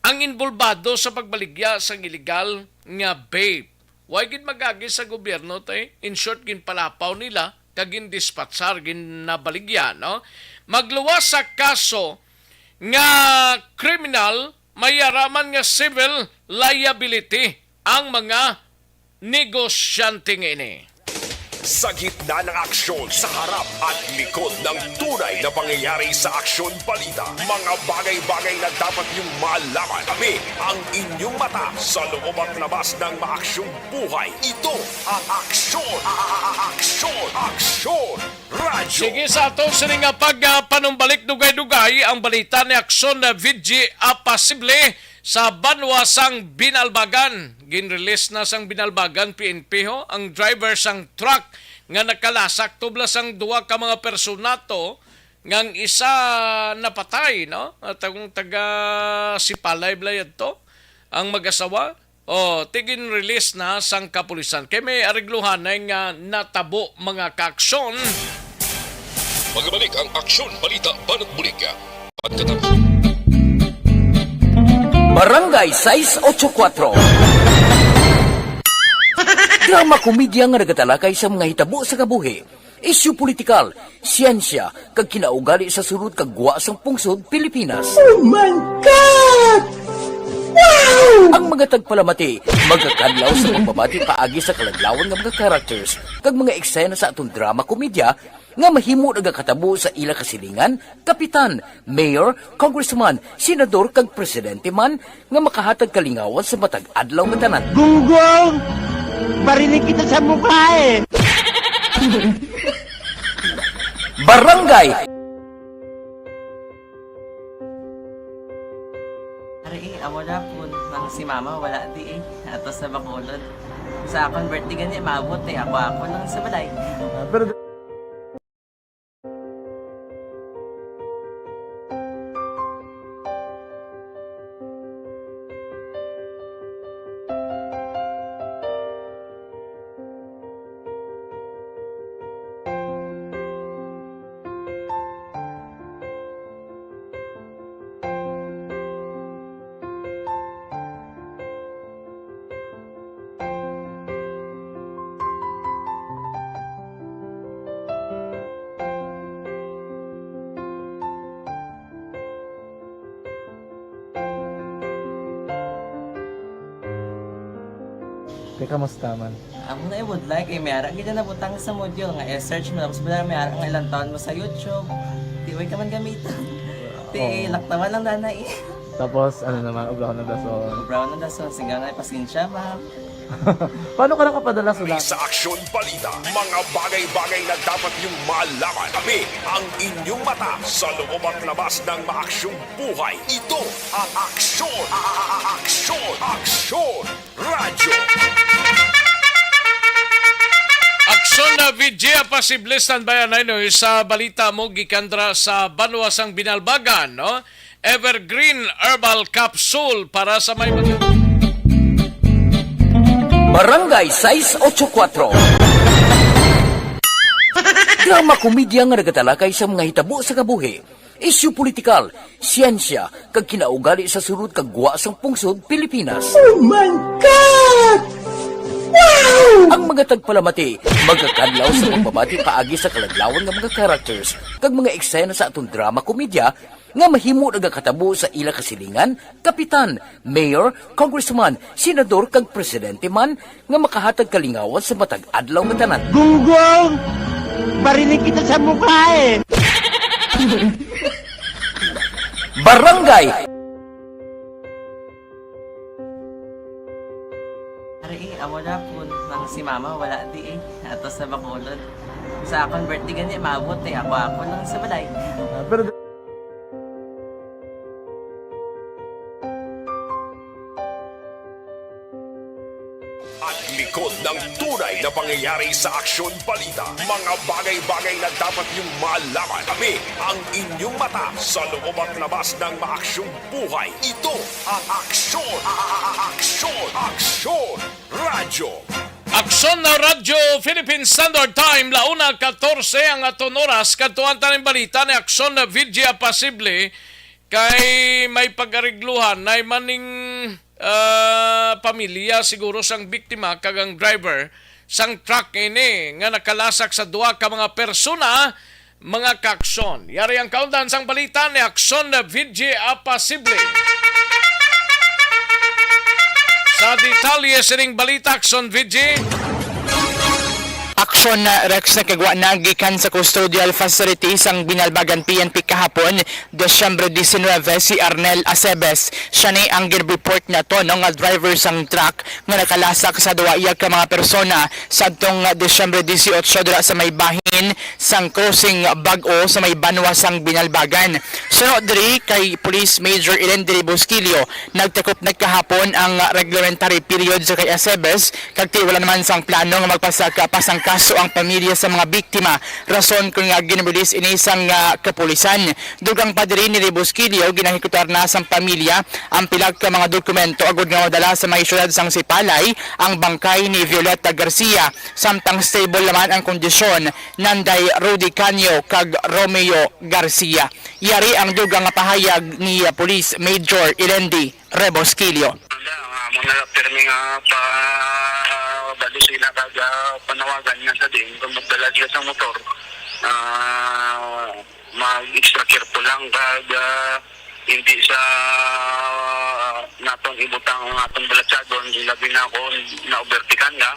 ang involvado sa pagbaligya sang illegal nga vape. Why gid magagi sa gobyerno tay? In short, ginpalapaw nila kag gindispatchar, ginabaligya, no? Magluwas sa kaso nga criminal, mayaraman nga civil liability ang mga negosyante nga ini.
Sa gitna ng aksyon, sa harap at likod ng tunay na pangyayari sa Aksyon Balita, mga bagay-bagay na dapat niyong malaman. Kami ang inyong mata sa loob at labas ng maaksyong buhay. Ito ang Aksyon! Aksyon! Aksyon! Radyo!
Sige sa ato sining panumbalik dugay-dugay ang balita ni Aksyon na VG Apasible sa Banwa sang Binalbagan. Ginrelease na sang Binalbagan PNP ho ang driver sang truck nga nakalasak tubla sang 2 ka mga personato ngang isa napatay, no? At ang taga Sipalay Blayad to, ang mag-asawa, tigin release na sang kapulisan. Kaya may arigluhan na nga natabo mga kaaksyon.
Magbalik ang aksyon, balita, banat bulika. Pagkatapos.
Barangay 684. Drama komedya nga nagatalakay sa mga hitabo sa kabuhi. Isyu politikal, siyensya, kag kinaugali sa sulod kag guwa sang pungsod Pilipinas.
Oh my God! Wow!
Ang mga tagpalamati, magkakadlaw sa pagbabati paagi sa kaladlawan ng mga characters kag mga eksena sa atong drama komedya nga mahimo nagakatabo sa ila kasilingan, kapitan, mayor, congressman, senador kag presidente man nga makahatag kalingawan sa matag adlaw nga tanan.
Gunggong! Barinig kita sa mukha eh!
Barangay!
Amo na po nang si mama wala di ato sa Bacolod. Sa akong birthday gani maabot ako lang sa balay.
Kamusta man?
Amo na would like may ara gid na butang sa module nga search mo tapos bala may ara nga ilang taon mo sa YouTube. Di way ka man gamitan. Di laktaman lang danay.
Tapos ano naman, ubraw na dason.
Ubraw na dason sigang ay pasensya ma'am.
Paano ka nakapadala sa
Sa aksyon balita, mga bagay-bagay na dapat yung malaman. Kami ang inyong mata sa loob at labas ng maaksyong buhay. Ito ang aksyon, aksyon, radyo.
Aksyon na Vidya Pasible standby no, sa balita mo gikandra sa Banwasang Binalbagan, no? Evergreen Herbal Capsule para sa may
Barangay 684. Drama komedya nga nagatalakay sa mga hitabo sa kabuhi. Isyu politikal, siyensya, kag kinaugali sa sulod kag guwa sang pungsod Pilipinas.
Oh my God! Wow!
Ang mga tagpalamati, magkakadlaw sa pagbabati paagi sa kaladlawan ng mga characters kag mga eksena sa atong drama komedya nga mahimo nagakatabo sa ila kasilingan, kapitan, mayor, congressman, senador kag presidente man nga makahatag kalingawan sa matag adlaw nga tanan.
Gunggong! Barinig kita sa mukha eh!
Barangay!
Amo na po nang si mama wala di ato sa Bacolod. Sa akong birthday gani maabot ako lang sa balay.
At likod ng tunay na pangyayari sa aksyon balita, mga bagay-bagay na dapat yung malaman. Kami ang inyong mata sa loob at labas ng maaksyong buhay. Ito ang aksyon, radyo.
Aksyon na Radyo Philippine Standard Time, 1:14 ang aton oras. Katuan taning balita ni Aksyon na Vidya Pasible kay may pag-arigluhan na maning pamilya siguro sang biktima kagang driver sang truck ini nga nakalasak sa duwa ka mga persona mga kaaksyon. Yari ang kaundan sang balita ni Aksyon na Vidya Pasible. Sa detalye sining balita, Aksyon Vidya.
Aksyon na Rex na kagwa na gikan sa custodial facility sang Binalbagan PNP kahapon, Desyembre 19, si Arnel Acebes. Siya ni ang report na to ng driver sang truck nga nakalasak sa duwa iya ka mga persona sa tong Desyembre 18 dira sa may bahin sang crossing Bag-o sa may Banwa sang Binalbagan. Sunod diri kay Police Major Elendry Bosquilio, nagtakop nagkahapon ang reglementary period sa kay Acebes kag wala naman sang plano nga magpasaka pasangka kaso ang pamilya sa mga biktima. Rason kung nga ginrelease inisang kapulisan. Dugang padiri ni Rebosquillo, ginahikutar na sa pamilya ang pilag ka mga dokumento agad nga madala sa mga syudad sang Sipalay ang bangkay ni Violeta Garcia. Samtang stable naman ang kondisyon nanday Rudy Canyo kag Romeo Garcia. Yari ang dugang pahayag ni Police Major Ilendi Rebosquillo.
Muna pirmi nga pa bali sila kaga panawagan nga sa din kung magdala sila sa motor mag-extra careful lang kaga hindi sa natong ibutang ang atong balatsagon labi na ako na overtikan ka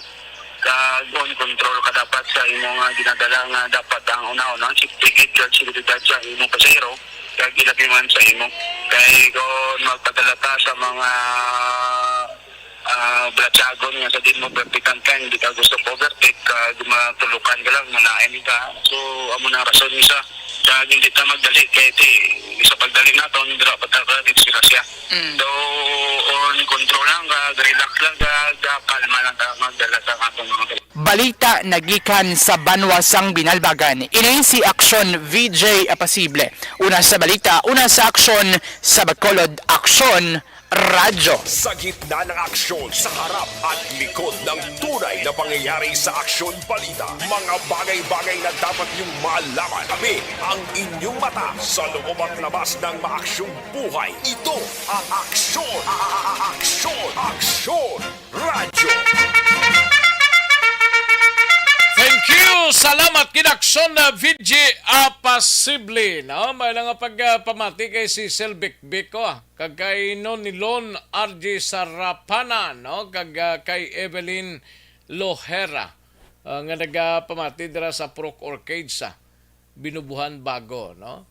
on control ka dapat sa imong ginadala nga dapat ang una-una seguridad sa imong pasahero kag ilagay man sa imo kay kung magpadala ta sa mga balatsagon nga sa din mo vertikan ka hindi ka gusto overtake kag matulukan ka lang malain ka so amo na rason isa kag hindi ta magdali kay sa pagdali naton dira pataka disgrasya so on control lang kag relax lang kag kalma lang ka magdala sa atong mga
Balita nagikan sa Banwasang Binalbagan. Ini si Aksyon VJ Apasible. Una sa balita, una sa aksyon sa Bacolod Aksyon Radyo.
Sa gitna ng aksyon, sa harap at likod ng tunay na pangyayari sa Aksyon Balita, mga bagay-bagay na dapat niyong malaman. Kami ang inyong mata sa loob at labas ng maaksyong buhay. Ito ang Aksyon! Aksyon! Aksyon! Radyo!
Thank you! Salamat kinaksyon na VJ Apasible. No? May lang pagpamati kay si Selbik Biko. Kag kay Nonilon RJ Sarapana. No? Kag kay Evelyn Lohera. Nga nagpamati dira sa Proc Orchid sa Binubuhan Bago. No?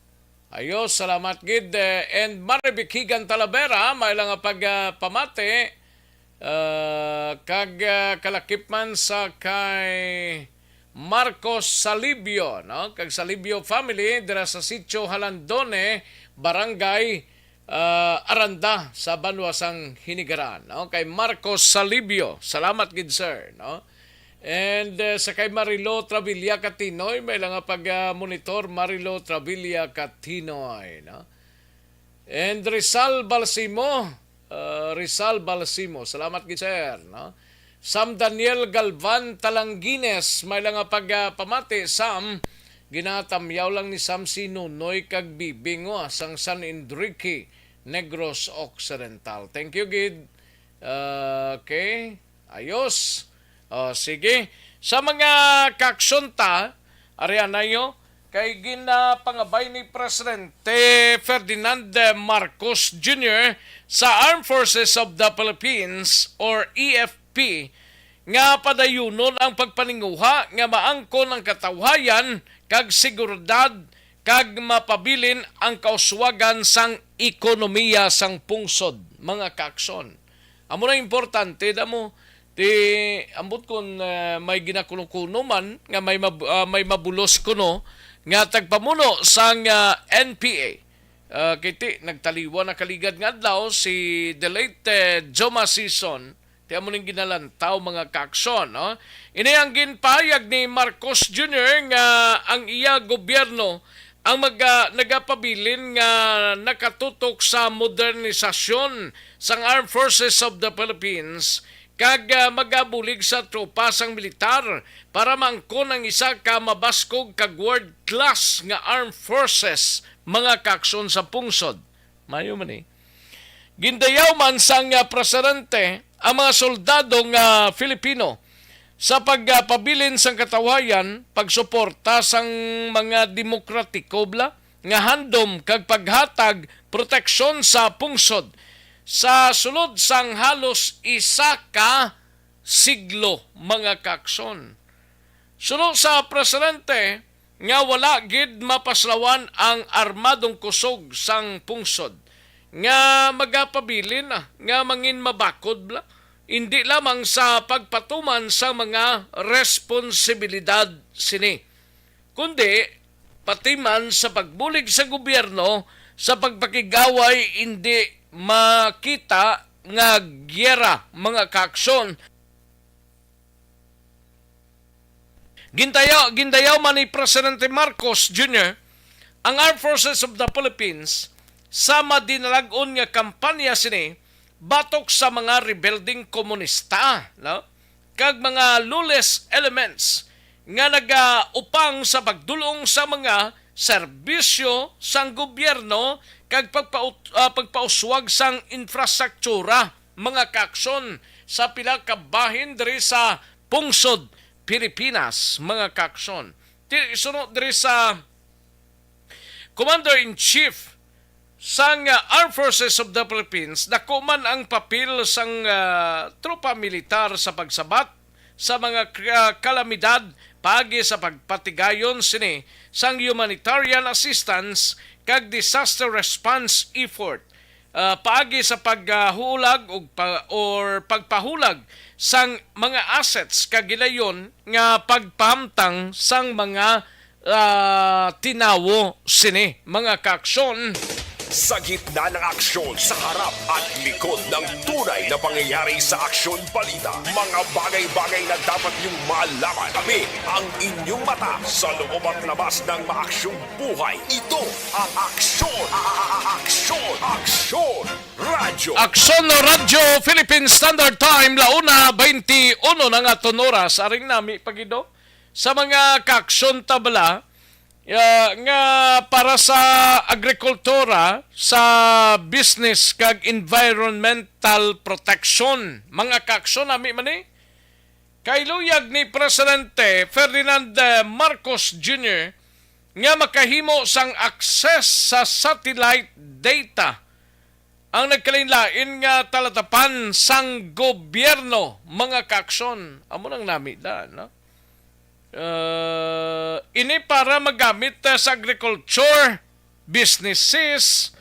Ayos, salamat gid. And Maribikigan Talavera. May lang pagpamati. Kag kalakip man sa kay Marcos Salibio, no? Kag Salibio family dira sa Sitio Halandone, Barangay Aranda sa Banwasang Hinigaran, no? Kay Marcos Salibio. Salamat gid sir, no? And sa kay Marilo Travilla Catinoy, may lang pag-monitor Marilo Travilla Catinoy, no? And Rizal Balsimo, salamat gid sir, no? Sam Daniel Galvan Talangines, may lang pagpamati Sam, ginatamyaw lang ni Sam si Nunoy kag Bibing sang San Enrique, Negros Occidental. Thank you gid. Okay, ayos. Sige, sa mga kaksunta, arianayo, kay ginapangabay ni Presidente Ferdinand Marcos Jr. sa Armed Forces of the Philippines or EFP nga padayunon ang pagpaninguha nga maangkon ang katawhayan kag seguridad kag mapabilin ang kauswagan sang ekonomiya sang pungsod mga kaakson. Amo na importante damo ti ambot kon may ginakuno man nga may mabulos kuno nga tagpamuno sang NPA. Kiti nagtaliwa na kaligad nga adlaw si the late Joma Sison. Ti amo ning ginalantaw mga kaakson, no? Ini ang ginpahayag ni Marcos Jr. nga ang iya gobyerno ang nagapabilin nga nakatutok sa modernisasyon sang Armed Forces of the Philippines kag magabulig sa tropa sang militar para mangkon ang isa ka mabaskog kag world class nga armed forces mga kaakson sa pungsod. Mayo man gindayaw man sang presidente ang mga soldado nga Filipino sa pagpabilin sang katawhayan, pagsuporta sang mga demokratiko nga handom kag paghatag proteksyon sa pungsod sa sulod sang halos isa ka siglo mga kaakson. Sulod sa presidente nga wala gid mapaslawan ang armadong kusog sang pungsod nga magapabilin nga mangin mabakod hindi lamang sa pagpatuman sa mga responsibilidad sini kundi pati man sa pagbulig sa gobyerno sa pagpakigaway hindi makita nga gyera mga kaakson Gindayaw man ni Presidente Marcos Jr. ang Armed Forces of the Philippines sama dinalagon nga kampanya sini batok sa mga rebelding komunista, no? Kag mga lawless elements nga nagaupang sa pagdulong sa mga serbisyo sang gobyerno kag pagpauswag sang infrastruktura, mga kaaksyon sa pila ka bahin diri sa pungsod Pilipinas, mga kaaksyon. Isunod diri sa Commander-in-Chief sang Armed Forces of the Philippines, dako man ang papel sang tropa militar sa pagsabat sa mga kalamidad paagi sa pagpatigayon sini sang humanitarian assistance kag disaster response effort. Paagi sa paghulag or pagpahulag sang mga assets kagilayon nga pagpahamtang sang mga tinawo sini, mga kaaksyon.
Sa gitna ng aksyon, sa harap at likod ng tunay na pangyayari sa Aksyon Balita, mga bagay-bagay na dapat niyong malaman. Kami ang inyong mata sa loob at labas ng maaksyong buhay. Ito ang Aksyon! Aksyon! Aksyon! Radyo!
Aksyon no Radyo Philippine Standard Time, launa 21 na nga oras. Aring nami pagido sa mga kaaksyon tabla nga para sa agrikultura, sa business kag environmental protection, mga kaaksyon nami man kailuyag ni Presidente Ferdinand Marcos Jr. nga makahimo sang access sa satellite data ang nagkalain-lain nga talatapan sang gobyerno, mga kaaksyon. Amo nang nami da, no? Ini para magamit sa agriculture, businesses,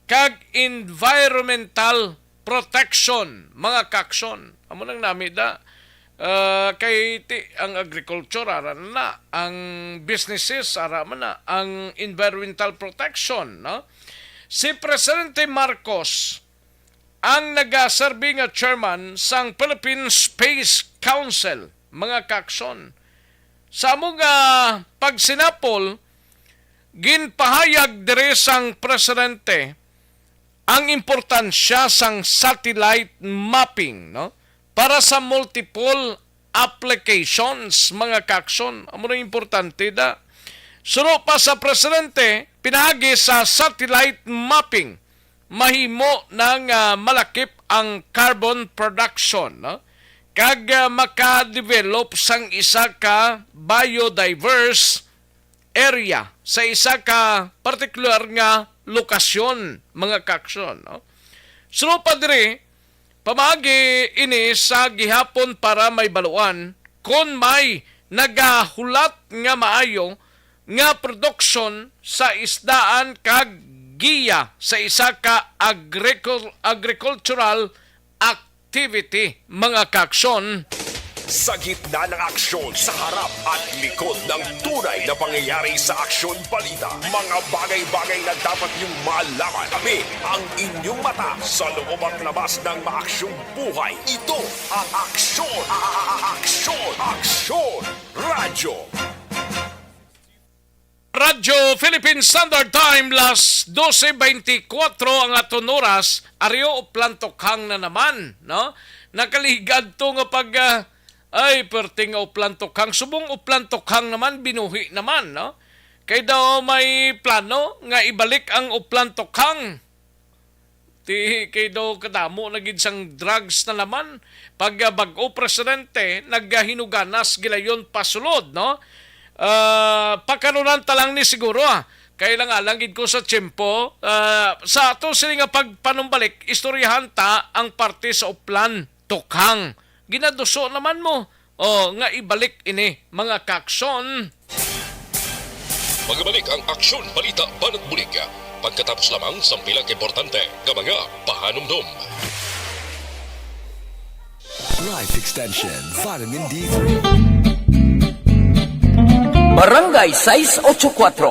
kag environmental protection, mga kaaksyon. Amo nang nami da. Kay ang agriculture ara na, ang businesses ara man na, ang environmental protection, no? Si Presidente Marcos ang nagaserbi nga chairman sang Philippine Space Council, mga kaaksyon. Sa mga pagsinapol, ginpahayag diri sang presidente ang importansya sang satellite mapping, no? Para sa multiple applications, mga kaaksyon. Amo na importante da. Suro pa sa presidente, pinahagi sa satellite mapping, mahimo nang malakip ang carbon production, no? Kag maka-develop sang isa ka biodiverse area sa isa ka particular nga lokasyon, mga kaaksyon, no? Suro pa diri, pamagi ini sa gihapon para may baluan kung may nagahulat nga maayo nga production sa isdaan kag giya sa isa ka agricultural activity, mga kaaksyon.
Sa gitna ng aksyon, sa harap at likod ng tunay na pangyayari sa Aksyon Balita, mga bagay-bagay na dapat niyong malaman. Kami ang inyong mata sa loob at labas ng maaksyong buhay. Ito ang Aksyon! Aksyon! Aksyon! Radyo!
Radyo Philippine Standard Time, las 12:24 ang aton oras, ariyo uplantokhang na naman, no? Nakaligad to nga pag ay perting uplantokhang, subong uplantokhang naman, binuhi naman, no? Kay daw may plano nga ibalik ang uplantokhang. Kay daw kadamo nagid sang drugs na naman pag bag-o presidente naghinuganas gilayon pasulod, no? Pagkanunan talang ni siguro kailangan langid ko sa tiyempo sa ato sila nga pagpanumbalik istoryahan ta ang parte sa uplan tokhang ginaduso naman mo nga ibalik ini, mga kaaksyon.
Magbalik ang Aksyon Balita Banat Bulig pagkatapos lamang sa pilang importante nga mga pahanumdum.
Life Extension Vitamin D3.
Barangay 684.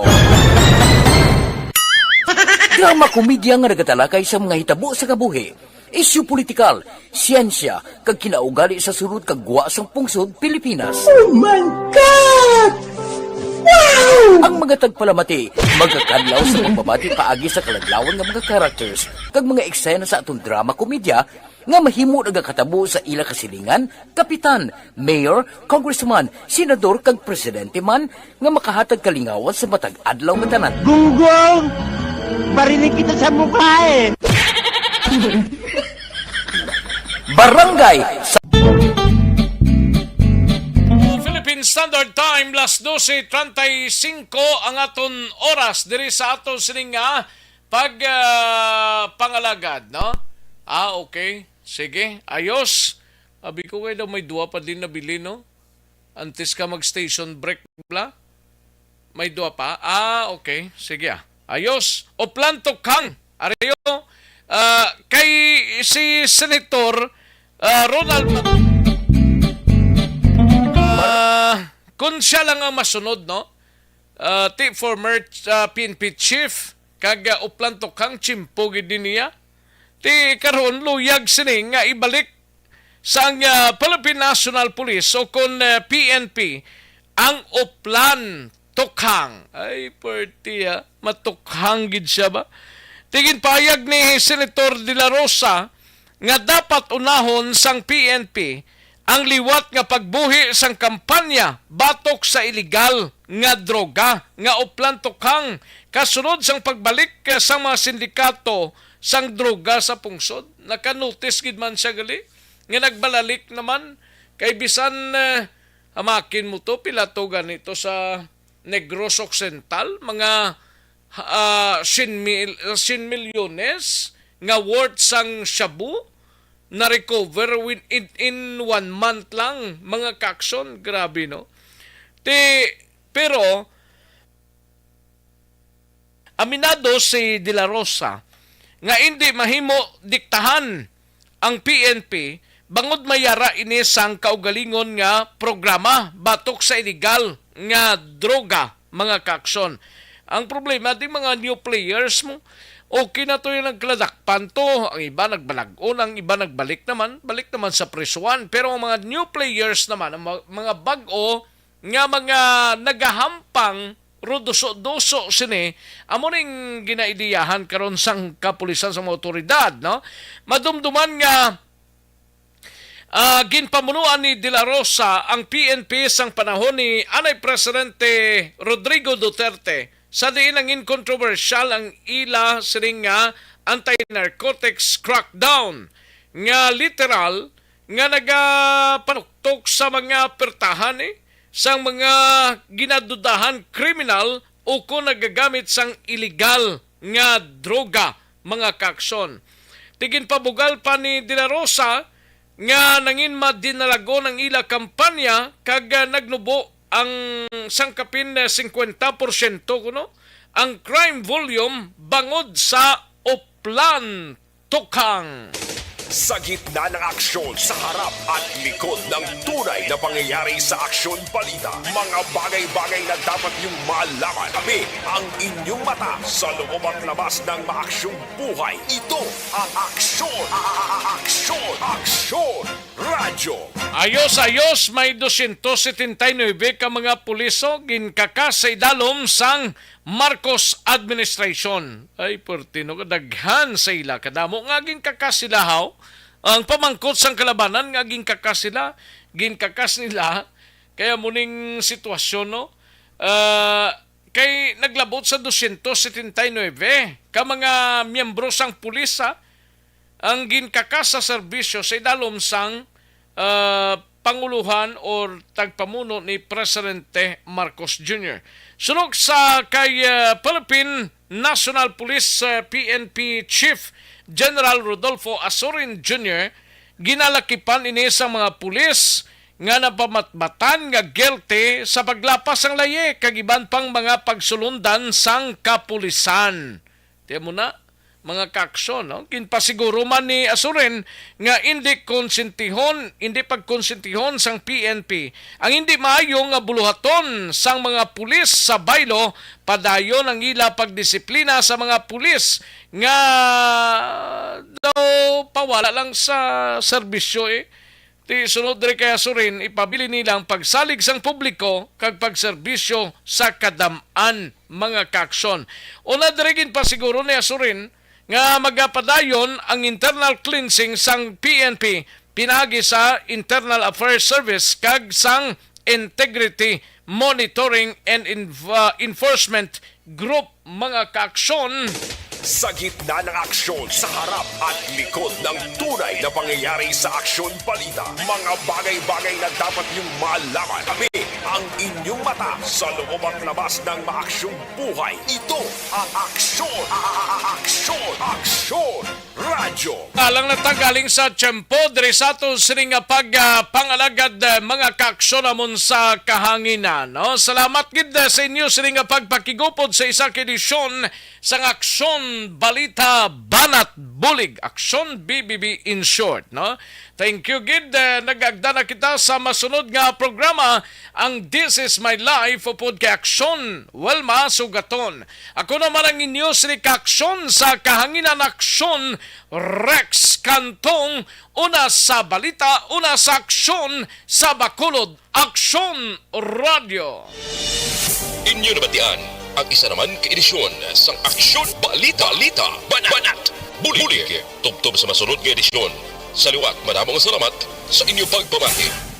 Drama komedya nga nagatalakay sa mga hitabo sa kabuhi, isyu politikal, siyensya, kag kinaugali sa surut kag guwa sang pungsod Pilipinas.
Oh my God!
Ang mga tagpalamati, magkakadlaw sa pagbabati paagi sa kalaglawan ng mga characters kag mga eksena sa atong drama komedya nga mahimo nagakatabo sa ila kasilingan, kapitan, mayor, congressman, senador kag presidente man nga makahatag kalingawan sa matag adlaw nga tanan.
Gunggong! Barinig kita sa mukha eh!
Barangay sa
Philippine Standard Time, las 12:35 ang aton oras diri sa aton sining nga pangalagad, no? Okay. Sige, ayos. Abi ko kayo daw may duwa pa din nabili, no? Antes ka mag-station break, bla? May duwa pa? Okay. Sige, ayos. O planto kang, ariyo, kay si Senator Ronald kung siya lang ang masunod, no? Former PNP chief, kag uplanto kang chimpogid din niya. Ti karon luyag sini nga ibalik sa Philippine National Police o kon PNP ang uplan tukhang. Ay, perti matukhang gid siya ba? Tigin payag ni Senator De La Rosa nga dapat unahon sang PNP ang liwat nga pagbuhi sang kampanya batok sa iligal nga droga nga uplan tukhang kasunod sang pagbalik sa mga sindikato sang droga sa pungsod. Nakanotice gid man siya gali nga nagbalalik naman kay bisan hamakin mo to pila to ganito sa Negros Occidental mga 100 milyones nga worth sang shabu na recover in 1 month lang mga kakson. Grabe, no? Pero aminado si De La Rosa nga hindi mahimo diktahan ang PNP bangod mayara ini sang kaugalingon nga programa batok sa illegal nga droga mga kakson. Ang problema di mga new players mo, okay na to yung nagkladakpan to. Ang iba nagbalag-on, ang iba balik naman sa presuan. Pero ang mga new players naman, ang mga bag-o nga mga nagahampang ruduso-duso sini, amo ning ginaidiyahan karon sang kapulisan sa mga otoridad, no? Madumduman nga ginpamunuan ni De La Rosa ang PNP sang panahon ni Anay Presidente Rodrigo Duterte sa diin ang controversial ang ila sining nga anti-narcotics crackdown nga literal nga nagapanuktok sa mga pertahan sang mga ginadudahan kriminal o kung nagagamit sang illegal nga droga mga kakson. Tigin pabugal pa ni De La Rosa nga nangin madinalago ng ila kampanya kag nagnubo ang sangkapin 50% kuno ang crime volume bangod sa uplan tukhang.
Sa gitna ng aksyon, sa harap at likod ng tunay na pangyayari sa Aksyon Balita, mga bagay-bagay na dapat niyong malaman. Kami ang inyong mata sa loob at labas ng maaksyong buhay. Ito ang Aksyon! Aksyon! Radyo!
Ayos, may 279 ka mga puliso ginkaka sa idalom sang Marcos administration. Ay, pertino kadaghan sa ila. Kadamo nga ginkakasilahaw. Ang pamangkot sang kalabanan nga ginkakasila. Ginkakas nila. Kaya muning sitwasyon, no? Kay naglabot sa 279 ka mga miyembro sang pulisa ang ginkakas sa serbisyo sa idalom sang panguluhan o tagpamuno ni Presidente Marcos Jr. Sunog sa kay Philippine National Police PNP Chief General Rodolfo Azorin Jr., ginalakipan ini sa mga pulis nga napamatbatan nga guilty sa paglapas ang laye kag iban pang mga pagsulundan sang kapulisan. Tiyan mo na, mga kakson, no? Kinpasiguro man ni Azorin nga hindi pagkonsentihon sang PNP ang hindi maayo nga buluhaton sang mga pulis sa baylo padayon ang ila pagdisiplina sa mga pulis nga daw pawala lang sa serbisyo Ti sunod diri kay Asurin, ipabili nilang pagsalig sang publiko kag pagserbisyo sa kadam-an mga kaaksyon. Una diri pa siguro ni Asurin nga magapadayon ang internal cleansing sang PNP pinagi sa Internal Affairs Service kag sang Integrity Monitoring and Enforcement Group mga kaaksyon.
Sa gitna ng aksyon, sa harap at likod ng tunay na pangyayari sa Aksyon Balita, mga bagay-bagay na dapat niyong malaman. Kami ang inyong mata sa loob at labas ng maaksyong buhay. Ito ang Aksyon! Aksyon! Aksyon! Radyo!
Alang natanggaling sa tiyempo, diri sa ato sining pangalagad mga kaaksyon namon sa kahanginan. No? Salamat gid sa inyo sining pagpakigupod sa isa edisyon sa Aksyon Balita Banat Bulig. Aksyon BBB in short. No? Thank you gid. Nagagda na kita sa masunod nga programa ang This Is My Life upod kay Aksyon Welma Sugaton. Ako naman ang inyo sining kaaksyon sa kahanginan Aksyon Rex Cantong, una sa balita, una sa aksyon sa Bacolod, Aksyon Radio.
Inyo nabatian ang isa naman ka-edisyon sang Aksyon Balita Banat Bulig. Tubtob sa masunod nga edisyon. Sa liwat, maraming salamat sa inyong pagpamati.